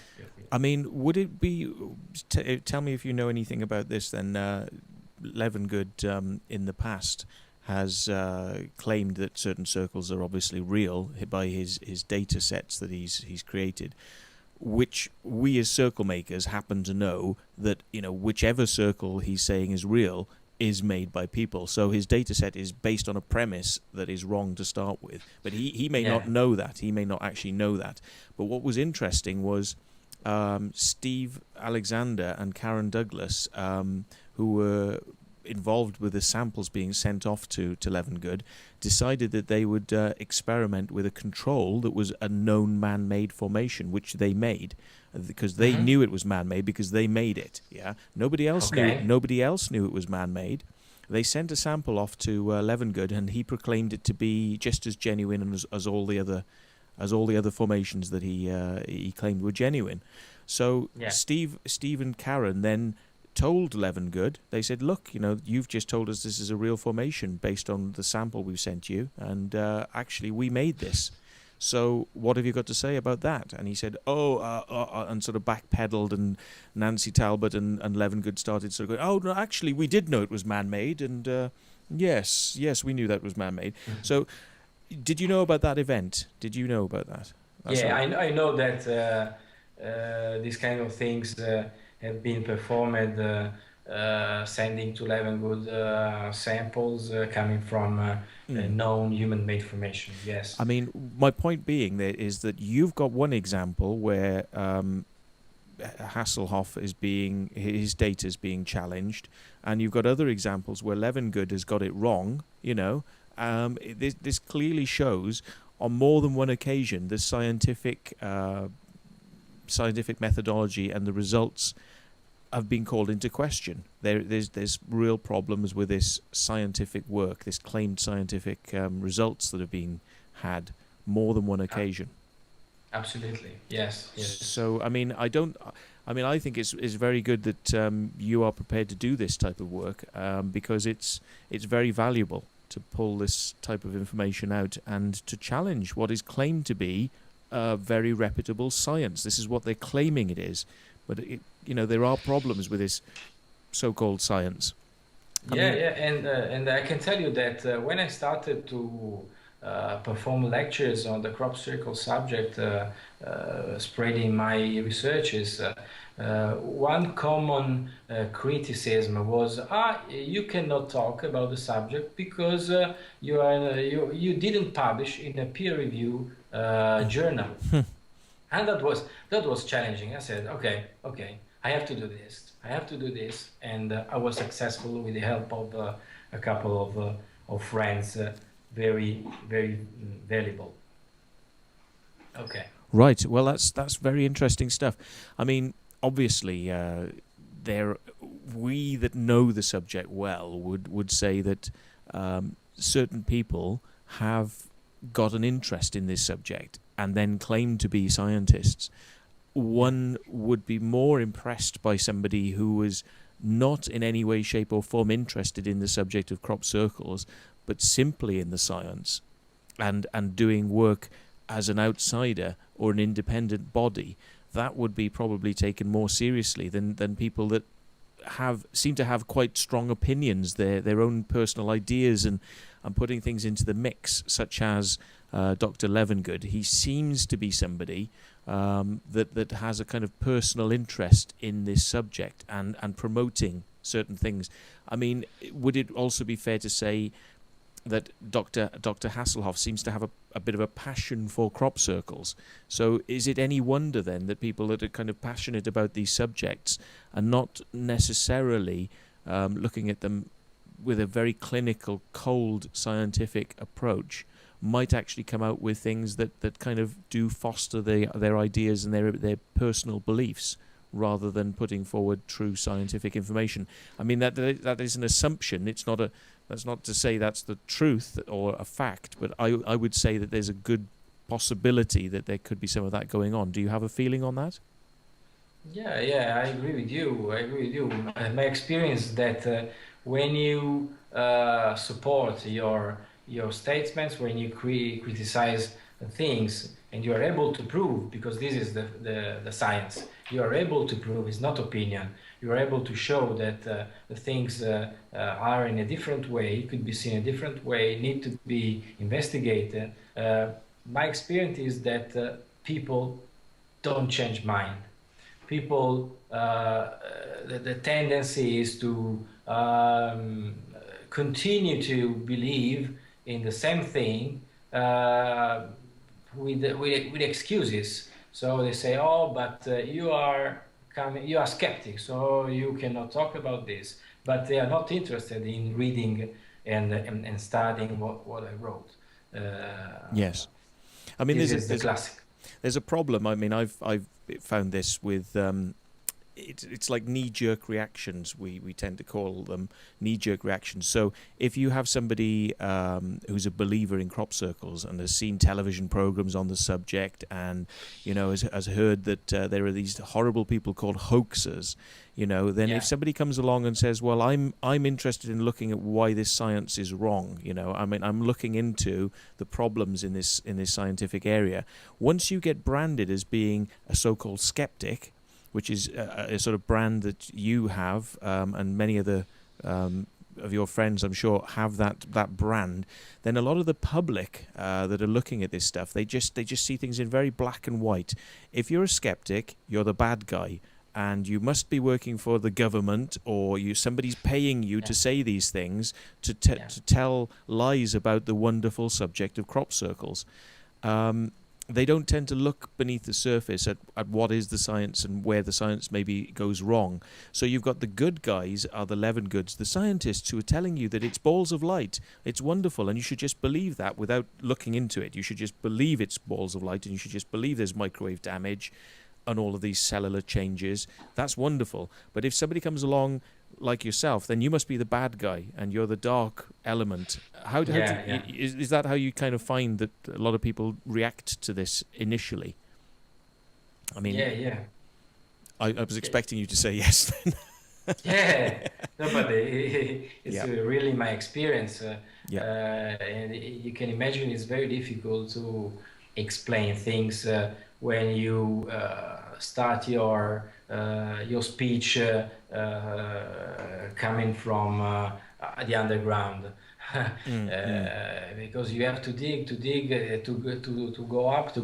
I mean, would it be? Tell me if you know anything about this. Then Levengood in the past has claimed that certain circles are obviously real by his data sets that he's created, which we as circle makers happen to know that whichever circle he's saying is real is made by people. So his data set is based on a premise that is wrong to start with. But he may not know that. He may not actually know that. But what was interesting was Steve Alexander and Karen Douglas, who were involved with the samples being sent off to Levengood, decided that they would experiment with a control that was a known man-made formation, which they made, because they knew it was man-made because they made it. Yeah, nobody else knew. Nobody else knew it was man-made. They sent a sample off to Levengood, and he proclaimed it to be just as genuine as all the other formations that he claimed were genuine. So Steve and Karen then told Levengood, they said, look, you've just told us this is a real formation based on the sample we've sent you, and actually we made this. So what have you got to say about that? And he said, and sort of backpedaled, and Nancy Talbot and Levengood started sort of going, oh, no, actually, we did know it was man-made, and yes, we knew that was man-made. So did you know about that event? Did you know about that? I know that these kind of things have been performed, sending to Levengood samples coming from known human-made formation. Yes. I mean, my point being there is that you've got one example where Hasselhoff his data is being challenged, and you've got other examples where Levengood has got it wrong. This clearly shows on more than one occasion the scientific methodology and the results have been called into question. There's real problems with this scientific work, this claimed scientific results that have been had more than one occasion. Absolutely, yes. So I think it's very good that you are prepared to do this type of work, because it's very valuable to pull this type of information out and to challenge what is claimed to be very reputable science. This is what they're claiming it is, but there are problems with this so-called science. And I can tell you that when I started to perform lectures on the crop circle subject, spreading my researches, one common criticism was, you cannot talk about the subject because you didn't publish in a peer review journal. And that was challenging. I said, okay, I have to do this, and I was successful with the help of a couple of friends, very, very valuable. Okay. Right. Well, that's very interesting stuff. I mean, obviously, we that know the subject well would say that certain people have got an interest in this subject and then claim to be scientists. One would be more impressed by somebody who was not in any way, shape or form interested in the subject of crop circles, but simply in the science and doing work as an outsider or an independent body. That would be probably taken more seriously than people that seem to have quite strong opinions, their own personal ideas, and putting things into the mix, such as Dr. Levengood. He seems to be somebody that has a kind of personal interest in this subject and promoting certain things. I mean, would it also be fair to say that Dr. Hasselhoff seems to have a bit of a passion for crop circles? So is it any wonder then that people that are kind of passionate about these subjects are not necessarily looking at them with a very clinical, cold, scientific approach might actually come out with things that kind of do foster their ideas and their personal beliefs rather than putting forward true scientific information? I mean, that is an assumption. That's not to say that's the truth or a fact, but I would say that there's a good possibility that there could be some of that going on. Do you have a feeling on that? Yeah, I agree with you. My experience that when you support your statements, when you criticize things, and you are able to prove, because this is the science, you are able to prove, it's not opinion, you are able to show that the things are in a different way, could be seen a different way, need to be investigated. My experience is that people don't change mind. people, the tendency is to continue to believe in the same thing with excuses. So they say, oh, but you are skeptic, so you cannot talk about this. But they are not interested in reading and studying what I wrote. Yes. I mean, there's the classic. There's a problem. I mean, I've found this with it's like knee-jerk reactions. We tend to call them knee-jerk reactions. So if you have somebody who's a believer in crop circles and has seen television programs on the subject, and has heard that there are these horrible people called hoaxers, then if somebody comes along and says, well, I'm interested in looking at why this science is wrong, I mean, I'm looking into the problems in this scientific area. Once you get branded as being a so-called skeptic, which is a sort of brand that you have, and many other of your friends, I'm sure, have that brand, then a lot of the public that are looking at this stuff, they just see things in very black and white. If you're a skeptic, you're the bad guy, and you must be working for the government, or somebody's paying you to say these things, to tell lies about the wonderful subject of crop circles. They don't tend to look beneath the surface at what is the science and where the science maybe goes wrong. So you've got the good guys, are the Levingoods, the scientists, who are telling you that it's balls of light, it's wonderful, and you should just believe that without looking into it. You should just believe it's balls of light, and you should just believe there's microwave damage and all of these cellular changes. That's wonderful. But if somebody comes along like yourself, then you must be the bad guy and you're the dark element. Is that how you kind of find that a lot of people react to this initially? I mean, I was expecting you to say yes then. No, but it's really my experience, and you can imagine it's very difficult to explain things when you start your speech coming from the underground, because you have to dig, to go up, to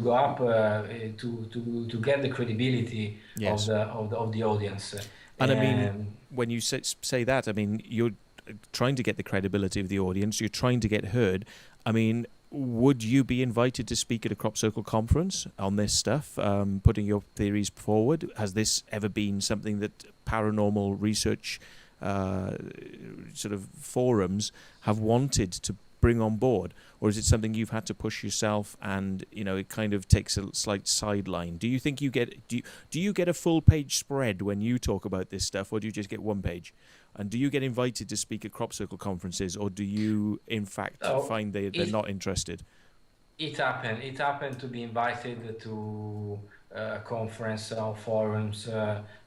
get the credibility of the audience. And I mean, when you say that, I mean, you're trying to get the credibility of the audience. You're trying to get heard. I mean, would you be invited to speak at a crop circle conference on this stuff, putting your theories forward? Has this ever been something that paranormal research sort of forums have wanted to bring on board? Or is it something you've had to push yourself and, it kind of takes a slight sideline? Do you think you get, do you get a full page spread when you talk about this stuff, or do you just get one page? And do you get invited to speak at crop circle conferences, or do you, in fact, find they're not interested? It happened to be invited to conference or forums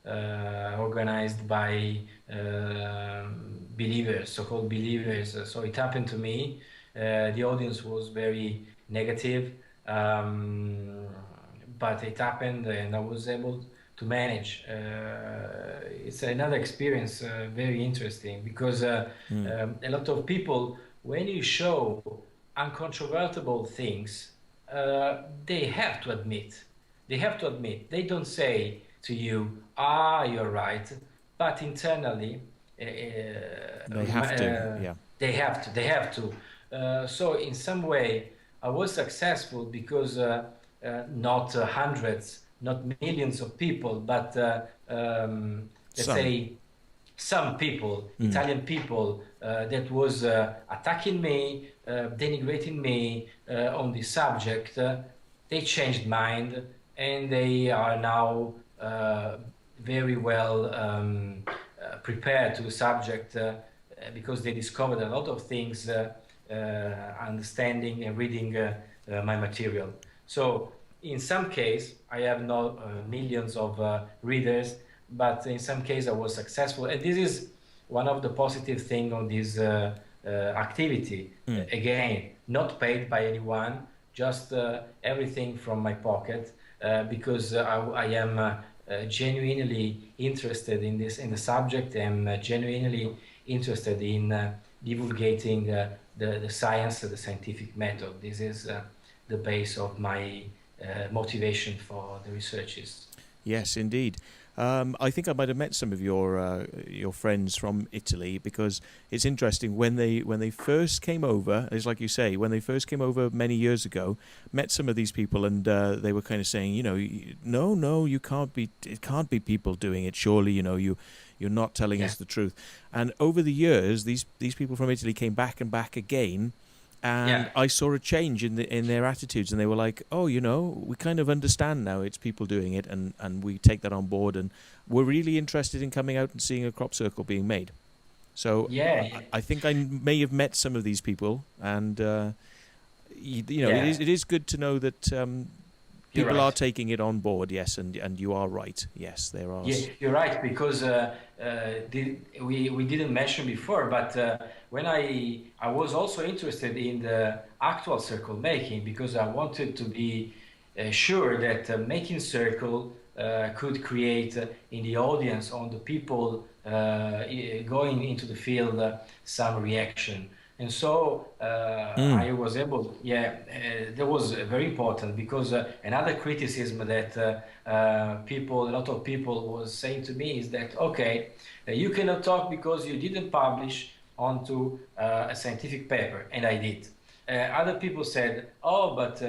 organized by believers, so-called believers. So it happened to me. The audience was very negative, but it happened, and I was able to manage. It's another experience, very interesting, because a lot of people, when you show uncontrovertible things, they have to admit. They don't say to you, you're right, but internally they have to. They have to. So in some way, I was successful because not hundreds, not millions of people, but let's say some people, Italian people, that was attacking me, denigrating me on this subject. They changed mind, and they are now very well prepared to the subject, because they discovered a lot of things, understanding and reading my material. So in some case, I have not millions of readers, but in some case I was successful. And this is one of the positive things on this activity. Again, not paid by anyone, just everything from my pocket, because I am genuinely interested in this, in the subject, and genuinely interested in divulgating the science, the scientific method. This is the base of my motivation for the researches. Yes, indeed. I think I might have met some of your friends from Italy, because it's interesting when they first came over. It's like you say, when they first came over many years ago, met some of these people, and they were kind of saying, you know, no, you can't be. It can't be people doing it. Surely, you know, you're not telling us the truth. And over the years, these people from Italy came back and back again. And I saw a change in their attitudes, and they were like, "Oh, you know, we kind of understand now. It's people doing it, and we take that on board, and we're really interested in coming out and seeing a crop circle being made." So I think I may have met some of these people, and you know, it is good to know that people are taking it on board. Yes, and you are right. Yes, there are. Yeah, you're right, because we didn't mention before, but when I was also interested in the actual circle making, because I wanted to be sure that making circle could create in the audience, on the people going into the field, some reaction. And so I was able, that was very important, because another criticism that a lot of people was saying to me is that, okay, you cannot talk because you didn't publish onto a scientific paper, and I did. Other people said, oh, but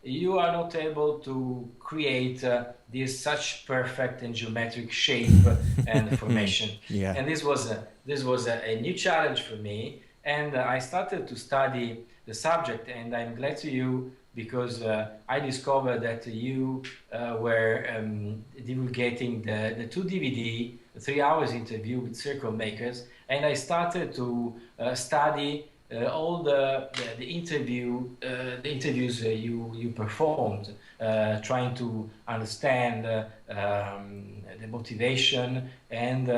you are not able to create this such perfect and geometric shape and formation. And this was a new challenge for me. And I started to study the subject, and I'm glad to you, because I discovered that you were divulgating the 2 DVD, 3 hours interview with circle makers, and I started to study all the interviews you performed, trying to understand the motivation, and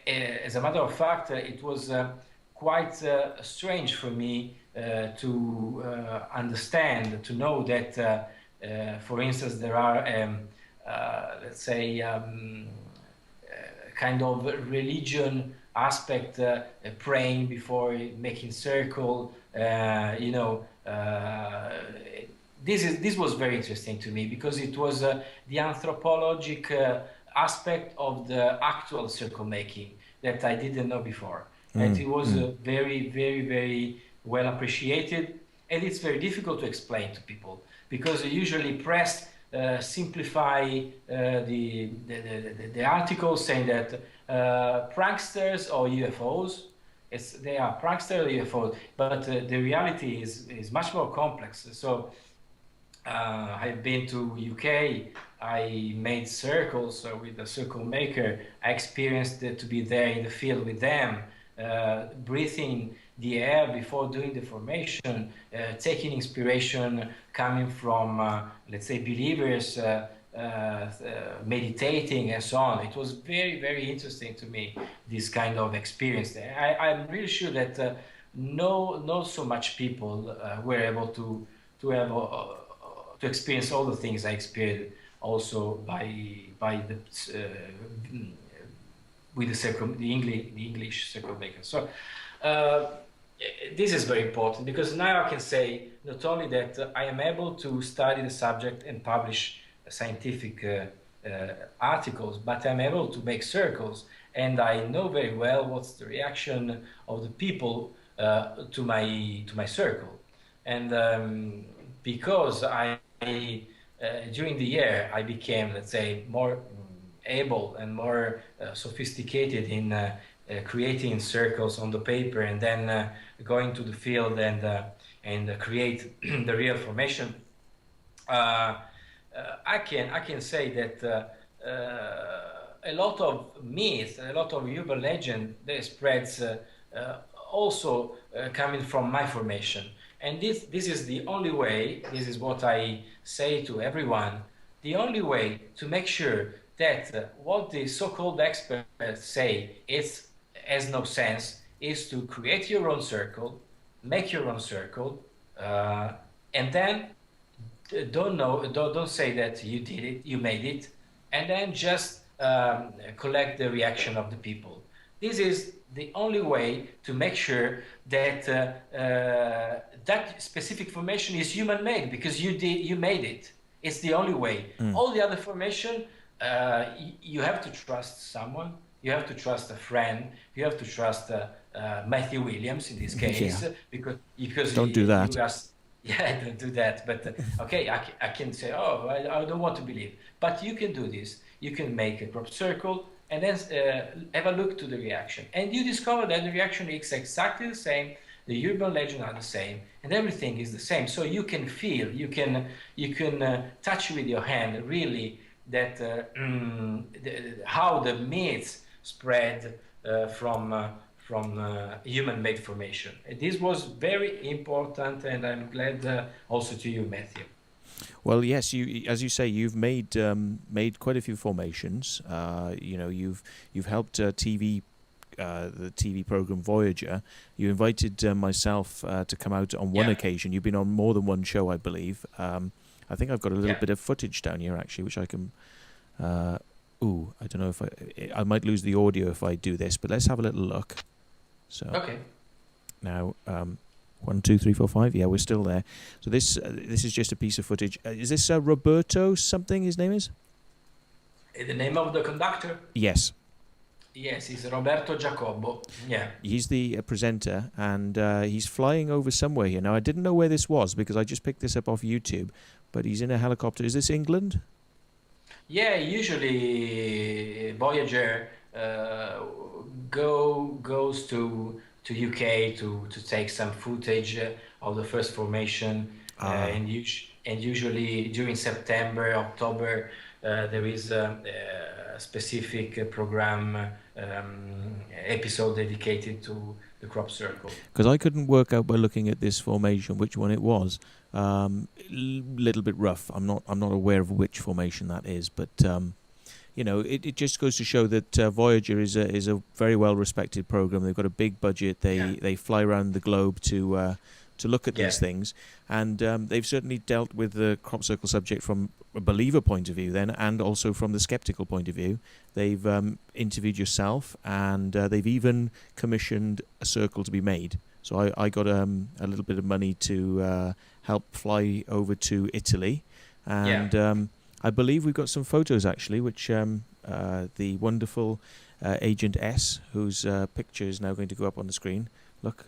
as a matter of fact, it was quite strange for me to understand, to know that, for instance, there are, let's say, kind of religion aspect, praying before making circle. You know, this was very interesting to me, because it was the anthropologic aspect of the actual circle making that I didn't know before. And it was very, very, very well appreciated. And it's very difficult to explain to people, because usually press simplify the articles, saying that pranksters or UFOs, they are pranksters or UFOs, but the reality is much more complex. So I've been to UK, I made circles with the circle maker. I experienced to be there in the field with them, breathing the air before doing the formation, taking inspiration coming from, let's say, believers, meditating and so on. It was very, very interesting to me, this kind of experience. I'm really sure that not so much people were able to experience all the things I experienced, also with the English circle maker. So this is very important, because now I can say not only that I am able to study the subject and publish scientific articles, but I'm able to make circles, and I know very well what's the reaction of the people to my circle. And because during the year I became, let's say, more able and more sophisticated in creating circles on the paper, and then going to the field and create the real formation. I can say that a lot of myths, a lot of urban legend, that spreads also coming from my formation. And this is the only way, this is what I say to everyone, the only way to make sure that what the so-called experts say has no sense, is to create your own circle, make your own circle, and then don't say that you did it, you made it, and then just collect the reaction of the people. This is the only way to make sure that that specific formation is human-made, because you made it. It's the only way. All the other formation you have to trust someone. You have to trust a friend. You have to trust Matthew Williams in this case, Yeah. because Don't do that. you ask, yeah, don't do that. But okay, I can say, oh, I don't want to believe. But you can do this. You can make a crop circle and then have a look to the reaction, and you discover that the reaction is exactly the same. The urban legend are the same, and everything is the same. So you can feel, you can touch with your hand really that how the myths spread from human-made formation. This was very important, and I'm glad also to you, Matthew. Well, yes, as you say, you've made quite a few formations. You know, you've helped TV. The TV program Voyager. You invited myself to come out on one occasion. You've been on more than one show, I believe. I think I've got a little bit of footage down here actually, which I can. I don't know if I might lose the audio if I do this, but let's have a little look. So okay. Now 1, 2, 3, 4, 5. Yeah, we're still there. So this is just a piece of footage. Is this Roberto something? His name is. The name of the conductor? Yes. Yes, he's Roberto Giacobbo. Yeah. He's the presenter, and he's flying over somewhere here. Now, I didn't know where this was because I just picked this up off YouTube, but he's in a helicopter. Is this England? Yeah, usually Voyager goes to UK to take some footage of the first formation, and usually during September, October, there is a specific program episode dedicated to the crop circle. Because I couldn't work out by looking at this formation which one it was. Little bit rough. I'm not aware of which formation that is, but you know, it just goes to show that Voyager is a very well respected program. They've got a big budget. They fly around the globe to look at these things, and they've certainly dealt with the crop circle subject from a believer point of view then, and also from the skeptical point of view. They've interviewed yourself, and they've even commissioned a circle to be made. So I got a little bit of money to help fly over to Italy, and I believe we've got some photos actually, which the wonderful Agent S, whose picture is now going to go up on the screen. Look,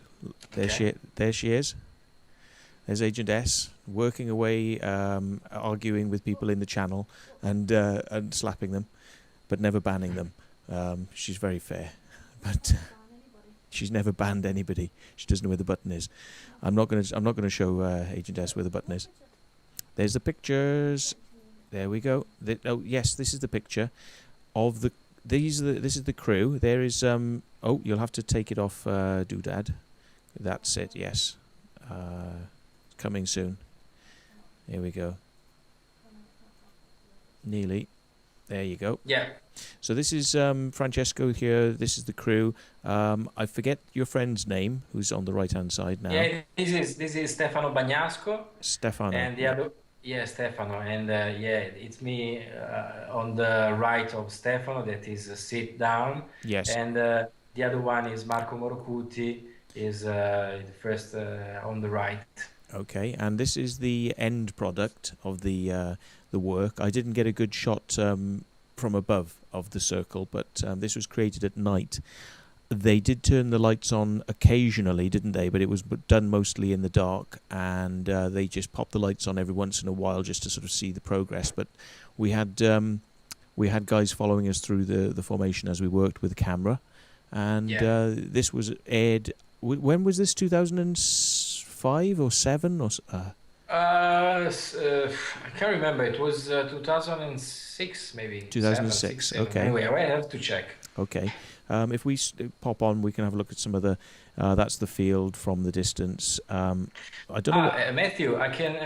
there she is. There's Agent S working away, arguing with people in the channel and slapping them, but never banning them. She's very fair, but she's never banned anybody. She doesn't know where the button is. I'm not gonna show Agent S where the button is. There's the pictures. There we go. Oh yes, this is the picture of the. This is the crew. There is oh, you'll have to take it off, doodad. That's it. Yes. Coming soon. Here we go. Nearly. There you go. Yeah. So this is Francesco here. This is the crew. I forget your friend's name, who's on the right-hand side now. Yeah, this is Stefano Bagnasco. Stefano. And the other, Stefano, and it's me on the right of Stefano. That is sit down. Yes. And the other one is Marco Morocuti. Is the first on the right. Okay, and this is the end product of the work. I didn't get a good shot from above of the circle, but this was created at night. They did turn the lights on occasionally, didn't they? But it was done mostly in the dark, and they just popped the lights on every once in a while just to sort of see the progress. But we had guys following us through the formation as we worked with the camera, and this was aired. When was this? 2005 or 7 or? I can't remember. It was 2006, maybe. 2006. Okay. Anyway, I have to check. Okay. If we pop on, we can have a look at some of the. That's the field from the distance. I don't know. Matthew, I can.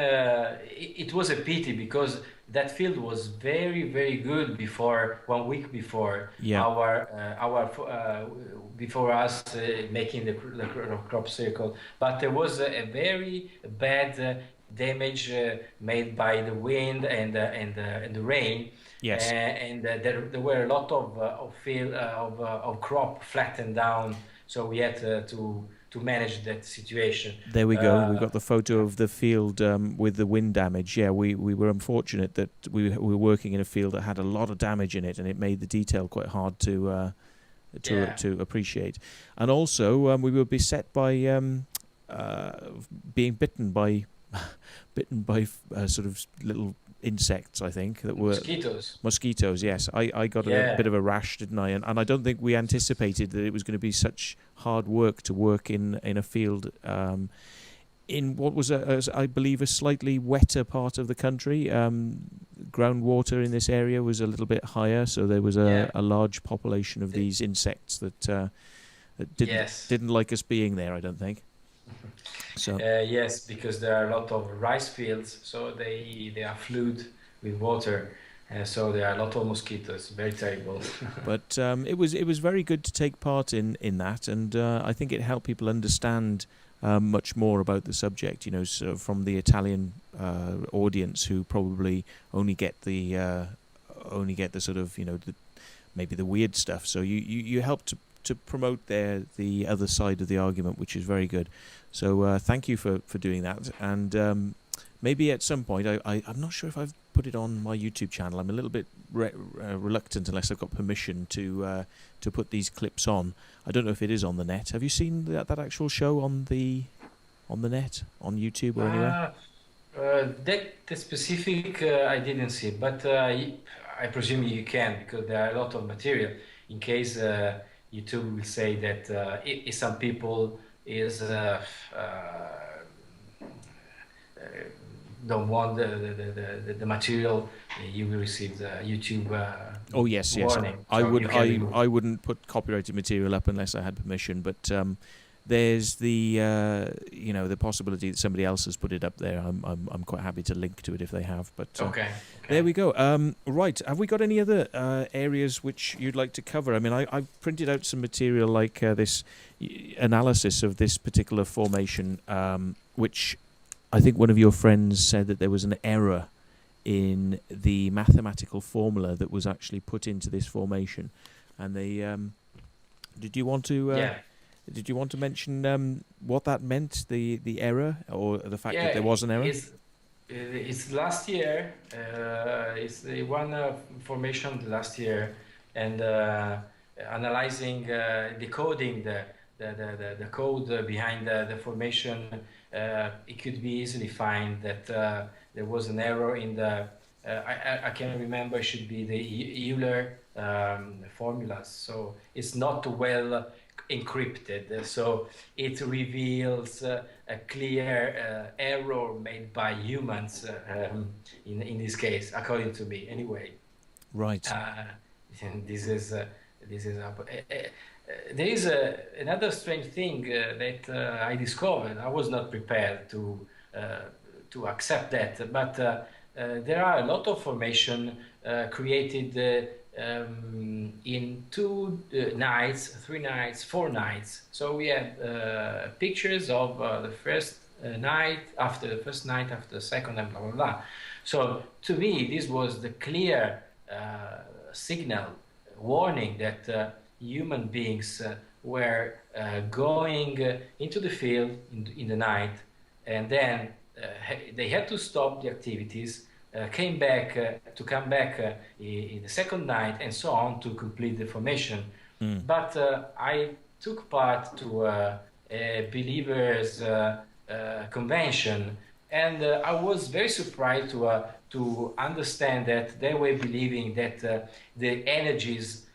It was a pity because that field was very, very good before 1 week before before us making the crop circle. But there was a very bad damage made by the wind and the rain. Yes. And there were a lot of field of crop flattened down. So we had to to manage that situation. There we go. We got the photo of the field with the wind damage. Yeah, we were unfortunate that we were working in a field that had a lot of damage in it, and it made the detail quite hard to appreciate. And also, we were beset by being bitten by sort of little insects, I think, that were mosquitoes. Yes, I got a bit of a rash, didn't I? And I don't think we anticipated that it was going to be such hard work to work in a field in what was I believe a slightly wetter part of the country. Groundwater in this area was a little bit higher, so there was a large population of these insects that didn't like us being there, I don't think. So yes, because there are a lot of rice fields, so they are flooded with water, so there are a lot of mosquitoes. Very terrible. But it was very good to take part in that, and I think it helped people understand much more about the subject. You know, so from the Italian audience, who probably only get the sort of, you know, maybe the weird stuff. So you helped to promote the other side of the argument, which is very good. So thank you for doing that. And maybe at some point, I'm not sure if I've put it on my YouTube channel. I'm a little bit reluctant unless I've got permission to put these clips on. I don't know if it is on the net. Have you seen that actual show on the net, on YouTube or anywhere? That specific I didn't see, but I presume you can, because there are a lot of material in case YouTube will say that if some people don't want the material, you will receive the YouTube oh yes warning. I wouldn't put copyrighted material up unless I had permission, but there's the the possibility that somebody else has put it up there. I'm quite happy to link to it if they have. But okay. There we go. Right, have we got any other areas which you'd like to cover? I mean, I printed out some material like this analysis of this particular formation, which I think one of your friends said that there was an error in the mathematical formula that was actually put into this formation, and they did you want to mention what that meant, the error, or the fact that there was an error? It's last year. It's the one formation last year, and analyzing, decoding the code behind the formation. It could be easily find that there was an error in the. I can't remember. It should be the Euler formulas. So it's not well encrypted, so it reveals a clear error made by humans in this case, according to me anyway. Right. This is there is another strange thing that I discovered. I was not prepared to accept that, but there are a lot of formation created in 2 nights, 3 nights, 4 nights. So we have pictures of the first night, after the first night, after the second, and blah blah blah. So to me, this was the clear signal, warning that human beings were going into the field in the night, and then they had to stop the activities. Come back in the second night, and so on, to complete the formation. But I took part to a believers convention, and I was very surprised to understand that they were believing that the energies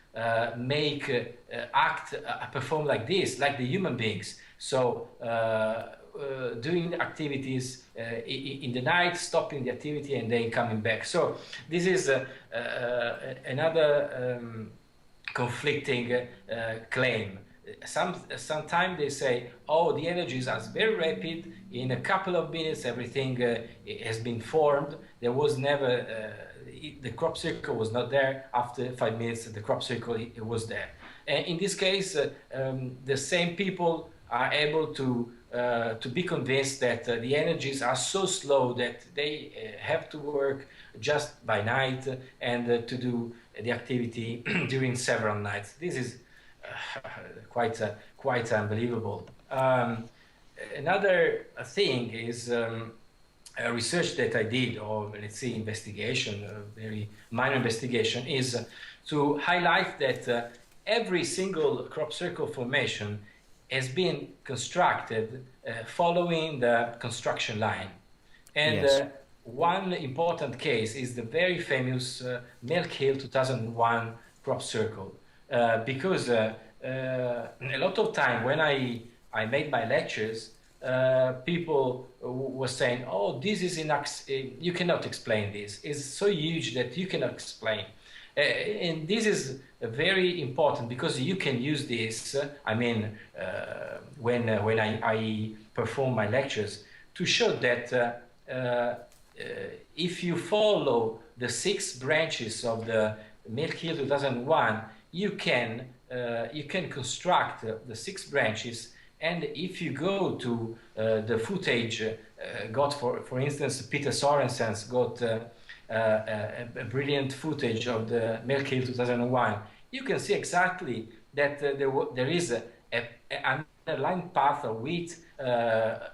perform like this, like the human beings. So doing the activities in the night, stopping the activity, and then coming back. So this is another conflicting claim. Sometimes they say, oh, the energies are very rapid. In a couple of minutes, everything has been formed. There was never, the crop circle was not there. After 5 minutes, the crop circle it was there. And in this case, the same people are able to be convinced that the energies are so slow that they have to work just by night and to do the activity during several nights. This is quite unbelievable. Another thing is a research that I did, or let's say investigation, a very minor investigation, is to highlight that every single crop circle formation has been constructed following the construction line. And yes. One important case is the very famous Milk Hill 2001 crop circle, because a lot of time when I made my lectures, people were saying, "Oh, this is you cannot explain this. It's so huge that you cannot explain." And this is very important because you can use this. When I perform my lectures, to show that if you follow the 6 branches of the Milk Hill 2001, you can construct the 6 branches. And if you go to the footage got, for instance, Peter Sorensen's got a brilliant footage of the Milk Hill 2001, you can see exactly that there is an underlying path of width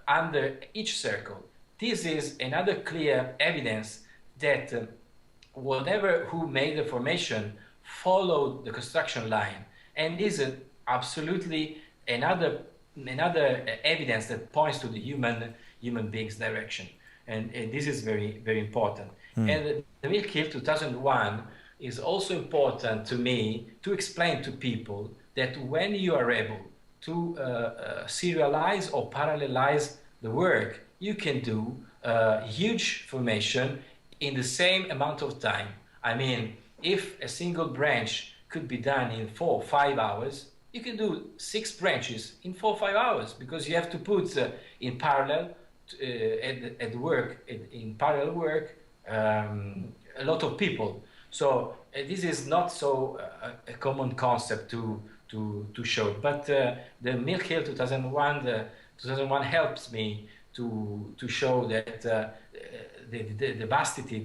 under each circle. This is another clear evidence that whatever who made the formation followed the construction line, and this is absolutely another evidence that points to the human being's direction, and this is very, very important. And the Milk Hill 2001 is also important to me to explain to people that when you are able to serialize or parallelize the work, you can do huge formation in the same amount of time. I mean, if a single branch could be done in 4 or 5 hours, you can do 6 branches in 4 or 5 hours, because you have to put in parallel at work, in parallel work, a lot of people. So this is not so a common concept to show. But the Milk Hill 2001 helps me to show that the vastity,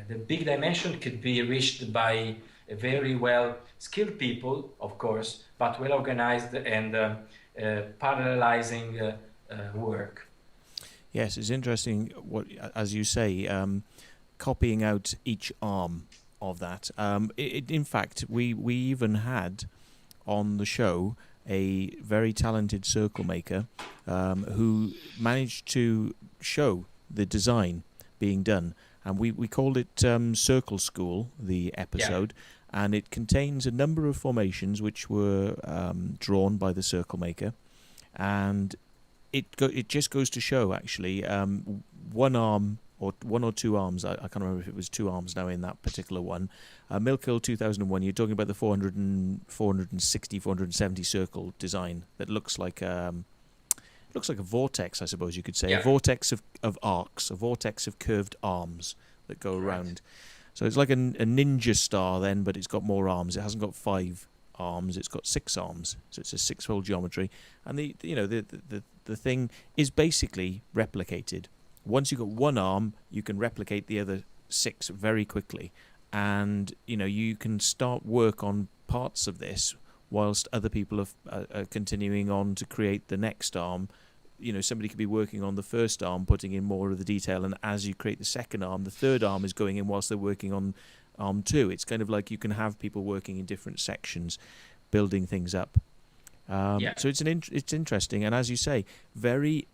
the big dimension could be reached by very well skilled people, of course, but well organized and parallelizing work. Yes, it's interesting what, as you say, copying out each arm of that. In fact, we even had on the show a very talented circle maker who managed to show the design being done, and we called it Circle School, the episode. Yeah. And it contains a number of formations which were drawn by the circle maker, and it just goes to show, actually, one arm or 1 or 2 arms, I can't remember if it was 2 arms now in that particular one. Milk Hill 2001, you're talking about the 460, 470 circle design that looks like a vortex, I suppose you could say. Yeah. A vortex of arcs, a vortex of curved arms that go around. So it's like a ninja star then, but it's got more arms. It hasn't got 5 arms, it's got 6 arms. So it's a 6-fold geometry. And the thing is basically replicated. Once you've got 1 arm, you can replicate the other 6 very quickly. And, you can start work on parts of this whilst other people are continuing on to create the next arm. Somebody could be working on the first arm, putting in more of the detail, and as you create the second arm, the third arm is going in whilst they're working on arm 2. It's kind of like you can have people working in different sections, building things up. So it's interesting, and as you say, very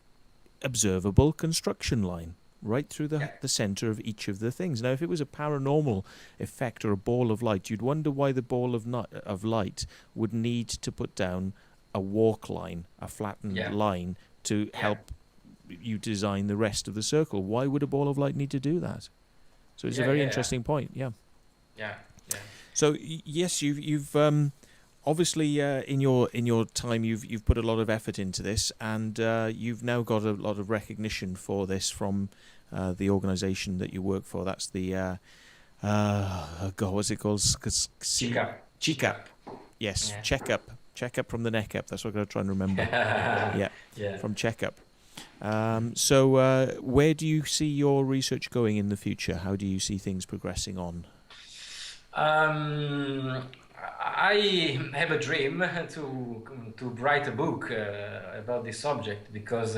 observable construction line right through the center of each of the things. Now, if it was a paranormal effect or a ball of light, you'd wonder why the ball of light would need to put down a walk line, a flattened line, to help you design the rest of the circle. Why would a ball of light need to do that? So it's a very interesting point. Yeah. So yes, you've obviously in your time you've put a lot of effort into this, and you've now got a lot of recognition for this from the organisation that you work for. That's the what's it called? CHECUP. Yes, Checkup from the neck up. That's what I'm going to try and remember. From Checkup. So where do you see your research going in the future? How do you see things progressing on? I have a dream to write a book about this subject, because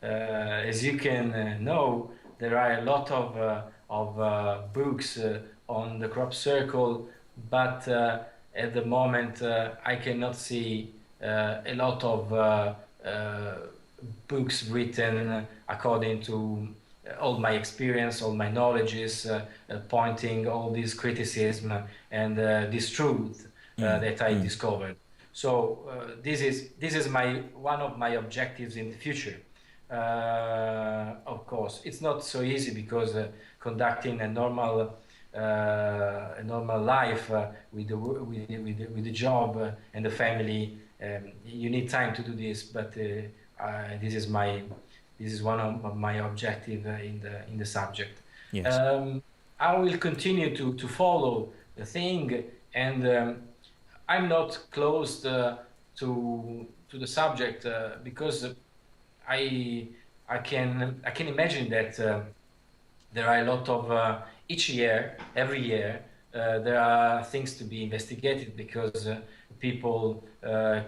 as you can know, there are a lot of books on the crop circle, but at the moment I cannot see a lot of books written according to all my experience, all my knowledges, pointing all this criticism and this truth that I discovered. So this is one of my objectives in the future. Of course, it's not so easy, because conducting a normal life with the job and the family, you need time to do this. But this is one of my objectives in the subject. Yes. I will continue to follow the thing, and I'm not closed to the subject, because I can imagine that there are a lot of every year there are things to be investigated, because people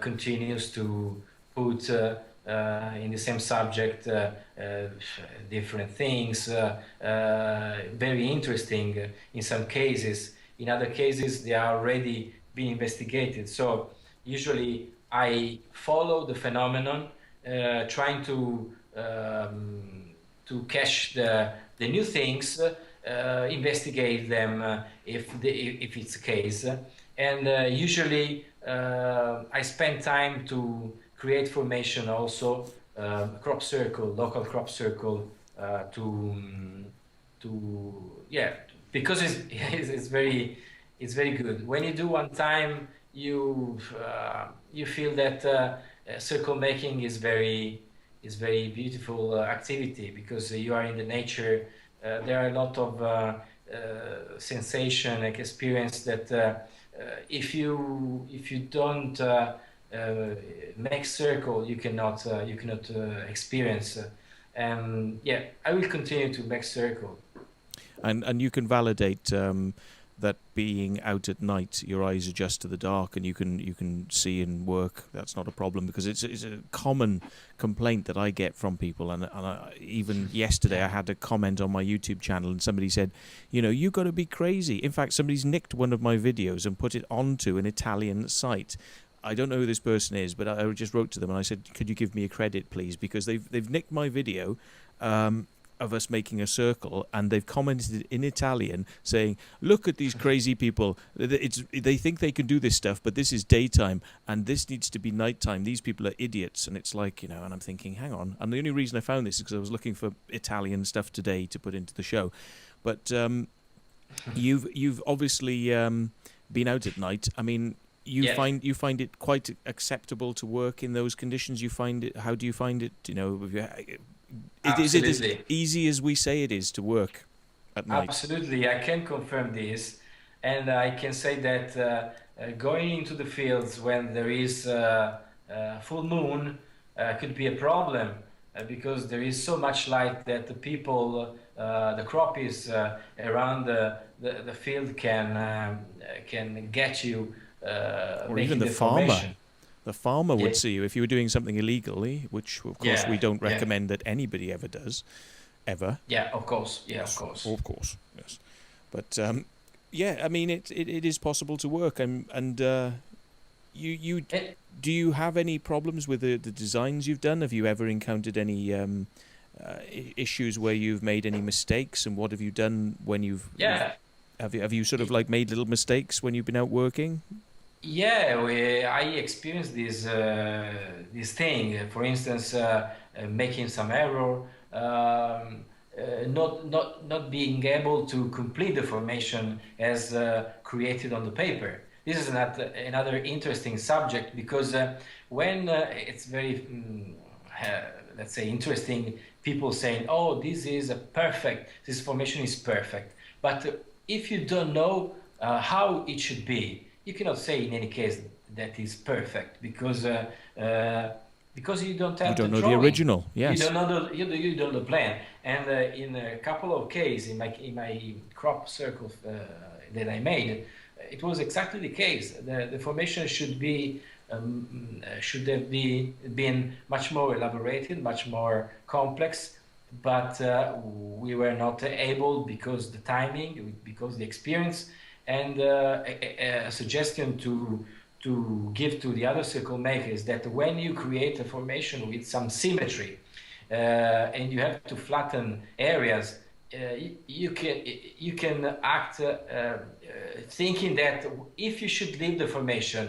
continues to put in the same subject different things, very interesting in some cases. In other cases, they are already being investigated. So usually I follow the phenomenon, trying to catch the new things, investigate them if it's the case, and usually I spend time to create formation also, crop circle, local crop circle, because it's very good. When you do one time, you feel that circle making is very beautiful activity, because you are in the nature. There are a lot of sensation, like experience, that if you don't make circle, you cannot experience. And yeah, I will continue to make circle. And you can validate that being out at night, your eyes adjust to the dark, and you can see and work. That's not a problem, because it's a common complaint that I get from people. And even yesterday, I had a comment on my YouTube channel, and somebody said, you got to be crazy. In fact, somebody's nicked one of my videos and put it onto an Italian site. I don't know who this person is, but I just wrote to them and I said, could you give me a credit, please? Because they've nicked my video of us making a circle, and they've commented in Italian saying, look at these crazy people. They think they can do this stuff, but this is daytime, and this needs to be nighttime. These people are idiots. And it's like, and I'm thinking, hang on. And the only reason I found this is because I was looking for Italian stuff today to put into the show. But you've obviously been out at night. I mean, you find it quite acceptable to work in those conditions? How do you find it? Is it as easy as we say it is to work at night? Absolutely, I can confirm this, and I can say that going into the fields when there is full moon could be a problem, because there is so much light that the people, the croppies around the field can get you. Or even the farmer. The farmer would see you if you were doing something illegally, which of course we don't recommend that anybody ever does, ever. Yeah, of course. Yeah, of course. Of course, yes. But I mean, it is possible to work, and do you have any problems with the designs you've done? Have you ever encountered any issues where you've made any mistakes, and what have you done when you've? Yeah. Have you sort of like made little mistakes when you've been out working? Yeah, I experienced this thing. For instance, making some error, not being able to complete the formation as created on the paper. This is another interesting subject, because when it's very, let's say, interesting, people saying, "Oh, this formation is perfect," but if you don't know how it should be, you cannot say in any case that is perfect, because you don't have know the original. Yes, you don't know the plan. And in a couple of cases in my crop circles that I made, it was exactly the case. The formation should have been much more elaborated, much more complex, but we were not able because the timing, because the experience, and a suggestion to give to the other circle makers that when you create a formation with some symmetry and you have to flatten areas, you can act thinking that if you should leave the formation,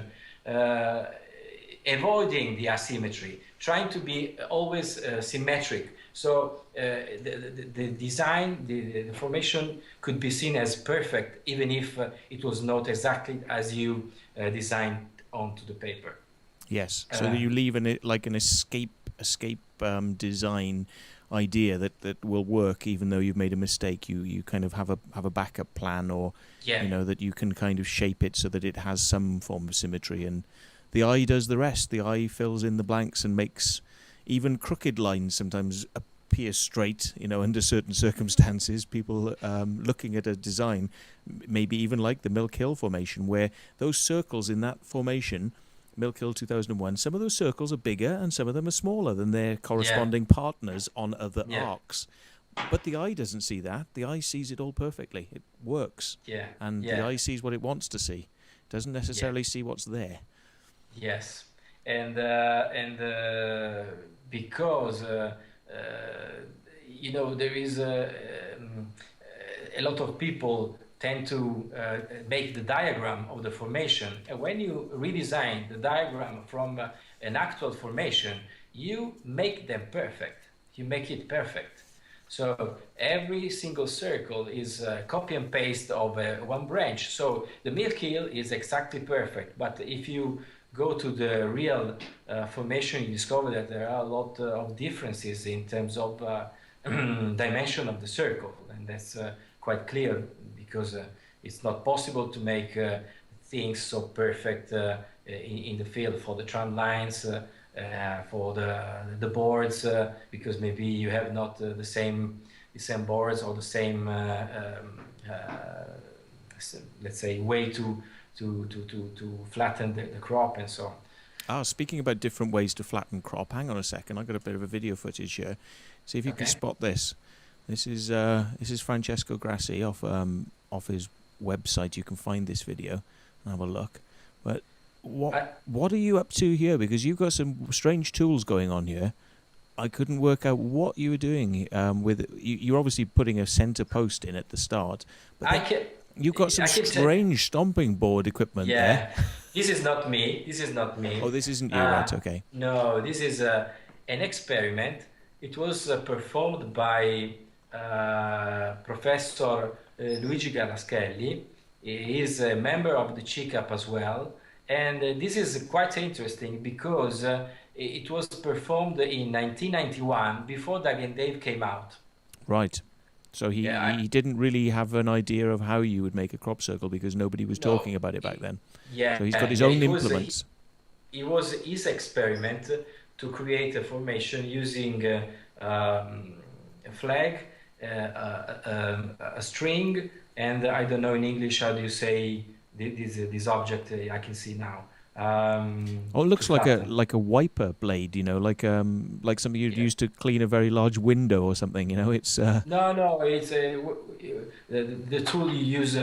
avoiding the asymmetry, trying to be always symmetric. So the design, the formation could be seen as perfect, even if it was not exactly as you designed onto the paper. Yes, so that you leave an escape design idea that will work even though you've made a mistake. You kind of have a backup plan, or you know, that you can kind of shape it so that it has some form of symmetry, and the eye does the rest. The eye fills in the blanks and makes even crooked lines sometimes appear straight, you know, under certain circumstances. People looking at a design, maybe even like the Milk Hill formation, where those circles in that formation, Milk Hill 2001, some of those circles are bigger and some of them are smaller than their corresponding partners on other arcs. But the eye doesn't see that. The eye sees it all perfectly. It works. And the eye sees what it wants to see. It doesn't necessarily see what's there. Yes. And because you know, there is a lot of people tend to make the diagram of the formation, and when you redesign the diagram from an actual formation, you make them perfect. You make it perfect. So every single circle is copy and paste of one branch. So the Milk Hill is exactly perfect, but if you go to the real formation, you discover that there are a lot of differences in terms of dimension of the circle, and that's quite clear because it's not possible to make things so perfect in the field for the tram lines, for the boards, because maybe you have not the same boards or the same let's say way to flatten the crop and so on. Speaking about different ways to flatten crop, hang on a second. I've got a bit of a video footage here. See if you can spot this. This is Francesco Grassi off his website. You can find this video and have a look. But what are you up to here? Because you've got some strange tools going on here. I couldn't work out what you were doing with it. You're obviously putting a center post in at the start, but you've got some strange stomping board equipment there. This is not me. This is not me. Oh, this isn't you, right? Okay. No, this is an experiment. It was performed by Professor Luigi Gallaschelli. He is a member of the CICAP as well. And this is quite interesting because it was performed in 1991 before Doug and Dave came out. Right. So he didn't really have an idea of how you would make a crop circle because nobody was talking about it back then. Yeah. So he's got his own implements. It was his experiment to create a formation using a flag, a string, and I don't know in English how do you say this object I can see now. It looks like a wiper blade, you know, like something you'd use to clean a very large window or something. You know, it's no, it's the tool you use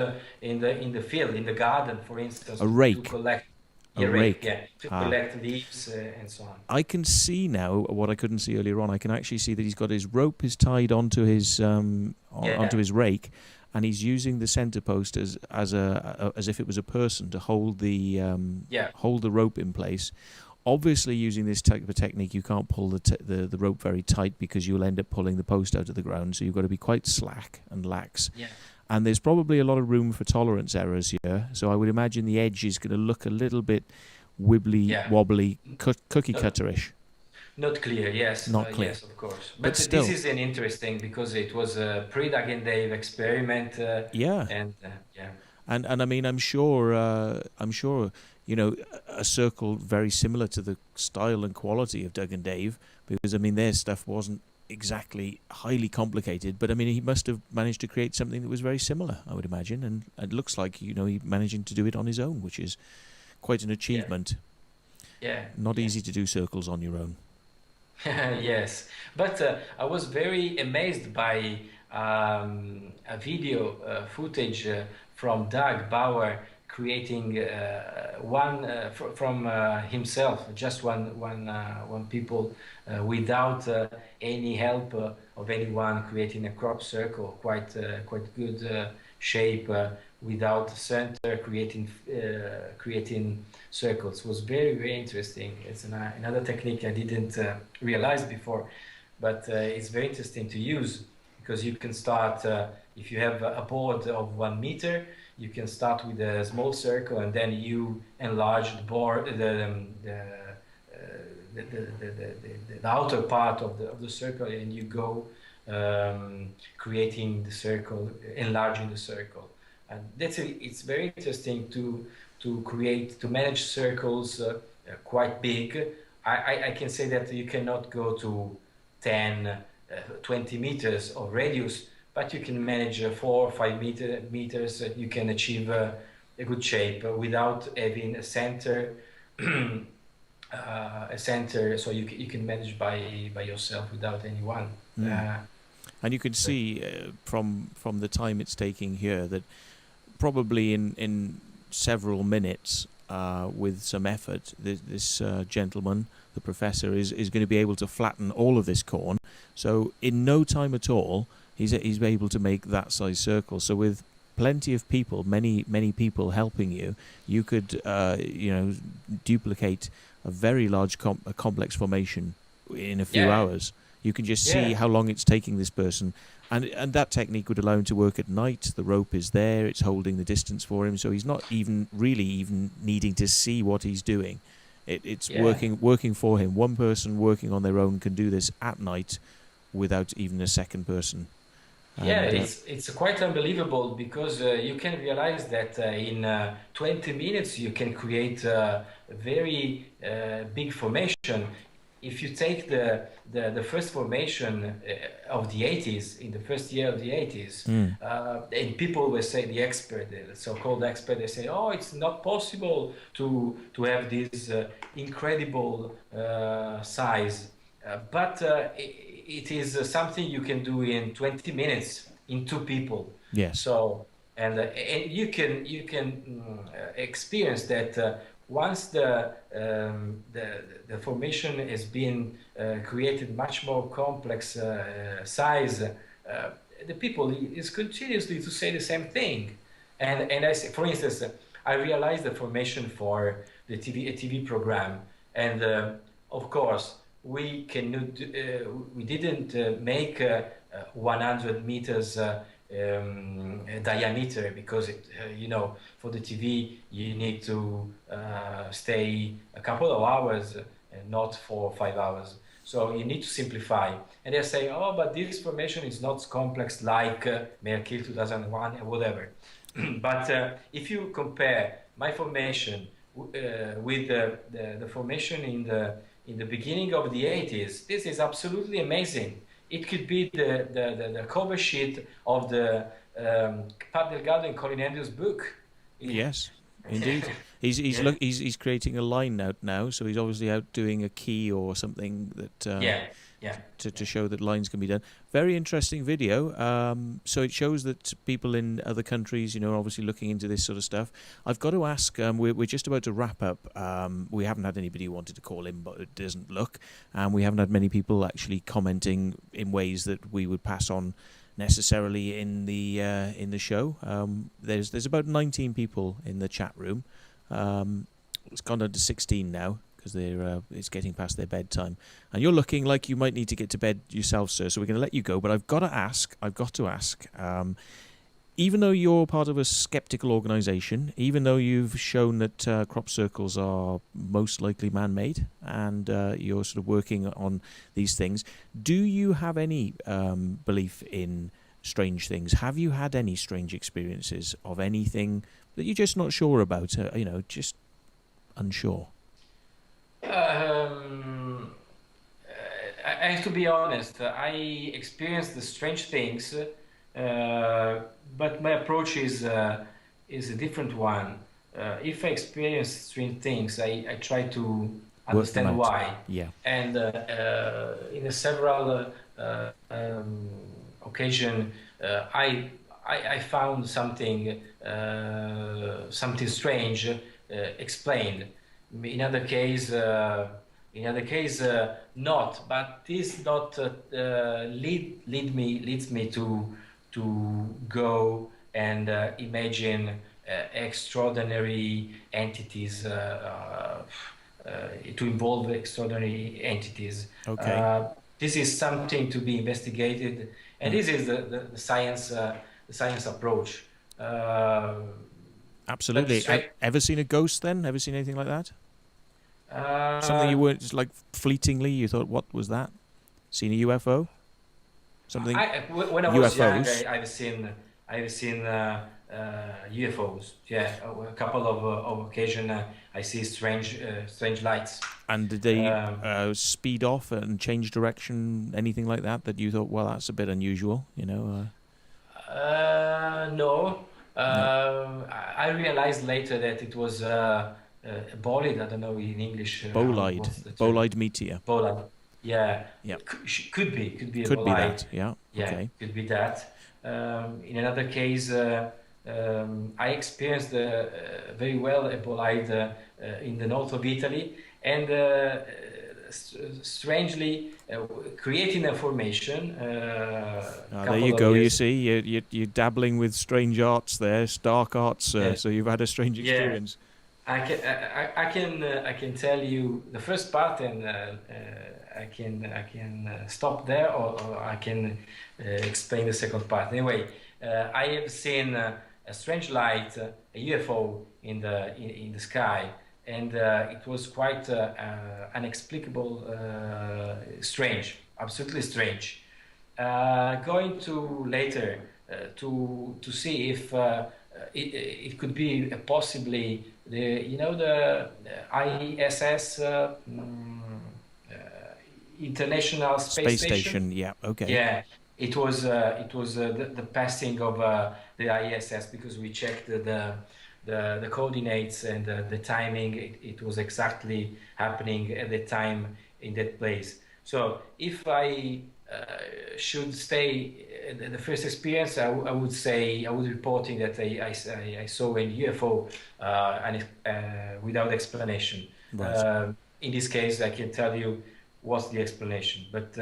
in the field, in the garden, for instance. A rake. To collect. A rake. To collect leaves and so on. I can see now what I couldn't see earlier on. I can actually see that he's got his rope is tied onto his onto his rake, and he's using the center post as if it was a person to hold the rope in place. Obviously, using this type of technique, you can't pull the rope very tight because you'll end up pulling the post out of the ground. So you've got to be quite slack and lax. Yeah. And there's probably a lot of room for tolerance errors here. So I would imagine the edge is going to look a little bit wibbly, wobbly, cookie cutterish. Not clear, yes. Not clear. Yes, of course. But still, this is an interesting because it was a pre-Doug and Dave experiment. And I mean, I'm sure, you know, a circle very similar to the style and quality of Doug and Dave, because I mean their stuff wasn't exactly highly complicated, but I mean, he must have managed to create something that was very similar, I would imagine, and it looks like, you know, he managing to do it on his own, which is quite an achievement. Yeah. Not easy to do circles on your own. Yes, but I was very amazed by a video footage from Doug Bauer creating one from himself, just one people without any help of anyone, creating a crop circle, quite good shape without center, creating circles. Was very interesting. It's another technique I didn't realize before, but it's very interesting to use, because you can start if you have a board of 1 meter, you can start with a small circle, and then you enlarge the board, the outer part of the circle, and you go creating the circle, enlarging the circle. And it's very interesting to manage circles quite big. I can say that you cannot go to 10, 20 meters of radius, but you can manage 4 or 5 meters. You can achieve a good shape without having a center. So you can manage by yourself without anyone. And you can see from the time it's taking here that probably in several minutes, with some effort, this gentleman, the professor, is going to be able to flatten all of this corn. So in no time at all, he's able to make that size circle. So with plenty of people, many people helping you, you could duplicate a very large complex formation in a few hours. You can just see how long it's taking this person. And that technique would allow him to work at night. The rope is there, it's holding the distance for him, so he's not even needing to see what he's doing. It's working for him. One person working on their own can do this at night without even a second person. It's quite unbelievable, because you can realize that in 20 minutes you can create a very big formation. If you take the first formation of the 80s, in the first year of the 80s, and people will say, the expert, the so-called expert, they say, oh, it's not possible to have this incredible size. But it is something you can do in 20 minutes in 2 people. Yes. So and you can experience that once the formation has been created much more complex size, the people is continuously to say the same thing. And I say, for instance, I realized the formation for the TV program, and of course we didn't make 100 meters diameter, because for the TV you need to stay a couple of hours, not 4 or 5 hours. So you need to simplify. And they say, oh, but this formation is not complex like Merkill 2001 or whatever. But if you compare my formation with the formation in the beginning of the 80s, this is absolutely amazing. It could be the cover sheet of the Pat Delgado and Colin Andrews book. Yes, indeed. He's creating a line out now, so he's obviously out doing a key or something that to show that lines can be done. Very interesting video. So it shows that people in other countries, are obviously looking into this sort of stuff. I've got to ask, we're just about to wrap up. We haven't had anybody who wanted to call in, but it doesn't look. And we haven't had many people actually commenting in ways that we would pass on necessarily in the show. There's about 19 people in the chat room. It's gone down to 16 now, because it's getting past their bedtime, and you're looking like you might need to get to bed yourself, sir. So we're going to let you go, but I've got to ask. Even though you're part of a skeptical organisation, even though you've shown that crop circles are most likely man-made, and you're sort of working on these things, do you have any belief in strange things? Have you had any strange experiences of anything that you're just not sure about? Just I have to be honest. I experienced the strange things, but my approach is a different one. If I experience strange things, I try to understand why. Yeah. And in a several occasion, I found something strange explained. In other case, not. But this not leads me to go and imagine extraordinary entities, to involve extraordinary entities. Okay. This is something to be investigated, and this is the science approach. Absolutely. Ever seen a ghost then? Ever seen anything like that? Something you weren't just like fleetingly, you thought, what was that? Seen a UFO? Something? When I was young, I've seen UFOs. Yeah, a couple of occasions I see strange lights. And did they speed off and change direction? Anything like that that you thought, well, that's a bit unusual, you know? No. I realized later that it was a bolide. I don't know in English. Bolide meteor. Bolide. Yeah. Yeah. Could be a bolide. Be that. Yeah. Yeah. Okay. Could be that. In another case, I experienced very well a bolide in the north of Italy, and strangely creating a formation. There you go. You see, you're dabbling with strange arts there, dark arts. So you've had a strange experience. Yeah. I can tell you the first part, and I can stop there, or I can explain the second part. Anyway, I have seen a strange light, a UFO in the sky. And it was quite inexplicable, strange, absolutely strange. Going to later to see if it could be possibly the ISS International Space Station. Yeah. Okay. Yeah. It was the passing of the ISS, because we checked the coordinates and the timing. It was exactly happening at the time in that place. So if I should stay the first experience, I would say I would reporting that I saw a UFO without explanation. Right. In this case, I can tell you what's the explanation. But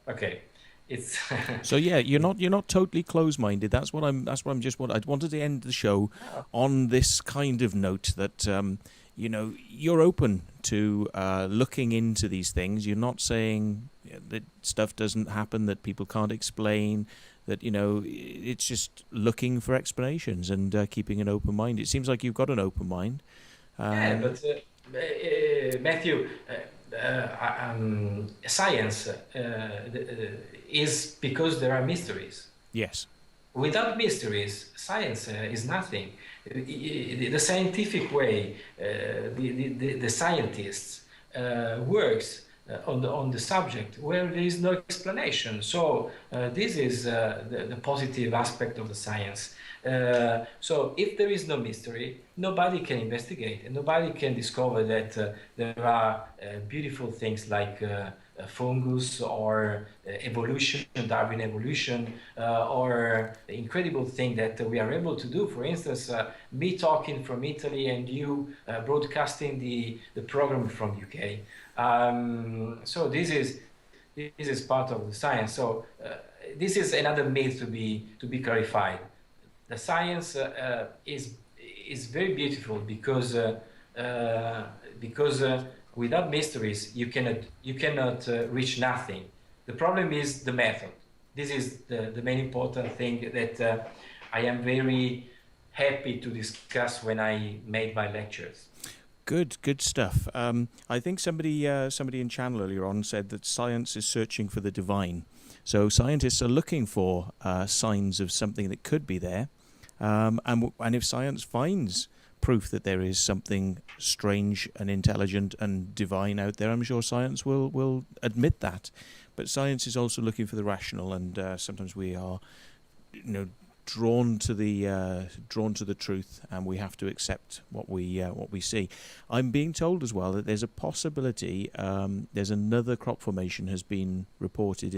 okay. It's so yeah, you're not totally closed-minded. I wanted to end the show on this kind of note that you're open to looking into these things. You're not saying that stuff doesn't happen, that people can't explain, that it's just looking for explanations and keeping an open mind. It seems like you've got an open mind. Yeah, but Matthew, science is because there are mysteries. Yes. Without mysteries, science is nothing. The scientific way, the scientists works on the subject where there is no explanation. So this is the positive aspect of the science. So if there is no mystery, nobody can investigate, and nobody can discover that there are beautiful things like fungus or evolution, Darwin evolution, or the incredible thing that we are able to do. For instance, me talking from Italy and you broadcasting the program from UK. So this is part of the science. So this is another myth to be clarified. The science is very beautiful because without mysteries you cannot reach nothing. The problem is the method. This is the main important thing that I am very happy to discuss when I made my lectures. Good stuff. I think somebody in channel earlier on said that science is searching for the divine. So scientists are looking for signs of something that could be there. And if science finds proof that there is something strange and intelligent and divine out there. I'm sure science will admit that. But science is also looking for the rational, and sometimes we are, drawn to the truth, and we have to accept what we see. I'm being told as well that there's a possibility. There's another crop formation has been reported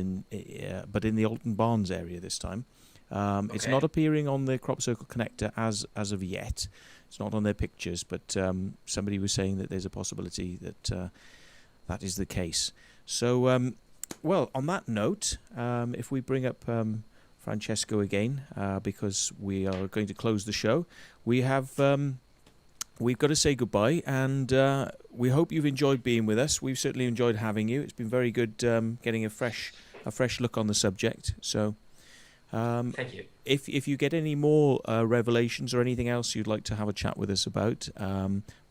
but in the Alton Barnes area this time. It's not appearing on the crop circle connector as of yet. It's not on their pictures, but somebody was saying that there's a possibility that that is the case. So, well, on that note, if we bring up Francesco again, because we are going to close the show, we've got to say goodbye, and we hope you've enjoyed being with us. We've certainly enjoyed having you. It's been very good getting a fresh look on the subject. So. Thank you. If you get any more revelations or anything else you'd like to have a chat with us about,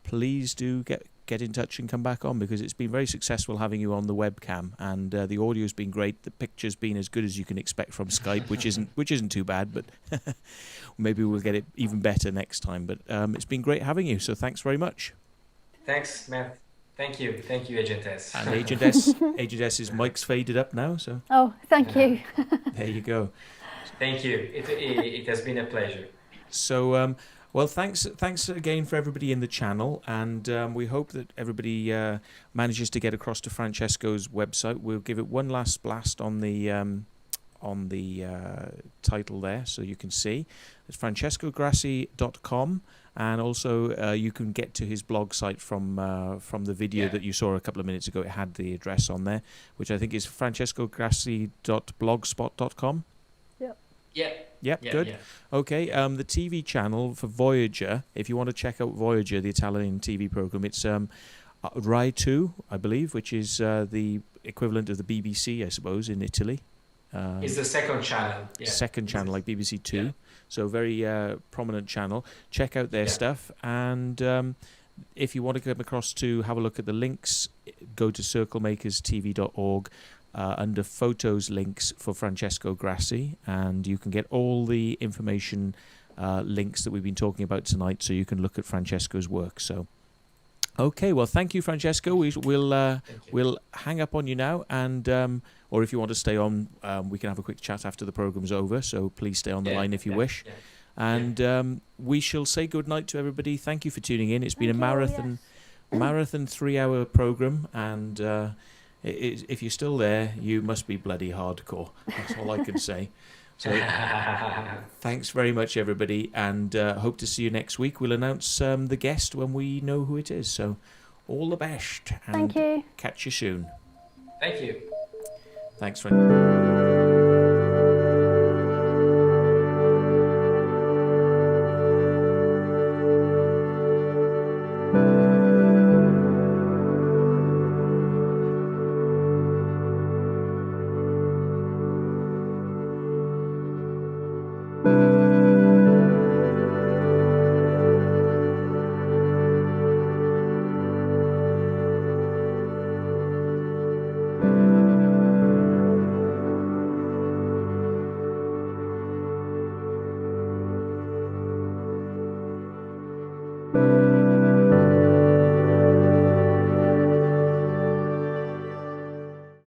please do get in touch and come back on, because it's been very successful having you on the webcam, and the audio's been great. The picture's been as good as you can expect from Skype, which isn't too bad, but maybe we'll get it even better next time. But it's been great having you, so thanks very much. Thanks, Matt. Thank you, Agent S. And Agent S's mic's faded up now, so. Oh, thank you. There you go. Thank you. It has been a pleasure. So, well, thanks again for everybody in the channel, and we hope that everybody manages to get across to Francesco's website. We'll give it one last blast on the title there, so you can see. It's francescograssi.com, and also you can get to his blog site from the video that you saw a couple of minutes ago. It had the address on there, which I think is francescograssi.blogspot.com. Yep, good. Yeah. Okay, the TV channel for Voyager, if you want to check out Voyager, the Italian TV program, it's Rai 2, I believe, which is the equivalent of the BBC, I suppose, in Italy. It's the second channel. Yeah. Second channel, like BBC 2. Yeah. So very prominent channel. Check out their stuff, and if you want to come across to have a look at the links, go to CirclemakersTV.org. Under photos links for Francesco Grassi, and you can get all the information links that we've been talking about tonight, so you can look at Francesco's work. So, okay, well, thank you, Francesco. We'll hang up on you now, and or if you want to stay on, we can have a quick chat after the program's over. So please stay on the line if you wish. Yeah. And we shall say good night to everybody. Thank you for tuning in. It's been a marathon 3-hour program, and. If you're still there, you must be bloody hardcore. That's all I can say. So, thanks very much, everybody, and hope to see you next week. We'll announce the guest when we know who it is. So, all the best. And thank you. Catch you soon. Thank you. Thanks, friend.